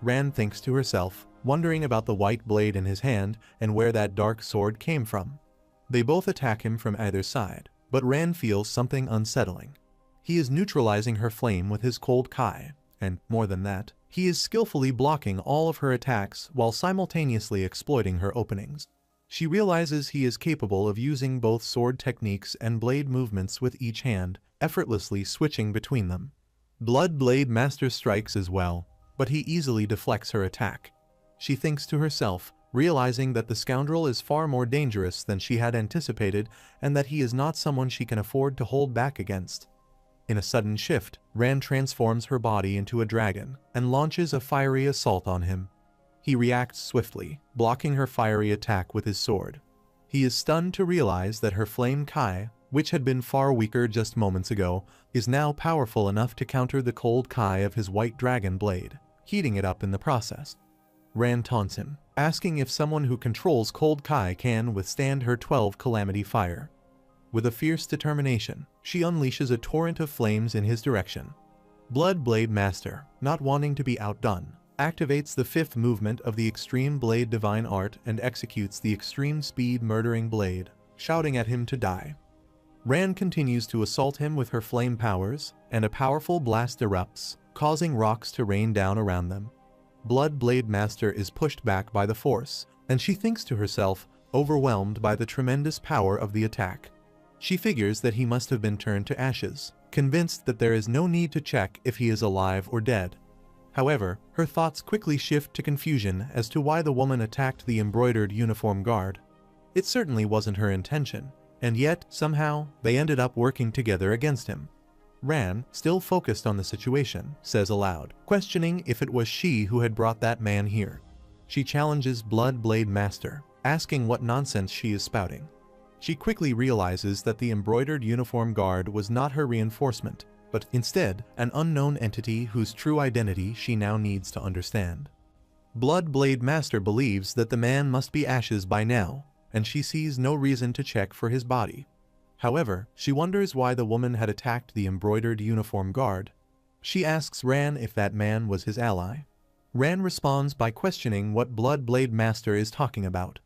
Ran thinks to herself, wondering about the white blade in his hand and where that dark sword came from. They both attack him from either side, but Ran feels something unsettling. He is neutralizing her flame with his cold Kai, and, more than that, he is skillfully blocking all of her attacks while simultaneously exploiting her openings. She realizes he is capable of using both sword techniques and blade movements with each hand, effortlessly switching between them. Blood Blade Master strikes as well, but he easily deflects her attack. She thinks to herself, realizing that the scoundrel is far more dangerous than she had anticipated and that he is not someone she can afford to hold back against. In a sudden shift, Ran transforms her body into a dragon and launches a fiery assault on him. He reacts swiftly, blocking her fiery attack with his sword. He is stunned to realize that her flame Kai, which had been far weaker just moments ago, is now powerful enough to counter the cold Kai of his white dragon blade, heating it up in the process. Ran taunts him, asking if someone who controls cold Kai can withstand her 12 calamity fire. With a fierce determination, she unleashes a torrent of flames in his direction. Blood Blade Master, not wanting to be outdone, activates the fifth movement of the Extreme Blade Divine Art and executes the Extreme Speed Murdering Blade, shouting at him to die. Ran continues to assault him with her flame powers, and a powerful blast erupts, causing rocks to rain down around them. Blood Blade Master is pushed back by the force, and she thinks to herself, overwhelmed by the tremendous power of the attack. She figures that he must have been turned to ashes, convinced that there is no need to check if he is alive or dead. However, her thoughts quickly shift to confusion as to why the woman attacked the embroidered uniform guard. It certainly wasn't her intention, and yet, somehow, they ended up working together against him. Ran, still focused on the situation, says aloud, questioning if it was she who had brought that man here. She challenges Blood Blade Master, asking what nonsense she is spouting. She quickly realizes that the embroidered uniform guard was not her reinforcement, but instead an unknown entity whose true identity she now needs to understand. Blood Blade Master believes that the man must be ashes by now, and she sees no reason to check for his body. However, she wonders why the woman had attacked the embroidered uniform guard. She asks Ran if that man was his ally. Ran responds by questioning what Blood Blade Master is talking about.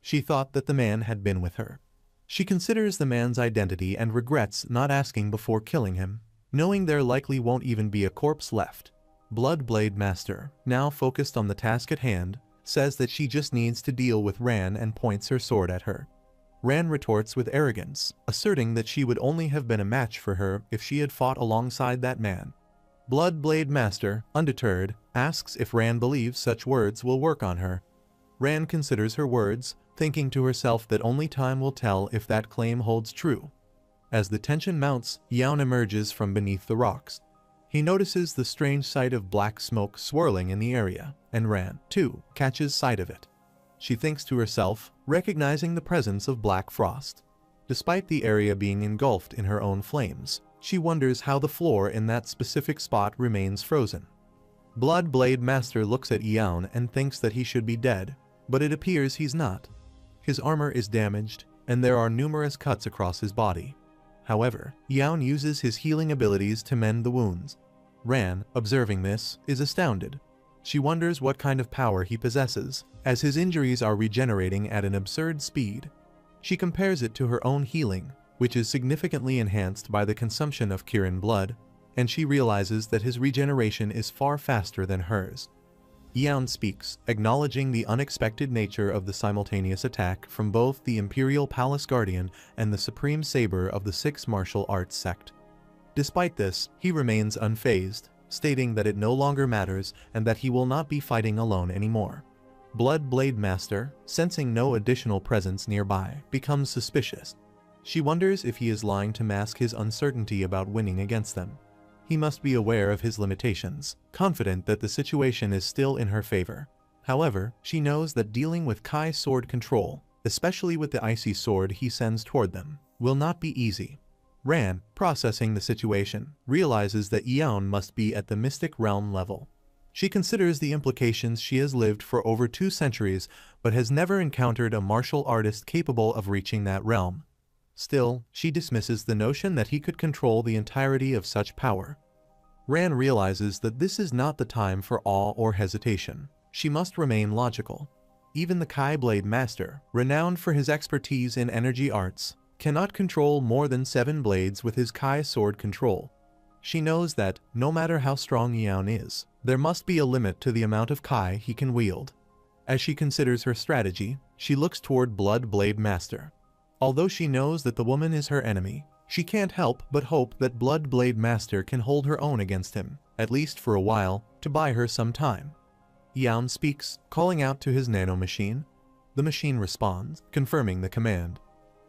She thought that the man had been with her. She considers the man's identity and regrets not asking before killing him, knowing there likely won't even be a corpse left. Blood Blade Master, now focused on the task at hand, says that she just needs to deal with Ran and points her sword at her. Ran retorts with arrogance, asserting that she would only have been a match for her if she had fought alongside that man. Blood Blade Master, undeterred, asks if Ran believes such words will work on her. Ran considers her words, thinking to herself that only time will tell if that claim holds true. As the tension mounts, Yaon emerges from beneath the rocks. He notices the strange sight of black smoke swirling in the area, and Ran, too, catches sight of it. She thinks to herself, recognizing the presence of black frost. Despite the area being engulfed in her own flames, she wonders how the floor in that specific spot remains frozen. Blood Blade Master looks at Yaon and thinks that he should be dead, but it appears he's not. His armor is damaged, and there are numerous cuts across his body. However, Yaon uses his healing abilities to mend the wounds. Ran, observing this, is astounded. She wonders what kind of power he possesses, as his injuries are regenerating at an absurd speed. She compares it to her own healing, which is significantly enhanced by the consumption of Kirin blood, and she realizes that his regeneration is far faster than hers. Yaon speaks, acknowledging the unexpected nature of the simultaneous attack from both the Imperial Palace Guardian and the Supreme Saber of the Six Martial Arts Sect. Despite this, he remains unfazed, stating that it no longer matters and that he will not be fighting alone anymore. Blood Blade Master, sensing no additional presence nearby, becomes suspicious. She wonders if he is lying to mask his uncertainty about winning against them. He must be aware of his limitations, confident that the situation is still in her favor. However, she knows that dealing with Kai's sword control, especially with the icy sword he sends toward them, will not be easy. Ran, processing the situation, realizes that Yaon must be at the mystic realm level. She considers the implications. She has lived for over 2 centuries, but has never encountered a martial artist capable of reaching that realm. Still, she dismisses the notion that he could control the entirety of such power. Ran realizes that this is not the time for awe or hesitation. She must remain logical. Even the Kai Blade Master, renowned for his expertise in energy arts, cannot control more than 7 blades with his Kai sword control. She knows that, no matter how strong Yaon is, there must be a limit to the amount of Kai he can wield. As she considers her strategy, she looks toward Blood Blade Master. Although she knows that the woman is her enemy, she can't help but hope that Blood Blade Master can hold her own against him, at least for a while, to buy her some time. Yaon speaks, calling out to his nano machine. The machine responds, confirming the command.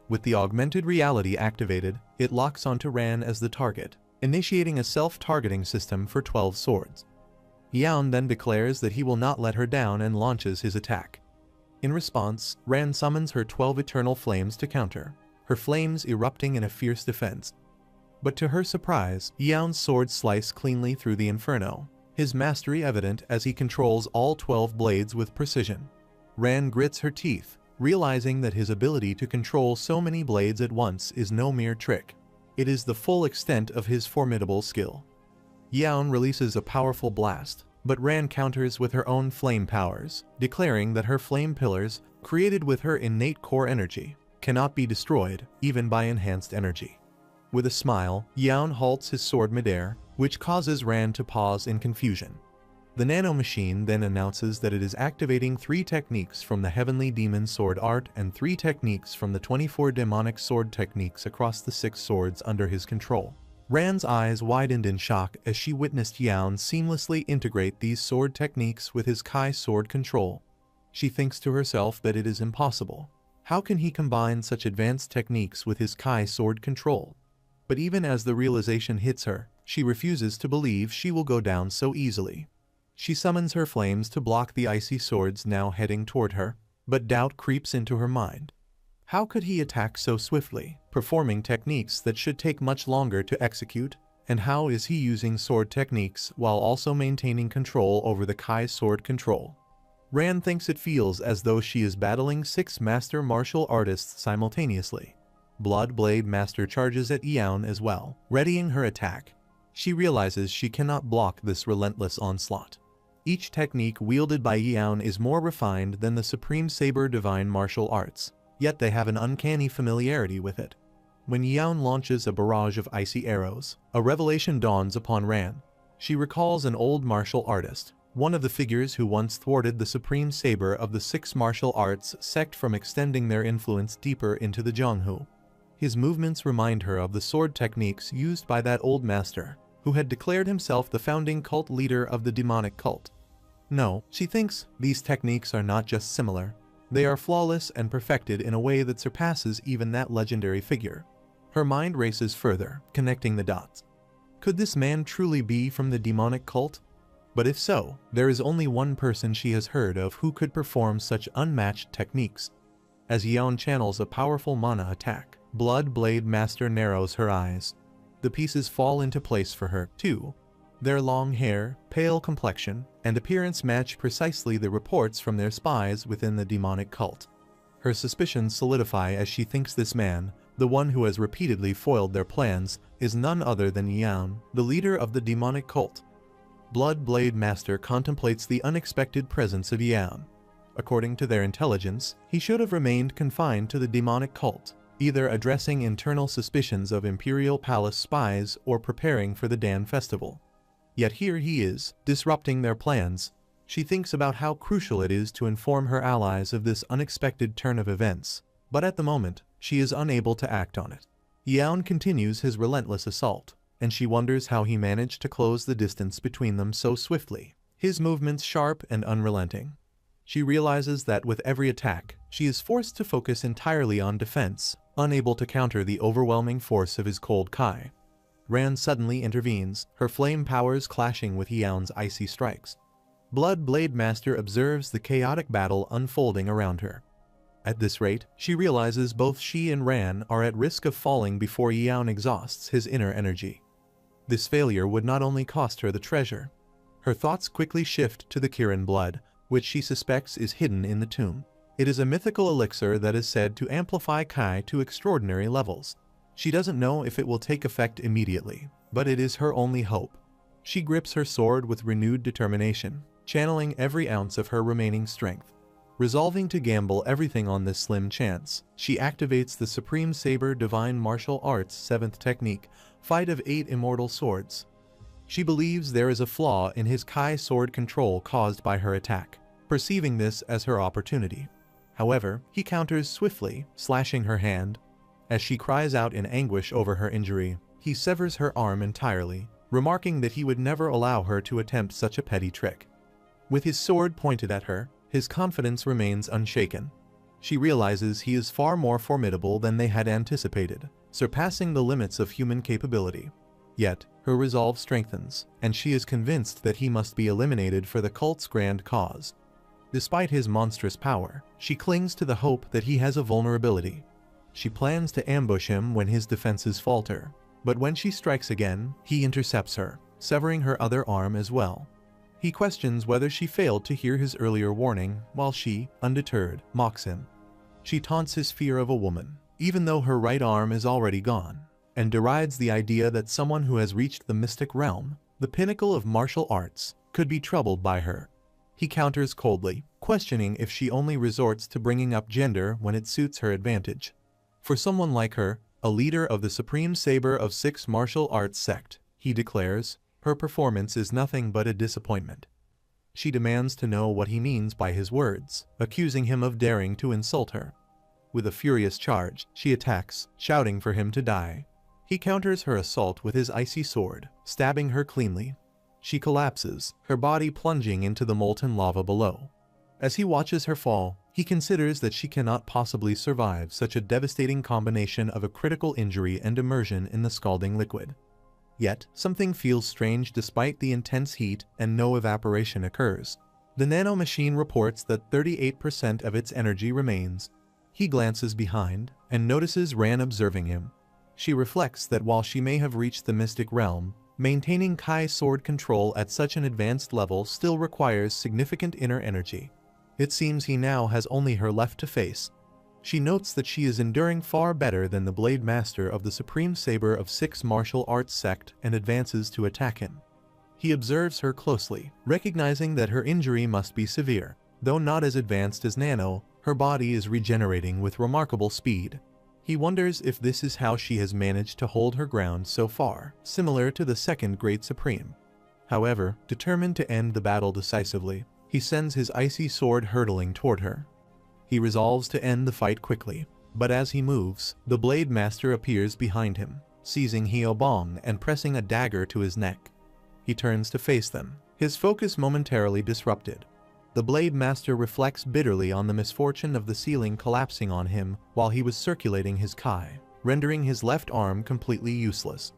With the augmented reality activated, it locks onto Ran as the target, initiating a self-targeting system for 12 swords. Yaon then declares that he will not let her down and launches his attack. In response, Ran summons her 12 eternal flames to counter, her flames erupting in a fierce defense. But to her surprise, Yaon's swords slice cleanly through the inferno, his mastery evident as he controls all 12 blades with precision. Ran grits her teeth, realizing that his ability to control so many blades at once is no mere trick. It is the full extent of his formidable skill. Yaon releases a powerful blast, but Ran counters with her own flame powers, declaring that her flame pillars, created with her innate core energy, cannot be destroyed, even by enhanced energy. With a smile, Yaon halts his sword midair, which causes Ran to pause in confusion. The nano machine then announces that it is activating 3 techniques from the Heavenly Demon Sword Art and 3 techniques from the 24 demonic sword techniques across the 6 swords under his control. Ran's eyes widened in shock as she witnessed Yaon seamlessly integrate these sword techniques with his Kai sword control. She thinks to herself that it is impossible. How can he combine such advanced techniques with his Kai sword control? But even as the realization hits her, she refuses to believe she will go down so easily. She summons her flames to block the icy swords now heading toward her, but doubt creeps into her mind. How could he attack so swiftly, performing techniques that should take much longer to execute? And how is he using sword techniques while also maintaining control over the Kai sword control? Ran thinks it feels as though she is battling 6 master martial artists simultaneously. Blood Blade Master charges at Yaon as well, readying her attack. She realizes she cannot block this relentless onslaught. Each technique wielded by Yaon is more refined than the Supreme Saber Divine Martial Arts, yet they have an uncanny familiarity with it. When Yaon launches a barrage of icy arrows, a revelation dawns upon Ran. She recalls an old martial artist, one of the figures who once thwarted the Supreme Saber of the 6 martial arts sect from extending their influence deeper into the Jianghu. His movements remind her of the sword techniques used by that old master, who had declared himself the founding cult leader of the demonic cult. No, she thinks, these techniques are not just similar. They are flawless and perfected in a way that surpasses even that legendary figure. Her mind races further, connecting the dots. Could this man truly be from the demonic cult? But if so, there is only one person she has heard of who could perform such unmatched techniques. As Yeon channels a powerful mana attack, Blood Blade Master narrows her eyes. The pieces fall into place for her, too. Their long hair, pale complexion, and appearance match precisely the reports from their spies within the demonic cult. Her suspicions solidify as she thinks this man, the one who has repeatedly foiled their plans, is none other than Yeon, the leader of the demonic cult. Blood Blade Master contemplates the unexpected presence of Yeon. According to their intelligence, he should have remained confined to the demonic cult, either addressing internal suspicions of Imperial Palace spies or preparing for the Dan Festival. Yet here he is, disrupting their plans. She thinks about how crucial it is to inform her allies of this unexpected turn of events, but at the moment, she is unable to act on it. Yeon continues his relentless assault, and she wonders how he managed to close the distance between them so swiftly, his movements sharp and unrelenting. She realizes that with every attack, she is forced to focus entirely on defense, unable to counter the overwhelming force of his cold Kai. Ran suddenly intervenes, her flame powers clashing with Yeon's icy strikes. Blood Blade Master observes the chaotic battle unfolding around her. At this rate, she realizes both she and Ran are at risk of falling before Yeon exhausts his inner energy. This failure would not only cost her the treasure. Her thoughts quickly shift to the Kirin blood, which she suspects is hidden in the tomb. It is a mythical elixir that is said to amplify Kai to extraordinary levels. She doesn't know if it will take effect immediately, but it is her only hope. She grips her sword with renewed determination, channeling every ounce of her remaining strength. Resolving to gamble everything on this slim chance, she activates the Supreme Saber Divine Martial Arts 7th technique, Fight of 8 Immortal Swords. She believes there is a flaw in his Kai sword control caused by her attack, perceiving this as her opportunity. However, he counters swiftly, slashing her hand. As she cries out in anguish over her injury, he severs her arm entirely, remarking that he would never allow her to attempt such a petty trick. With his sword pointed at her, his confidence remains unshaken. She realizes he is far more formidable than they had anticipated, surpassing the limits of human capability. Yet, her resolve strengthens, and she is convinced that he must be eliminated for the cult's grand cause. Despite his monstrous power, she clings to the hope that he has a vulnerability. She plans to ambush him when his defenses falter, but when she strikes again, he intercepts her, severing her other arm as well. He questions whether she failed to hear his earlier warning, while she, undeterred, mocks him. She taunts his fear of a woman, even though her right arm is already gone, and derides the idea that someone who has reached the mystic realm, the pinnacle of martial arts, could be troubled by her. He counters coldly, questioning if she only resorts to bringing up gender when it suits her advantage. For someone like her, a leader of the Supreme Saber of 6 martial arts sect, he declares, her performance is nothing but a disappointment. She demands to know what he means by his words, accusing him of daring to insult her. With a furious charge, she attacks, shouting for him to die. He counters her assault with his icy sword, stabbing her cleanly. She collapses, her body plunging into the molten lava below. As he watches her fall, he considers that she cannot possibly survive such a devastating combination of a critical injury and immersion in the scalding liquid. Yet, something feels strange despite the intense heat and no evaporation occurs. The Nano machine reports that 38% of its energy remains. He glances behind and notices Ran observing him. She reflects that while she may have reached the mystic realm, maintaining Kai sword control at such an advanced level still requires significant inner energy. It seems he now has only her left to face. She notes that she is enduring far better than the Blade Master of the Supreme Saber of 6 martial arts sect and advances to attack him. He observes her closely, recognizing that her injury must be severe. Though not as advanced as Nano, her body is regenerating with remarkable speed. He wonders if this is how she has managed to hold her ground so far, similar to the second Great Supreme. However, determined to end the battle decisively, he sends his icy sword hurtling toward her. He resolves to end the fight quickly, but as he moves, the Blade Master appears behind him, seizing Hyobong and pressing a dagger to his neck. He turns to face them, his focus momentarily disrupted. The Blade Master reflects bitterly on the misfortune of the ceiling collapsing on him while he was circulating his Kai, rendering his left arm completely useless.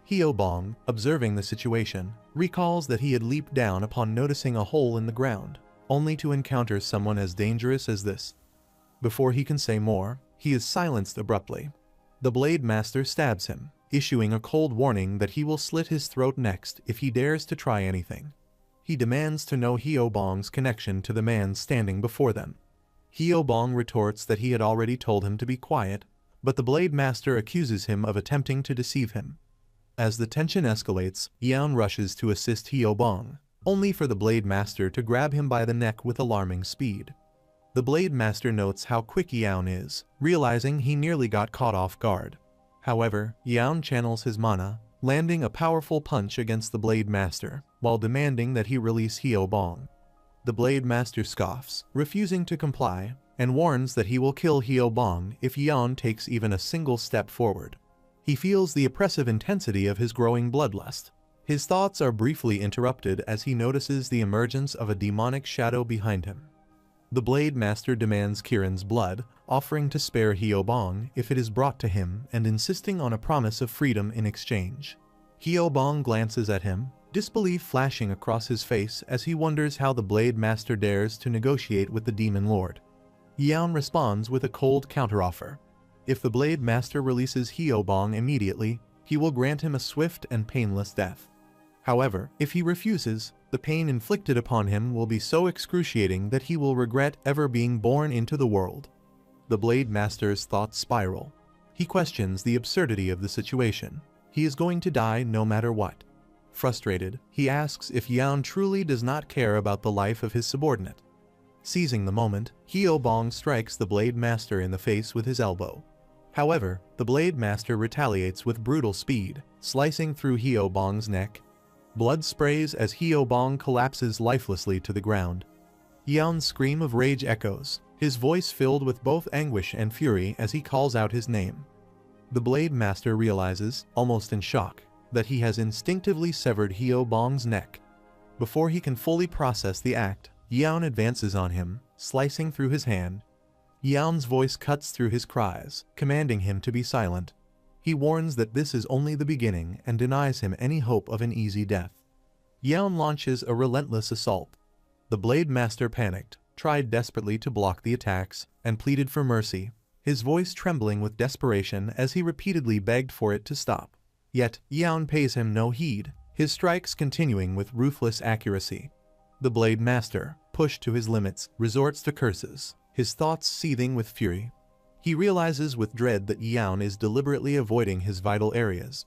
Hyobong, observing the situation, recalls that he had leaped down upon noticing a hole in the ground, only to encounter someone as dangerous as this. Before he can say more, he is silenced abruptly. The Blade Master stabs him, issuing a cold warning that he will slit his throat next if he dares to try anything. He demands to know Hyobong's connection to the man standing before them. Hyobong retorts that he had already told him to be quiet, but the Blade Master accuses him of attempting to deceive him. As the tension escalates, Yaon rushes to assist Hyobong, only for the Blade Master to grab him by the neck with alarming speed. The Blade Master notes how quick Yaon is, realizing he nearly got caught off guard. However, Yaon channels his mana, landing a powerful punch against the Blade Master, while demanding that he release Hyobong. The Blade Master scoffs, refusing to comply, and warns that he will kill Hyobong if Yaon takes even a single step forward. He feels the oppressive intensity of his growing bloodlust. His thoughts are briefly interrupted as he notices the emergence of a demonic shadow behind him. The Blade Master demands Kirin's blood, offering to spare Hyobong if it is brought to him and insisting on a promise of freedom in exchange. Hyobong glances at him, disbelief flashing across his face as he wonders how the Blade Master dares to negotiate with the Demon Lord. Yaon responds with a cold counteroffer. If the Blade Master releases Hyobong immediately, he will grant him a swift and painless death. However, if he refuses, the pain inflicted upon him will be so excruciating that he will regret ever being born into the world. The Blade Master's thoughts spiral. He questions the absurdity of the situation. He is going to die no matter what. Frustrated, he asks if Yaon truly does not care about the life of his subordinate. Seizing the moment, Hyobong strikes the Blade Master in the face with his elbow. However, the Blade Master retaliates with brutal speed, slicing through Hyobong's neck. Blood sprays as Hyobong collapses lifelessly to the ground. Yaon's scream of rage echoes, his voice filled with both anguish and fury as he calls out his name. The Blade Master realizes, almost in shock, that he has instinctively severed Hyobong's neck. Before he can fully process the act, Yaon advances on him, slicing through his hand. Yaon's voice cuts through his cries, commanding him to be silent. He warns that this is only the beginning and denies him any hope of an easy death. Yaon launches a relentless assault. The Blade Master panicked, tried desperately to block the attacks, and pleaded for mercy, his voice trembling with desperation as he repeatedly begged for it to stop. Yet, Yaon pays him no heed, his strikes continuing with ruthless accuracy. The Blade Master, pushed to his limits, resorts to curses, his thoughts seething with fury. He realizes with dread that Yaon is deliberately avoiding his vital areas.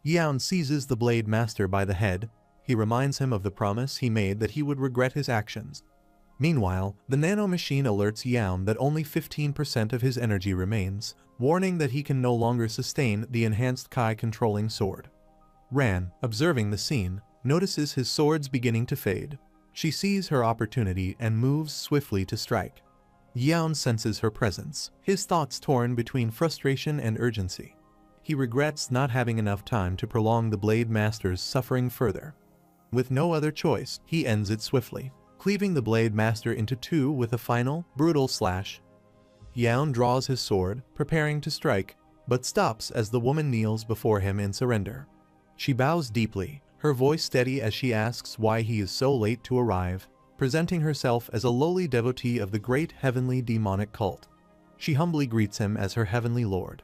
Yaon seizes the Blade Master by the head. He reminds him of the promise he made that he would regret his actions. Meanwhile, the Nano machine alerts Yaon that only 15% of his energy remains, warning that he can no longer sustain the enhanced Kai controlling sword. Ran, observing the scene, notices his swords beginning to fade. She sees her opportunity and moves swiftly to strike. Yaon senses her presence, his thoughts torn between frustration and urgency. He regrets not having enough time to prolong the Blade Master's suffering further. With no other choice, he ends it swiftly, cleaving the Blade Master into two with a final, brutal slash. Yaon draws his sword, preparing to strike, but stops as the woman kneels before him in surrender. She bows deeply, her voice steady as she asks why he is so late to arrive, presenting herself as a lowly devotee of the great heavenly demonic cult. She humbly greets him as her heavenly lord.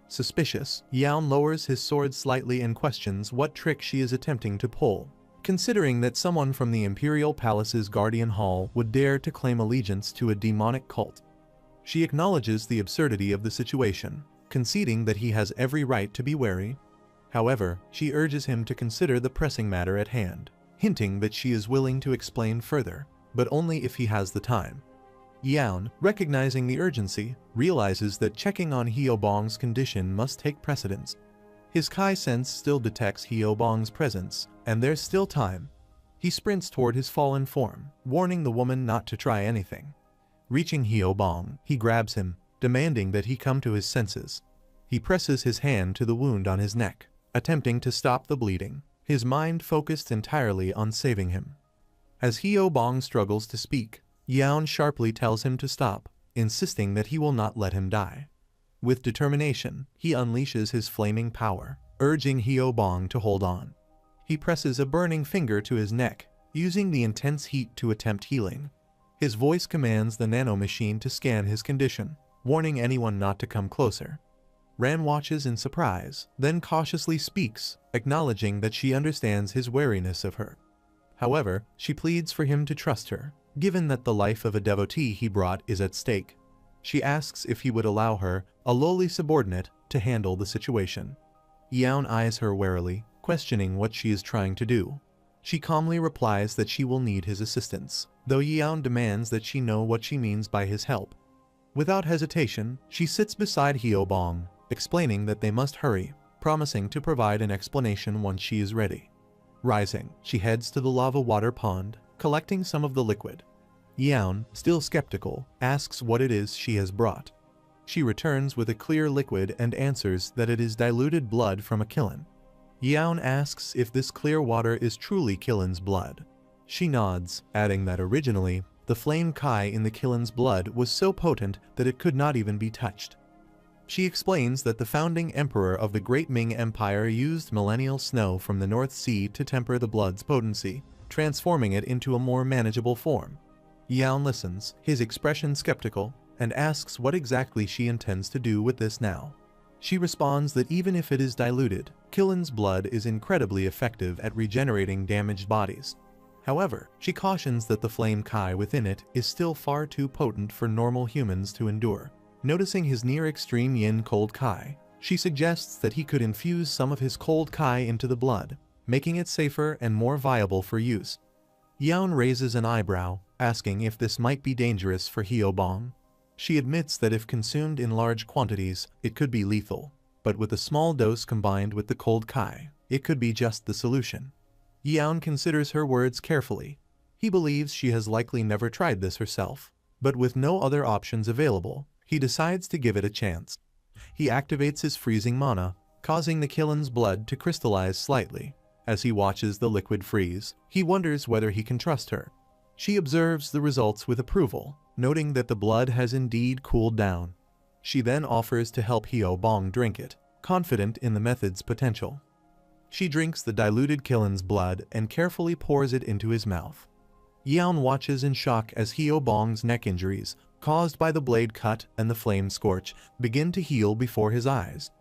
Suspicious, Yaon lowers his sword slightly and questions what trick she is attempting to pull, considering that someone from the Imperial Palace's Guardian Hall would dare to claim allegiance to a demonic cult. She acknowledges the absurdity of the situation, conceding that he has every right to be wary. However, she urges him to consider the pressing matter at hand, hinting that she is willing to explain further, but only if he has the time. Yaon, recognizing the urgency, realizes that checking on Hyobong's condition must take precedence. His Kai sense still detects Hyobong's presence, and there's still time. He sprints toward his fallen form, warning the woman not to try anything. Reaching Hyobong, he grabs him, demanding that he come to his senses. He presses his hand to the wound on his neck, attempting to stop the bleeding, his mind focused entirely on saving him. As Hyo-bong struggles to speak, Yaon sharply tells him to stop, insisting that he will not let him die. With determination, he unleashes his flaming power, urging Hyo-bong to hold on. He presses a burning finger to his neck, using the intense heat to attempt healing. His voice commands the nano machine to scan his condition, warning anyone not to come closer. Ran watches in surprise, then cautiously speaks, acknowledging that she understands his wariness of her. However, she pleads for him to trust her, given that the life of a devotee he brought is at stake. She asks if he would allow her, a lowly subordinate, to handle the situation. Yaon eyes her warily, questioning what she is trying to do. She calmly replies that she will need his assistance, though Yaon demands that she know what she means by his help. Without hesitation, she sits beside Hyo-bong, explaining that they must hurry, promising to provide an explanation once she is ready. Rising, she heads to the lava water pond, collecting some of the liquid. Yaon, still skeptical, asks what it is she has brought. She returns with a clear liquid and answers that it is diluted blood from a Kilin. Yaon asks if this clear water is truly Kilin's blood. She nods, adding that originally, the flame Kai in the Kilin's blood was so potent that it could not even be touched. She explains that the founding emperor of the Great Ming Empire used millennial snow from the North Sea to temper the blood's potency, transforming it into a more manageable form. Yaon listens, his expression skeptical, and asks what exactly she intends to do with this now. She responds that even if it is diluted, Kilin's blood is incredibly effective at regenerating damaged bodies. However, she cautions that the flame Kai within it is still far too potent for normal humans to endure. Noticing his near-extreme yin cold Kai, she suggests that he could infuse some of his cold Kai into the blood, making it safer and more viable for use. Yaon raises an eyebrow, asking if this might be dangerous for Hyo-bong. She admits that if consumed in large quantities, it could be lethal, but with a small dose combined with the cold Kai, it could be just the solution. Yaon considers her words carefully. He believes she has likely never tried this herself, but with no other options available, he decides to give it a chance. He activates his freezing mana, causing the Kilin's blood to crystallize slightly. As he watches the liquid freeze, he wonders whether he can trust her. She observes the results with approval, noting that the blood has indeed cooled down. She then offers to help Hyo-bong drink it, confident in the method's potential. She drinks the diluted Kilin's blood and carefully pours it into his mouth. Yaon watches in shock as Hyo-bong's neck injuries, caused by the blade cut and the flame scorch, begin to heal before his eyes.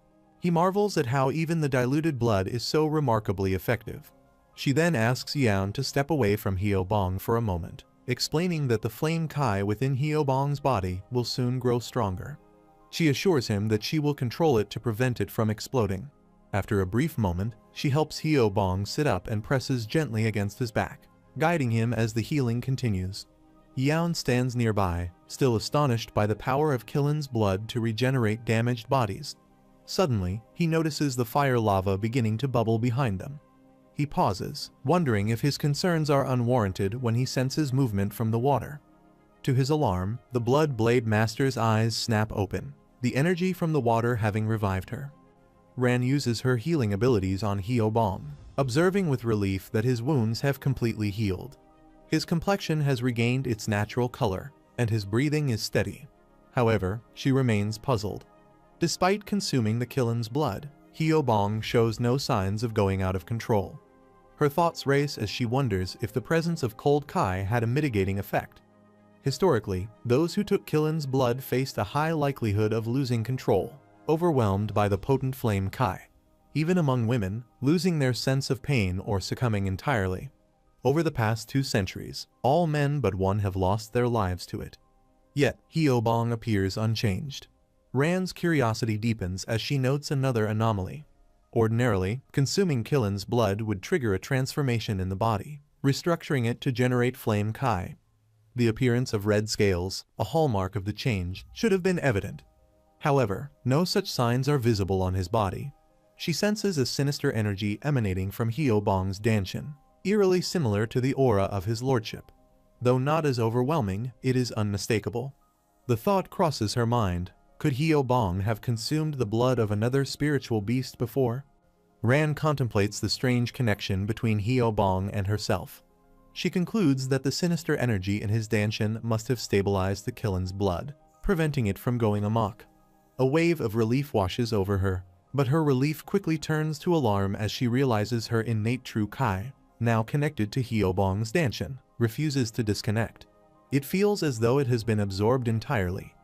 He marvels at how even the diluted blood is so remarkably effective. She then asks Yaon to step away from Hyo-bong for a moment, explaining that the flame Kai within Hyo-bong's body will soon grow stronger. She assures him that she will control it to prevent it from exploding. After a brief moment, she helps Hyo-bong sit up and presses gently against his back, guiding him as the healing continues. Yaon stands nearby, still astonished by the power of Kilin's blood to regenerate damaged bodies. Suddenly, he notices the fire lava beginning to bubble behind them. He pauses, wondering if his concerns are unwarranted when he senses movement from the water. To his alarm, the Blood Blade Master's eyes snap open, the energy from the water having revived her. Ran uses her healing abilities on Hyo-bong, observing with relief that his wounds have completely healed. His complexion has regained its natural color, and his breathing is steady. However, she remains puzzled. Despite consuming the Kilin's blood, Hyo-bong shows no signs of going out of control. Her thoughts race as she wonders if the presence of cold Kai had a mitigating effect. Historically, those who took Kilin's blood faced a high likelihood of losing control, overwhelmed by the potent flame Kai. Even among women, losing their sense of pain or succumbing entirely. Over the past 2 centuries, all men but one have lost their lives to it. Yet, Hyo-bong appears unchanged. Ran's curiosity deepens as she notes another anomaly. Ordinarily, consuming Kilin's blood would trigger a transformation in the body, restructuring it to generate flame Kai. The appearance of red scales, a hallmark of the change, should have been evident. However, no such signs are visible on his body. She senses a sinister energy emanating from Hyo-bong's danshin, eerily similar to the aura of his lordship. Though not as overwhelming, it is unmistakable. The thought crosses her mind, could Hyo-bong have consumed the blood of another spiritual beast before? Ran contemplates the strange connection between Hyo-bong and herself. She concludes that the sinister energy in his danshin must have stabilized the killen's blood, preventing it from going amok. A wave of relief washes over her, but her relief quickly turns to alarm as she realizes her innate true kai, now connected to Hyobong's danshin, refuses to disconnect. It feels as though it has been absorbed entirely.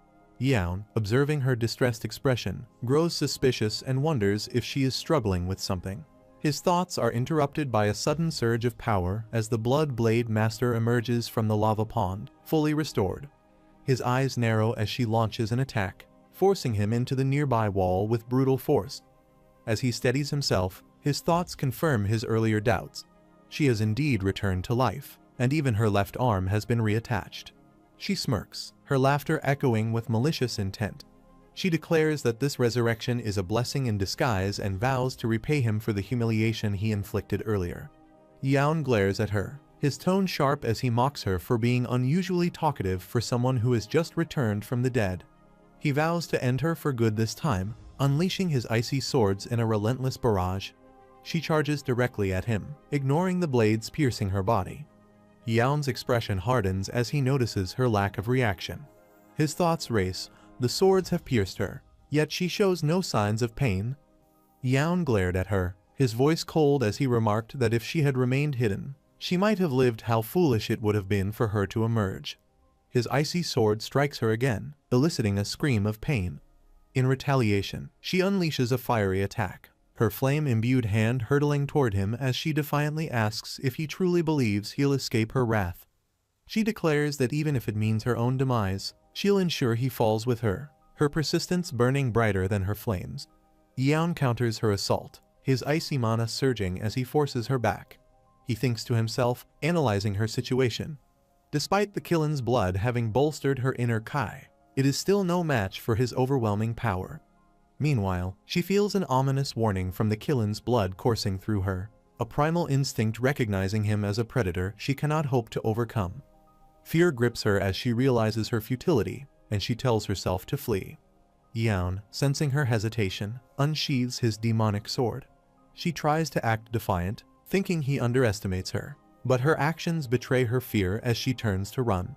Yaon, observing her distressed expression, grows suspicious and wonders if she is struggling with something. His thoughts are interrupted by a sudden surge of power as the Blood Blade Master emerges from the lava pond, fully restored. His eyes narrow as she launches an attack, forcing him into the nearby wall with brutal force. As he steadies himself, his thoughts confirm his earlier doubts. She has indeed returned to life, and even her left arm has been reattached. She smirks, her laughter echoing with malicious intent. She declares that this resurrection is a blessing in disguise and vows to repay him for the humiliation he inflicted earlier. Yaon glares at her, his tone sharp as he mocks her for being unusually talkative for someone who has just returned from the dead. He vows to end her for good this time, unleashing his icy swords in a relentless barrage. She charges directly at him, ignoring the blades piercing her body. Yaon's expression hardens as he notices her lack of reaction. His thoughts race. The swords have pierced her, yet she shows no signs of pain. Yaon glared at her, his voice cold as he remarked that if she had remained hidden, she might have lived. How foolish it would have been for her to emerge. His icy sword strikes her again, eliciting a scream of pain. In retaliation, she unleashes a fiery attack, her flame-imbued hand hurtling toward him as she defiantly asks if he truly believes he'll escape her wrath. She declares that even if it means her own demise, she'll ensure he falls with her, her persistence burning brighter than her flames. Yaon counters her assault, his icy mana surging as he forces her back. He thinks to himself, analyzing her situation. Despite the killen's blood having bolstered her inner kai, it is still no match for his overwhelming power. Meanwhile, she feels an ominous warning from the killen's blood coursing through her, a primal instinct recognizing him as a predator she cannot hope to overcome. Fear grips her as she realizes her futility, and she tells herself to flee. Yaon, sensing her hesitation, unsheathes his demonic sword. She tries to act defiant, thinking he underestimates her, but her actions betray her fear as she turns to run.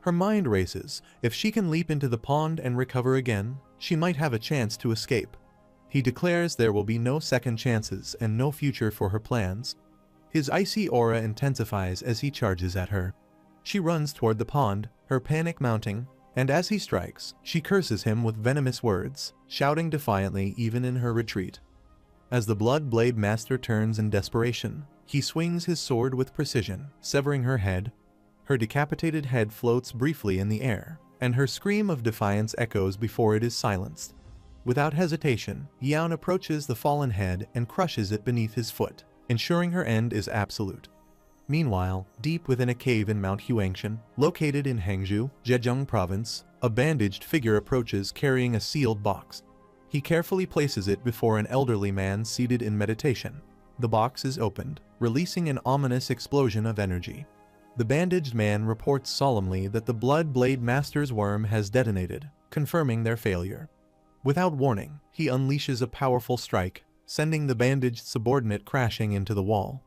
Her mind races. If she can leap into the pond and recover again, she might have a chance to escape. He declares there will be no second chances and no future for her plans. His icy aura intensifies as he charges at her. She runs toward the pond, her panic mounting, and as he strikes, she curses him with venomous words, shouting defiantly even in her retreat. As the Blood Blade Master turns in desperation, he swings his sword with precision, severing her head. Her decapitated head floats briefly in the air, and her scream of defiance echoes before it is silenced. Without hesitation, Yaon approaches the fallen head and crushes it beneath his foot, ensuring her end is absolute. Meanwhile, deep within a cave in Mount Huangshan, located in Hangzhou, Zhejiang Province, a bandaged figure approaches carrying a sealed box. He carefully places it before an elderly man seated in meditation. The box is opened, releasing an ominous explosion of energy. The bandaged man reports solemnly that the Blood Blade Master's worm has detonated, confirming their failure. Without warning, he unleashes a powerful strike, sending the bandaged subordinate crashing into the wall.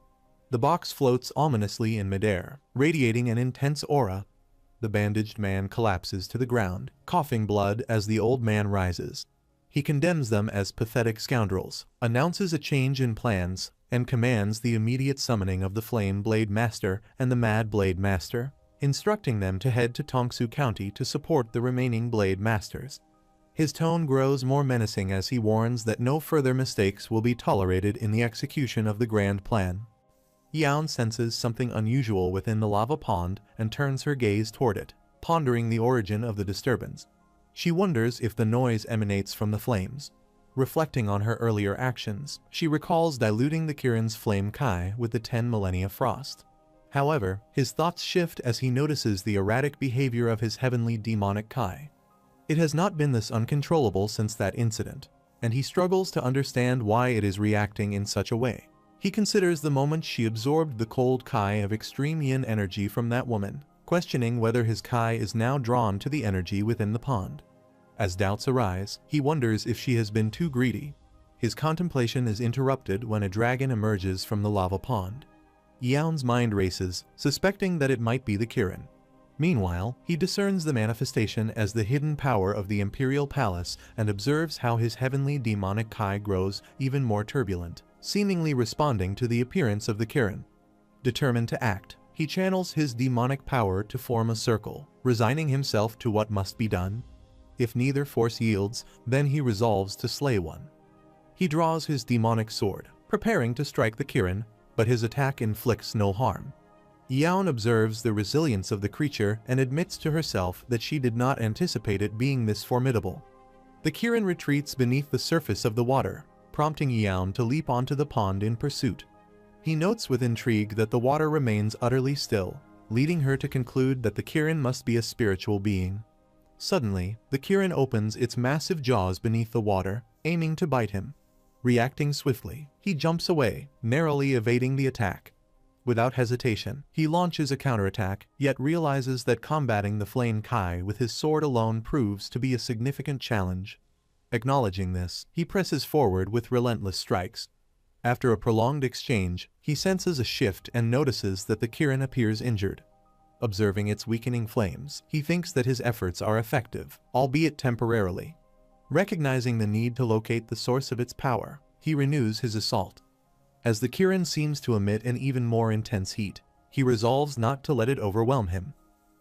The box floats ominously in midair, radiating an intense aura. The bandaged man collapses to the ground, coughing blood as the old man rises. He condemns them as pathetic scoundrels, announces a change in plans, and commands the immediate summoning of the Flame Blade Master and the Mad Blade Master, instructing them to head to Tongsu County to support the remaining Blade Masters. His tone grows more menacing as he warns that no further mistakes will be tolerated in the execution of the grand plan. Yaon senses something unusual within the lava pond and turns her gaze toward it, pondering the origin of the disturbance. She wonders if the noise emanates from the flames. Reflecting on her earlier actions, she recalls diluting the Kirin's flame kai with the 10 millennia frost. However, his thoughts shift as he notices the erratic behavior of his heavenly demonic kai. It has not been this uncontrollable since that incident, and he struggles to understand why it is reacting in such a way. He considers the moment she absorbed the cold kai of extreme yin energy from that woman, questioning whether his kai is now drawn to the energy within the pond. As doubts arise, he wonders if she has been too greedy. His contemplation is interrupted when a dragon emerges from the lava pond. Yaon's mind races, suspecting that it might be the Kirin. Meanwhile, he discerns the manifestation as the hidden power of the Imperial Palace and observes how his heavenly demonic Kai grows even more turbulent, seemingly responding to the appearance of the Kirin. Determined to act, he channels his demonic power to form a circle, resigning himself to what must be done. If neither force yields, then he resolves to slay one. He draws his demonic sword, preparing to strike the Kirin, but his attack inflicts no harm. Yaon observes the resilience of the creature and admits to herself that she did not anticipate it being this formidable. The Kirin retreats beneath the surface of the water, prompting Yaon to leap onto the pond in pursuit. He notes with intrigue that the water remains utterly still, leading her to conclude that the Kirin must be a spiritual being. Suddenly, the Kirin opens its massive jaws beneath the water, aiming to bite him. Reacting swiftly, he jumps away, narrowly evading the attack. Without hesitation, he launches a counterattack, yet realizes that combating the Flame Kai with his sword alone proves to be a significant challenge. Acknowledging this, he presses forward with relentless strikes. After a prolonged exchange, he senses a shift and notices that the Kirin appears injured. Observing its weakening flames, he thinks that his efforts are effective, albeit temporarily. Recognizing the need to locate the source of its power, he renews his assault. As the Kirin seems to emit an even more intense heat, he resolves not to let it overwhelm him.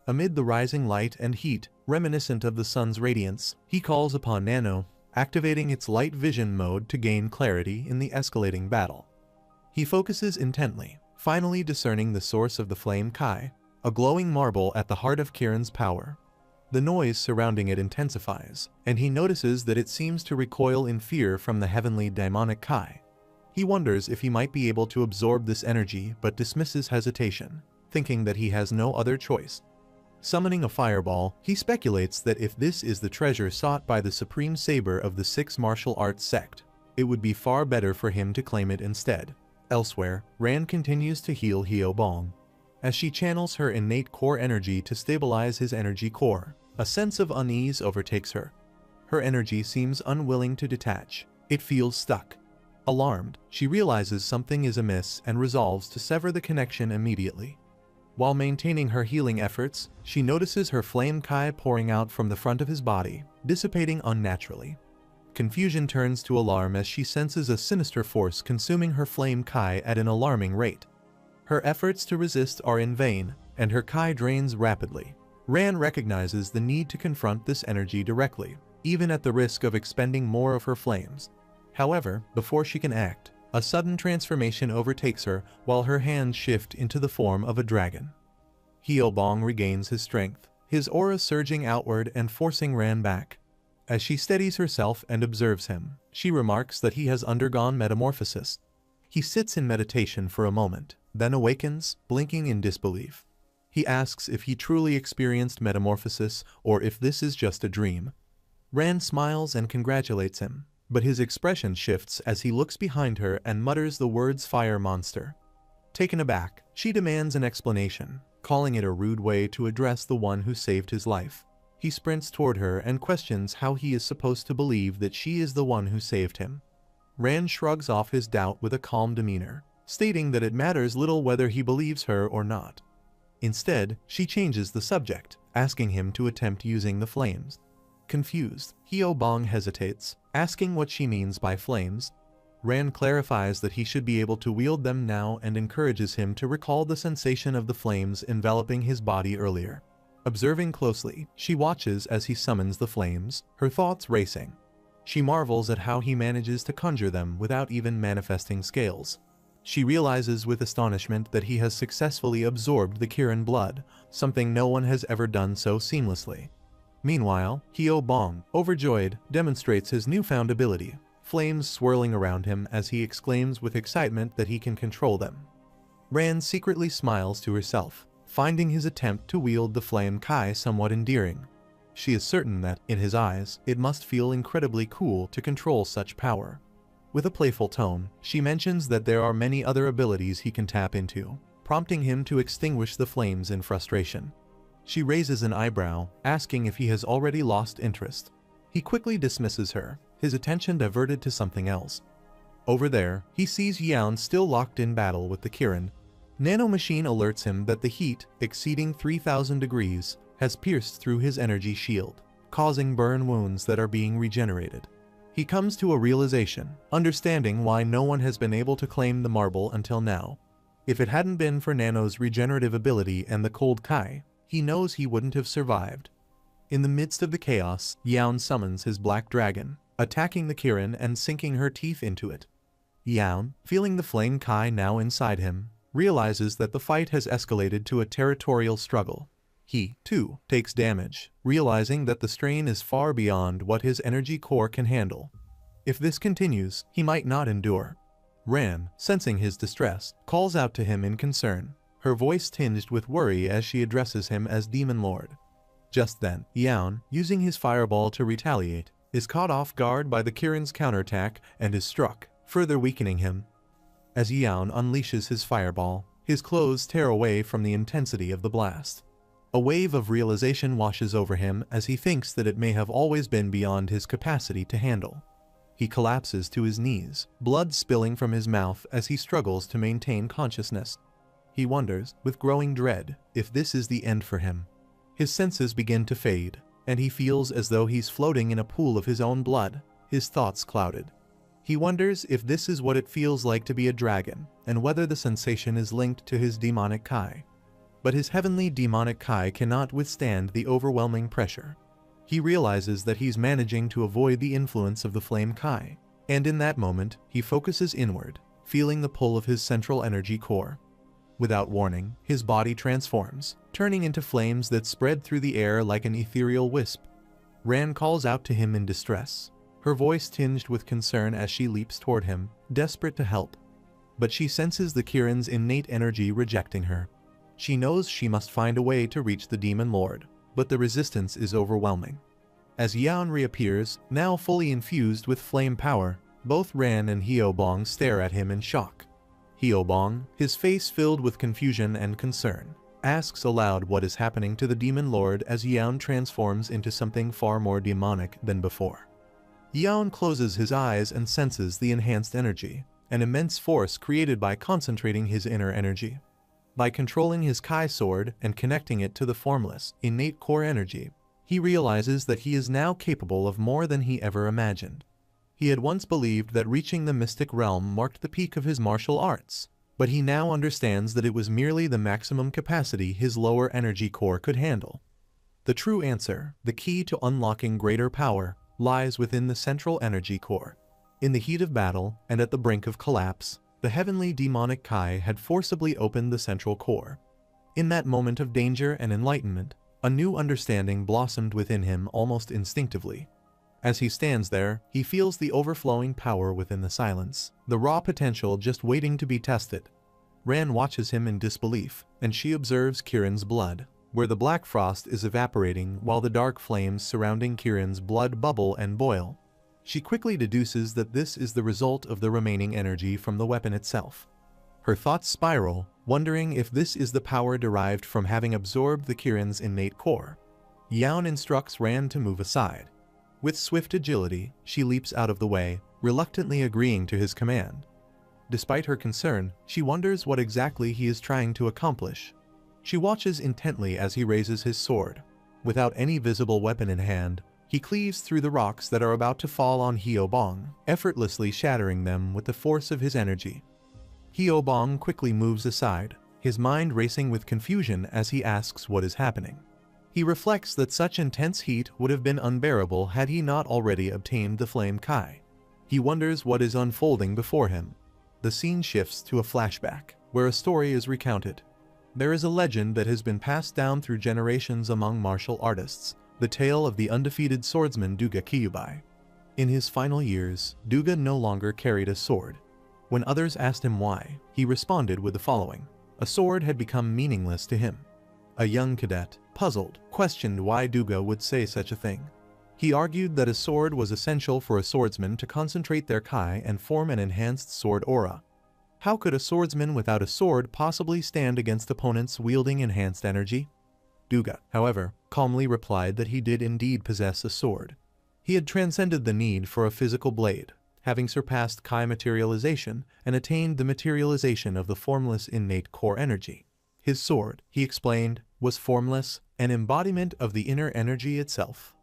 Amid the rising light and heat, reminiscent of the sun's radiance, he calls upon Nano, activating its light vision mode to gain clarity in the escalating battle. He focuses intently, finally discerning the source of the Flame Kai, a glowing marble at the heart of Kirin's power. The noise surrounding it intensifies, and he notices that it seems to recoil in fear from the heavenly demonic Kai. He wonders if he might be able to absorb this energy but dismisses hesitation, thinking that he has no other choice. Summoning a fireball, he speculates that if this is the treasure sought by the supreme saber of the six martial arts sect, it would be far better for him to claim it instead. Elsewhere, Ran continues to heal Hyobong. As she channels her innate core energy to stabilize his energy core, a sense of unease overtakes her. Her energy seems unwilling to detach. It feels stuck. Alarmed, she realizes something is amiss and resolves to sever the connection immediately. While maintaining her healing efforts, she notices her Flame Kai pouring out from the front of his body, dissipating unnaturally. Confusion turns to alarm as she senses a sinister force consuming her Flame Kai at an alarming rate. Her efforts to resist are in vain, and her Kai drains rapidly. Ran recognizes the need to confront this energy directly, even at the risk of expending more of her flames. However, before she can act, a sudden transformation overtakes her while her hands shift into the form of a dragon. Hyobong regains his strength, his aura surging outward and forcing Ran back. As she steadies herself and observes him, she remarks that he has undergone metamorphosis. He sits in meditation for a moment, then awakens, blinking in disbelief. He asks if he truly experienced metamorphosis or if this is just a dream. Ran smiles and congratulates him, but his expression shifts as he looks behind her and mutters the words "fire monster." Taken aback, she demands an explanation, calling it a rude way to address the one who saved his life. He sprints toward her and questions how he is supposed to believe that she is the one who saved him. Ran shrugs off his doubt with a calm demeanor, stating that it matters little whether he believes her or not. Instead, she changes the subject, asking him to attempt using the flames. Confused, Hyobong hesitates, asking what she means by flames. Ran clarifies that he should be able to wield them now and encourages him to recall the sensation of the flames enveloping his body earlier. Observing closely, she watches as he summons the flames, her thoughts racing. She marvels at how he manages to conjure them without even manifesting scales. She realizes with astonishment that he has successfully absorbed the Kirin blood, something no one has ever done so seamlessly. Meanwhile, Hyobong, overjoyed, demonstrates his newfound ability, flames swirling around him as he exclaims with excitement that he can control them. Ran secretly smiles to herself, finding his attempt to wield the Flame Kai somewhat endearing. She is certain that, in his eyes, it must feel incredibly cool to control such power. With a playful tone, she mentions that there are many other abilities he can tap into, prompting him to extinguish the flames in frustration. She raises an eyebrow, asking if he has already lost interest. He quickly dismisses her, his attention diverted to something else. Over there, he sees Yaon still locked in battle with the Kirin. Nano machine alerts him that the heat, exceeding 3000 degrees, has pierced through his energy shield, causing burn wounds that are being regenerated. He comes to a realization, understanding why no one has been able to claim the marble until now. If it hadn't been for Nano's regenerative ability and the cold Kai, he knows he wouldn't have survived. In the midst of the chaos, Yaun summons his black dragon, attacking the Kirin and sinking her teeth into it. Yaun, feeling the flame Kai now inside him, realizes that the fight has escalated to a territorial struggle. He, too, takes damage, realizing that the strain is far beyond what his energy core can handle. If this continues, he might not endure. Ran, sensing his distress, calls out to him in concern, her voice tinged with worry as she addresses him as Demon Lord. Just then, Yaun, using his fireball to retaliate, is caught off guard by the Kirin's counterattack and is struck, further weakening him. As Yaun unleashes his fireball, his clothes tear away from the intensity of the blast. A wave of realization washes over him as he thinks that it may have always been beyond his capacity to handle. He collapses to his knees, blood spilling from his mouth as he struggles to maintain consciousness. He wonders, with growing dread, if this is the end for him. His senses begin to fade, and he feels as though he's floating in a pool of his own blood, his thoughts clouded. He wonders if this is what it feels like to be a dragon, and whether the sensation is linked to his demonic Kai. But his heavenly demonic Kai cannot withstand the overwhelming pressure. He realizes that he's managing to avoid the influence of the flame Kai, and in that moment, he focuses inward, feeling the pull of his central energy core. Without warning, his body transforms, turning into flames that spread through the air like an ethereal wisp. Ran calls out to him in distress, her voice tinged with concern as she leaps toward him, desperate to help. But she senses the Kirin's innate energy rejecting her. She knows she must find a way to reach the Demon Lord, but the resistance is overwhelming. As Yaun reappears, now fully infused with flame power, both Ran and Hyobong stare at him in shock. Hyobong, his face filled with confusion and concern, asks aloud what is happening to the Demon Lord as Yaun transforms into something far more demonic than before. Yaun closes his eyes and senses the enhanced energy, an immense force created by concentrating his inner energy. By controlling his Kai sword and connecting it to the formless, innate core energy, he realizes that he is now capable of more than he ever imagined. He had once believed that reaching the mystic realm marked the peak of his martial arts, but he now understands that it was merely the maximum capacity his lower energy core could handle. The true answer, the key to unlocking greater power, lies within the central energy core. In the heat of battle, and at the brink of collapse, the heavenly demonic Kai had forcibly opened the central core. In that moment of danger and enlightenment, a new understanding blossomed within him almost instinctively. As he stands there, he feels the overflowing power within the silence, the raw potential just waiting to be tested. Ran watches him in disbelief, and she observes Kirin's blood, where the black frost is evaporating while the dark flames surrounding Kirin's blood bubble and boil. She quickly deduces that this is the result of the remaining energy from the weapon itself. Her thoughts spiral, wondering if this is the power derived from having absorbed the Kirin's innate core. Yaun instructs Ran to move aside. With swift agility, she leaps out of the way, reluctantly agreeing to his command. Despite her concern, she wonders what exactly he is trying to accomplish. She watches intently as he raises his sword. Without any visible weapon in hand, he cleaves through the rocks that are about to fall on Hyobong, effortlessly shattering them with the force of his energy. Hyobong quickly moves aside, his mind racing with confusion as he asks what is happening. He reflects that such intense heat would have been unbearable had he not already obtained the Flame Kai. He wonders what is unfolding before him. The scene shifts to a flashback, where a story is recounted. There is a legend that has been passed down through generations among martial artists, the tale of the undefeated swordsman Duga Kyubai. In his final years, Duga no longer carried a sword. When others asked him why, he responded with the following: a sword had become meaningless to him. A young cadet, puzzled, questioned why Duga would say such a thing. He argued that a sword was essential for a swordsman to concentrate their Kai and form an enhanced sword aura. How could a swordsman without a sword possibly stand against opponents wielding enhanced energy? Duga, however, calmly replied that he did indeed possess a sword. He had transcended the need for a physical blade, having surpassed Kai materialization and attained the materialization of the formless innate core energy. His sword, he explained, was formless, an embodiment of the inner energy itself.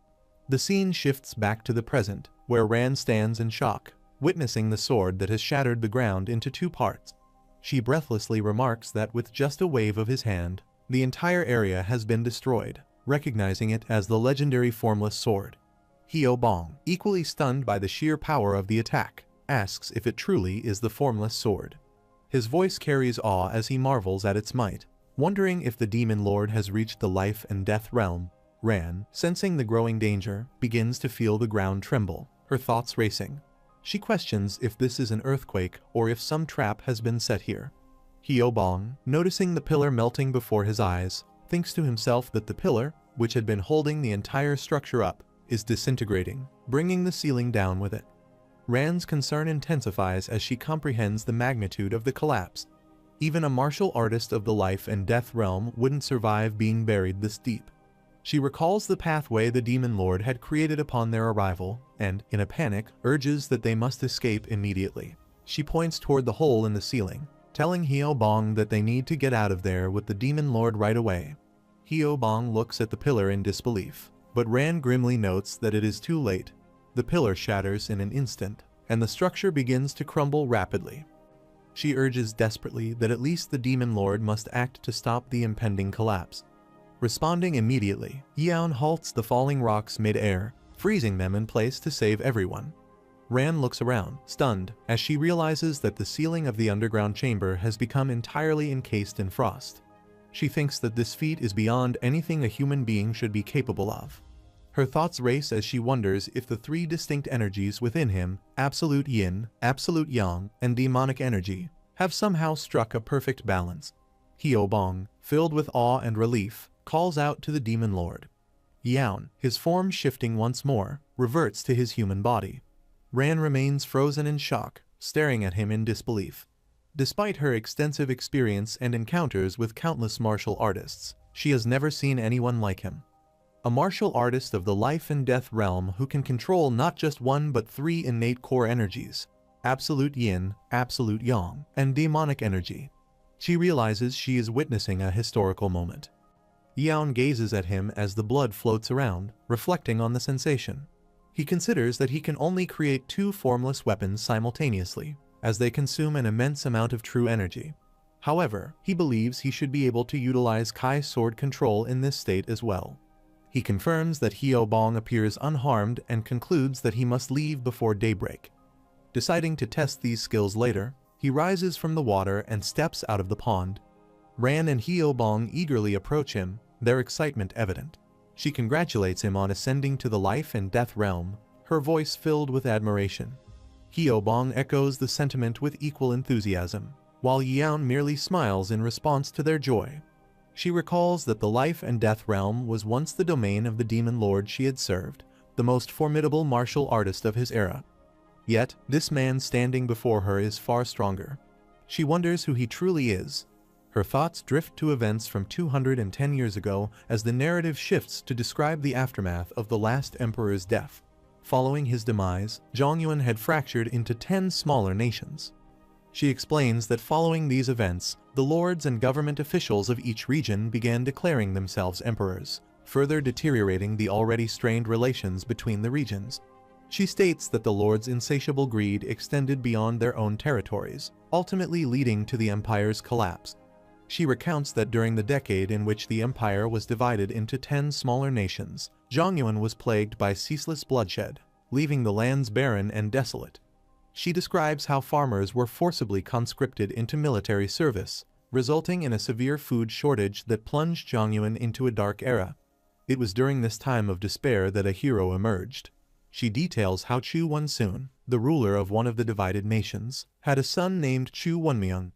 The scene shifts back to the present, where Ran stands in shock, witnessing the sword that has shattered the ground into 2 parts. She breathlessly remarks that with just a wave of his hand, the entire area has been destroyed, recognizing it as the legendary formless sword. Hyo Bong, equally stunned by the sheer power of the attack, asks if it truly is the formless sword. His voice carries awe as he marvels at its might, wondering if the demon lord has reached the life and death realm. Ran, sensing the growing danger, begins to feel the ground tremble, her thoughts racing. She questions if this is an earthquake or if some trap has been set here. Hyo Bong, noticing the pillar melting before his eyes, thinks to himself that the pillar, which had been holding the entire structure up, is disintegrating, bringing the ceiling down with it. Ran's concern intensifies as she comprehends the magnitude of the collapse. Even a martial artist of the life and death realm wouldn't survive being buried this deep. She recalls the pathway the demon lord had created upon their arrival, and, in a panic, urges that they must escape immediately. She points toward the hole in the ceiling, telling Hyo Bong that they need to get out of there with the demon lord right away. Hyo Bong looks at the pillar in disbelief, but Ran grimly notes that it is too late. The pillar shatters in an instant, and the structure begins to crumble rapidly. She urges desperately that at least the demon lord must act to stop the impending collapse. Responding immediately, Yeon halts the falling rocks mid-air, freezing them in place to save everyone. Ran looks around, stunned, as she realizes that the ceiling of the underground chamber has become entirely encased in frost. She thinks that this feat is beyond anything a human being should be capable of. Her thoughts race as she wonders if the 3 distinct energies within him, absolute yin, absolute yang, and demonic energy, have somehow struck a perfect balance. Hyo Bong, filled with awe and relief, calls out to the demon lord. Yaon, his form shifting once more, reverts to his human body. Ran remains frozen in shock, staring at him in disbelief. Despite her extensive experience and encounters with countless martial artists, she has never seen anyone like him. A martial artist of the life and death realm who can control not just 1 but 3 innate core energies, absolute yin, absolute yang, and demonic energy. She realizes she is witnessing a historical moment. Yeon gazes at him as the blood floats around, reflecting on the sensation. He considers that he can only create 2 formless weapons simultaneously, as they consume an immense amount of true energy. However, he believes he should be able to utilize Kai's sword control in this state as well. He confirms that Hyo Bong appears unharmed and concludes that he must leave before daybreak. Deciding to test these skills later, he rises from the water and steps out of the pond. Ran and Hyo Bong eagerly approach him, their excitement evident. She congratulates him on ascending to the life and death realm, her voice filled with admiration. Hyo Bong echoes the sentiment with equal enthusiasm, while Yeon merely smiles in response to their joy. She recalls that the life and death realm was once the domain of the demon lord she had served, the most formidable martial artist of his era. Yet, this man standing before her is far stronger. She wonders who he truly is. Her thoughts drift to events from 210 years ago as the narrative shifts to describe the aftermath of the last emperor's death. Following his demise, Zhongyuan had fractured into 10 smaller nations. She explains that following these events, the lords and government officials of each region began declaring themselves emperors, further deteriorating the already strained relations between the regions. She states that the lords' insatiable greed extended beyond their own territories, ultimately leading to the empire's collapse. She recounts that during the decade in which the empire was divided into 10 smaller nations, Zhongyuan was plagued by ceaseless bloodshed, leaving the lands barren and desolate. She describes how farmers were forcibly conscripted into military service, resulting in a severe food shortage that plunged Zhongyuan into a dark era. It was during this time of despair that a hero emerged. She details how Chu Wonsun, the ruler of one of the divided nations, had a son named Chu Wonmyung.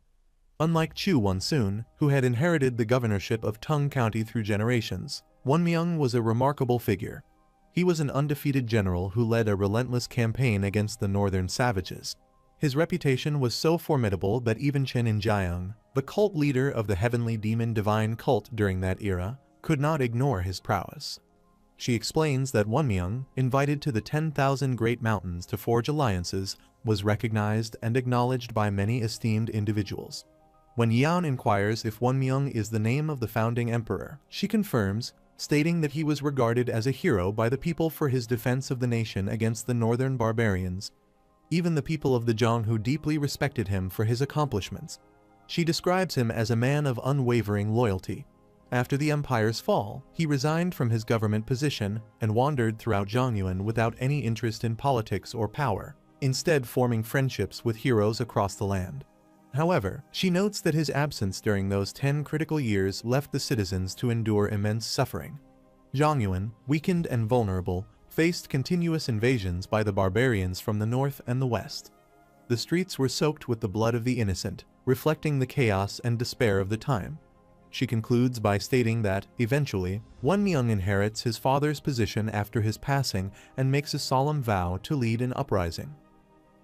Unlike Chu Wonsun, who had inherited the governorship of Tung County through generations, Wonmyung was a remarkable figure. He was an undefeated general who led a relentless campaign against the northern savages. His reputation was so formidable that even Chen Injiang, the cult leader of the heavenly demon divine cult during that era, could not ignore his prowess. She explains that Wonmyung, invited to the 10,000 Great Mountains to forge alliances, was recognized and acknowledged by many esteemed individuals. When Yeon inquires if Wonmyung is the name of the founding emperor, she confirms, stating that he was regarded as a hero by the people for his defense of the nation against the northern barbarians. Even the people of the Jonghu deeply respected him for his accomplishments. She describes him as a man of unwavering loyalty. After the empire's fall, he resigned from his government position and wandered throughout Jongyuan without any interest in politics or power, instead forming friendships with heroes across the land. However, she notes that his absence during those 10 critical years left the citizens to endure immense suffering. Jongyuan, weakened and vulnerable, faced continuous invasions by the barbarians from the north and the west. The streets were soaked with the blood of the innocent, reflecting the chaos and despair of the time. She concludes by stating that, eventually, Wonmyung inherits his father's position after his passing and makes a solemn vow to lead an uprising.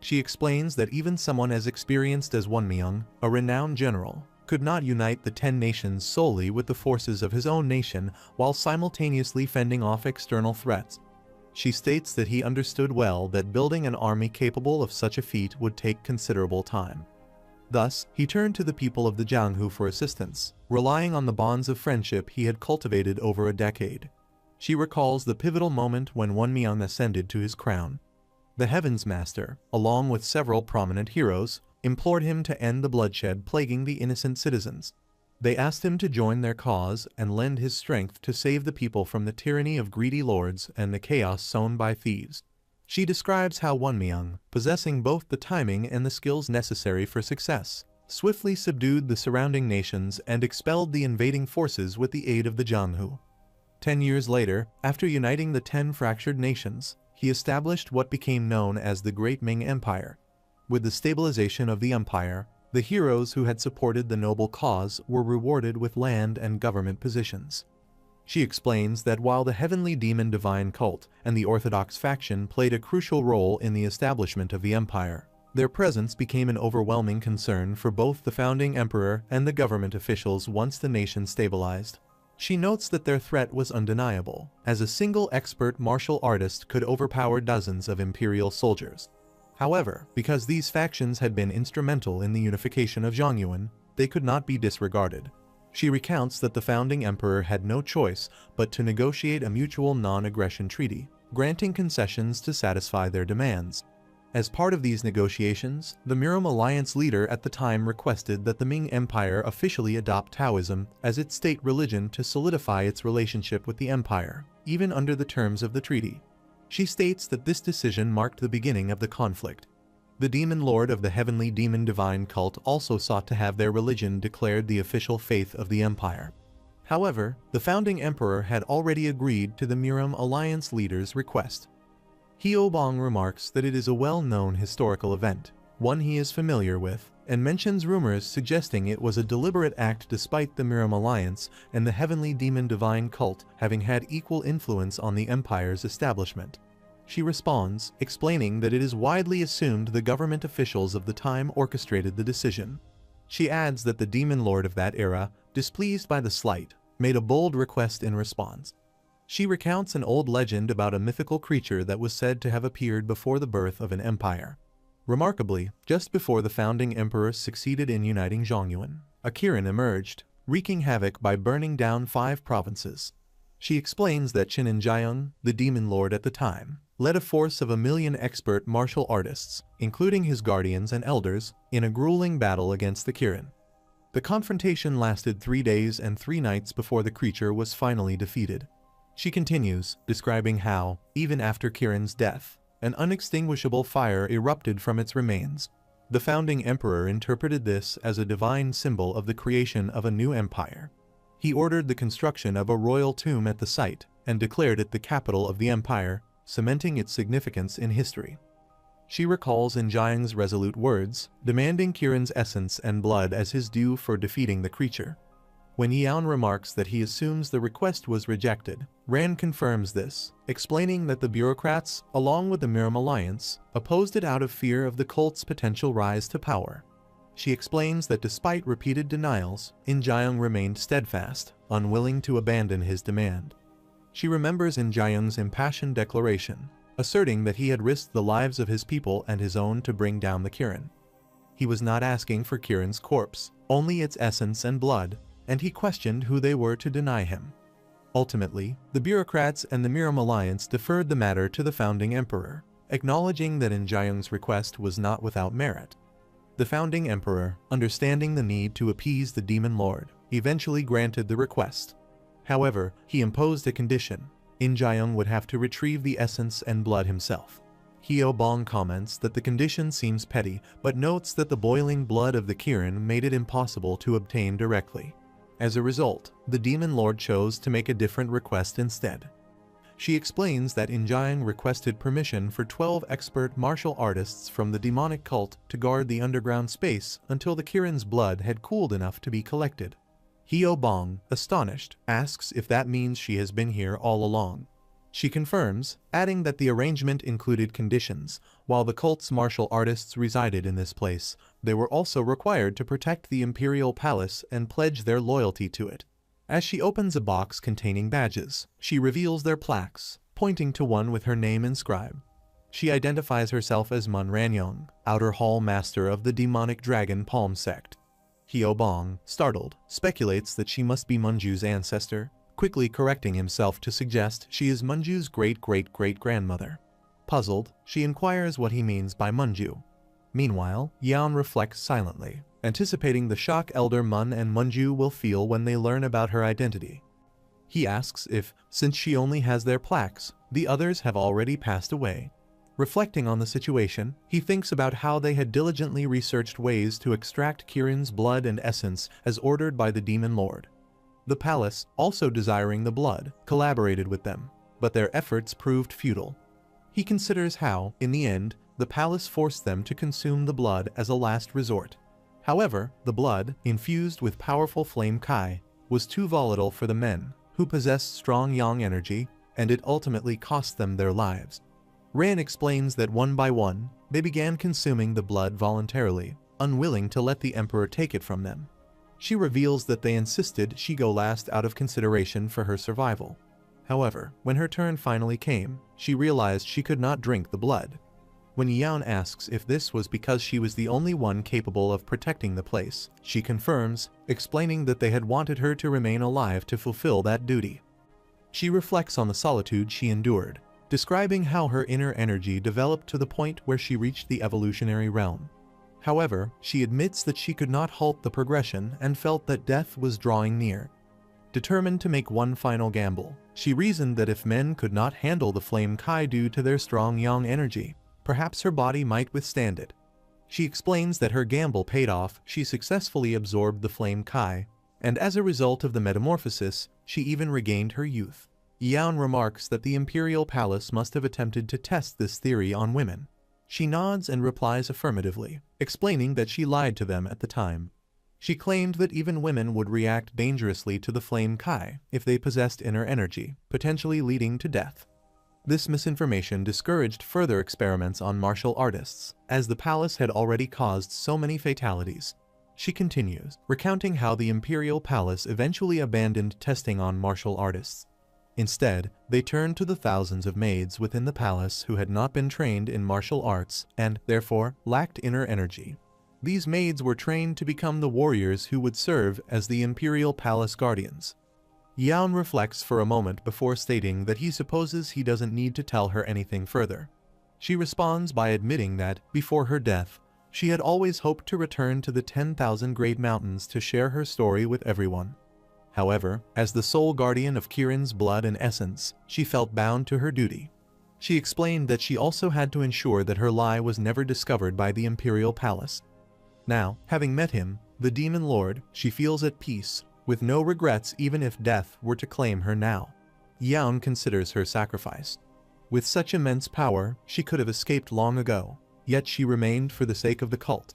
She explains that even someone as experienced as Wonmyung, a renowned general, could not unite the 10 nations solely with the forces of his own nation while simultaneously fending off external threats. She states that he understood well that building an army capable of such a feat would take considerable time. Thus, he turned to the people of the Jonghu for assistance, relying on the bonds of friendship he had cultivated over a decade. She recalls the pivotal moment when Wonmyung ascended to his crown. The Heavens Master, along with several prominent heroes, implored him to end the bloodshed plaguing the innocent citizens. They asked him to join their cause and lend his strength to save the people from the tyranny of greedy lords and the chaos sown by thieves. She describes how Wonmyung, possessing both the timing and the skills necessary for success, swiftly subdued the surrounding nations and expelled the invading forces with the aid of the Jonghu. 10 years later, after uniting the 10 fractured nations, he established what became known as the Great Ming Empire. With the stabilization of the empire, the heroes who had supported the noble cause were rewarded with land and government positions. She explains that while the heavenly demon divine cult and the Orthodox faction played a crucial role in the establishment of the empire, their presence became an overwhelming concern for both the founding emperor and the government officials once the nation stabilized. She notes that their threat was undeniable, as a single expert martial artist could overpower dozens of imperial soldiers. However, because these factions had been instrumental in the unification of Jongyuan, they could not be disregarded. She recounts that the founding emperor had no choice but to negotiate a mutual non-aggression treaty, granting concessions to satisfy their demands. As part of these negotiations, the Miram Alliance leader at the time requested that the Ming Empire officially adopt Taoism as its state religion to solidify its relationship with the empire, even under the terms of the treaty. She states that this decision marked the beginning of the conflict. The demon lord of the heavenly demon divine cult also sought to have their religion declared the official faith of the empire. However, the founding emperor had already agreed to the Miram Alliance leader's request. Hyobong remarks that it is a well-known historical event, one he is familiar with, and mentions rumors suggesting it was a deliberate act despite the Miram Alliance and the heavenly demon divine cult having had equal influence on the empire's establishment. She responds, explaining that it is widely assumed the government officials of the time orchestrated the decision. She adds that the demon lord of that era, displeased by the slight, made a bold request in response. She recounts an old legend about a mythical creature that was said to have appeared before the birth of an empire. Remarkably, just before the founding emperor succeeded in uniting Jongyuan, a Kirin emerged, wreaking havoc by burning down 5 provinces. She explains that Jiayung, the demon lord at the time, led a force of 1 million expert martial artists, including his guardians and elders, in a grueling battle against the Kirin. The confrontation lasted 3 days and 3 nights before the creature was finally defeated. She continues, describing how, even after Kirin's death, an unextinguishable fire erupted from its remains. The founding emperor interpreted this as a divine symbol of the creation of a new empire. He ordered the construction of a royal tomb at the site and declared it the capital of the empire, cementing its significance in history. She recalls Jiayung's resolute words, demanding Kirin's essence and blood as his due for defeating the creature. When Yeon remarks that he assumes the request was rejected, Ran confirms this, explaining that the bureaucrats, along with the Miram Alliance, opposed it out of fear of the cult's potential rise to power. She explains that despite repeated denials, Jiayung remained steadfast, unwilling to abandon his demand. She remembers In Jaeyoung's impassioned declaration, asserting that he had risked the lives of his people and his own to bring down the Kirin. He was not asking for Kirin's corpse, only its essence and blood, and he questioned who they were to deny him. Ultimately, the bureaucrats and the Miram Alliance deferred the matter to the founding emperor, acknowledging that In Jaeyoung's request was not without merit. The founding emperor, understanding the need to appease the demon lord, eventually granted the request. However, he imposed a condition: In Jaeyoung would have to retrieve the essence and blood himself. Hyo Bong comments that the condition seems petty, but notes that the boiling blood of the Kirin made it impossible to obtain directly. As a result, the demon lord chose to make a different request instead. She explains that In Jaeyoung requested permission for 12 expert martial artists from the demonic cult to guard the underground space until the Kirin's blood had cooled enough to be collected. Hyo Bong, astonished, asks if that means she has been here all along. She confirms, adding that the arrangement included conditions. While the cult's martial artists resided in this place, they were also required to protect the imperial palace and pledge their loyalty to it. As she opens a box containing badges, she reveals their plaques, pointing to one with her name inscribed. She identifies herself as Mun Ranyong, Outer Hall Master of the Demonic Dragon Palm Sect. Hyo Bong, startled, speculates that she must be Munju's ancestor, quickly correcting himself to suggest she is Munju's great-great-great-grandmother. Puzzled, she inquires what he means by Munju. Meanwhile, Yeon reflects silently, anticipating the shock Elder Mun and Munju will feel when they learn about her identity. He asks if, since she only has their plaques, the others have already passed away. Reflecting on the situation, he thinks about how they had diligently researched ways to extract Kirin's blood and essence as ordered by the Demon Lord. The palace, also desiring the blood, collaborated with them, but their efforts proved futile. He considers how, in the end, the palace forced them to consume the blood as a last resort. However, the blood, infused with powerful flame kai, was too volatile for the men, who possessed strong yang energy, and it ultimately cost them their lives. Ran explains that one by one, they began consuming the blood voluntarily, unwilling to let the emperor take it from them. She reveals that they insisted she go last out of consideration for her survival. However, when her turn finally came, she realized she could not drink the blood. When Yeon asks if this was because she was the only one capable of protecting the place, she confirms, explaining that they had wanted her to remain alive to fulfill that duty. She reflects on the solitude she endured, describing how her inner energy developed to the point where she reached the evolutionary realm. However, she admits that she could not halt the progression and felt that death was drawing near. Determined to make one final gamble, she reasoned that if men could not handle the flame kai due to their strong yang energy, perhaps her body might withstand it. She explains that her gamble paid off. She successfully absorbed the flame kai, and as a result of the metamorphosis, she even regained her youth. Yeon remarks that the imperial palace must have attempted to test this theory on women. She nods and replies affirmatively, explaining that she lied to them at the time. She claimed that even women would react dangerously to the flame kai if they possessed inner energy, potentially leading to death. This misinformation discouraged further experiments on martial artists, as the palace had already caused so many fatalities. She continues, recounting how the imperial palace eventually abandoned testing on martial artists. Instead, they turned to the thousands of maids within the palace who had not been trained in martial arts and, therefore, lacked inner energy. These maids were trained to become the warriors who would serve as the imperial palace guardians. Yeon reflects for a moment before stating that he supposes he doesn't need to tell her anything further. She responds by admitting that, before her death, she had always hoped to return to the 10,000 Great Mountains to share her story with everyone. However, as the sole guardian of Kirin's blood and essence, she felt bound to her duty. She explained that she also had to ensure that her lie was never discovered by the imperial palace. Now, having met him, the demon lord, she feels at peace, with no regrets even if death were to claim her now. Yeon considers her sacrifice. With such immense power, she could have escaped long ago, yet she remained for the sake of the cult.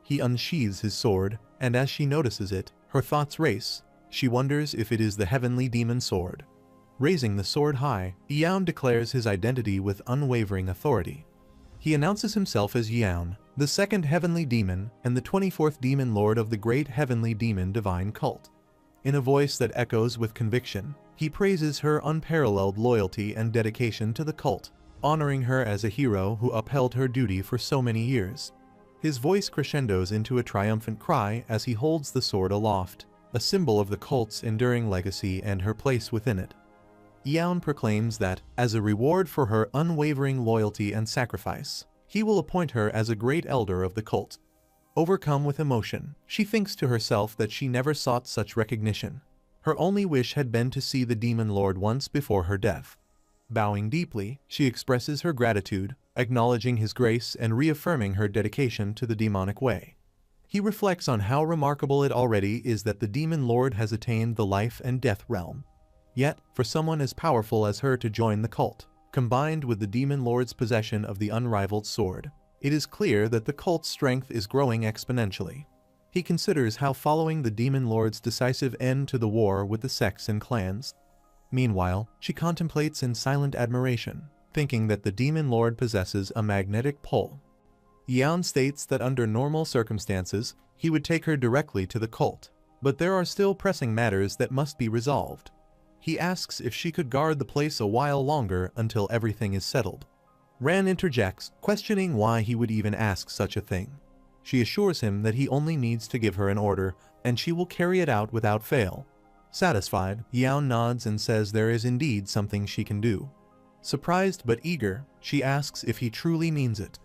He unsheathes his sword, and as she notices it, her thoughts race. She wonders if it is the heavenly demon sword. Raising the sword high, Yeon declares his identity with unwavering authority. He announces himself as Yeon, the second heavenly demon and the 24th demon lord of the great heavenly demon divine cult. In a voice that echoes with conviction, he praises her unparalleled loyalty and dedication to the cult, honoring her as a hero who upheld her duty for so many years. His voice crescendos into a triumphant cry as he holds the sword aloft, a symbol of the cult's enduring legacy and her place within it. Yaon proclaims that, as a reward for her unwavering loyalty and sacrifice, he will appoint her as a great elder of the cult. Overcome with emotion, she thinks to herself that she never sought such recognition. Her only wish had been to see the demon lord once before her death. Bowing deeply, she expresses her gratitude, acknowledging his grace and reaffirming her dedication to the demonic way. He reflects on how remarkable it already is that the demon lord has attained the life and death realm. Yet, for someone as powerful as her to join the cult, combined with the demon lord's possession of the unrivaled sword, it is clear that the cult's strength is growing exponentially. He considers how following the demon lord's decisive end to the war with the sects and clans. Meanwhile, she contemplates in silent admiration, thinking that the demon lord possesses a magnetic pull. Yaon states that under normal circumstances, he would take her directly to the cult, but there are still pressing matters that must be resolved. He asks if she could guard the place a while longer until everything is settled. Ran interjects, questioning why he would even ask such a thing. She assures him that he only needs to give her an order, and she will carry it out without fail. Satisfied, Yaon nods and says there is indeed something she can do. Surprised but eager, she asks if he truly means it.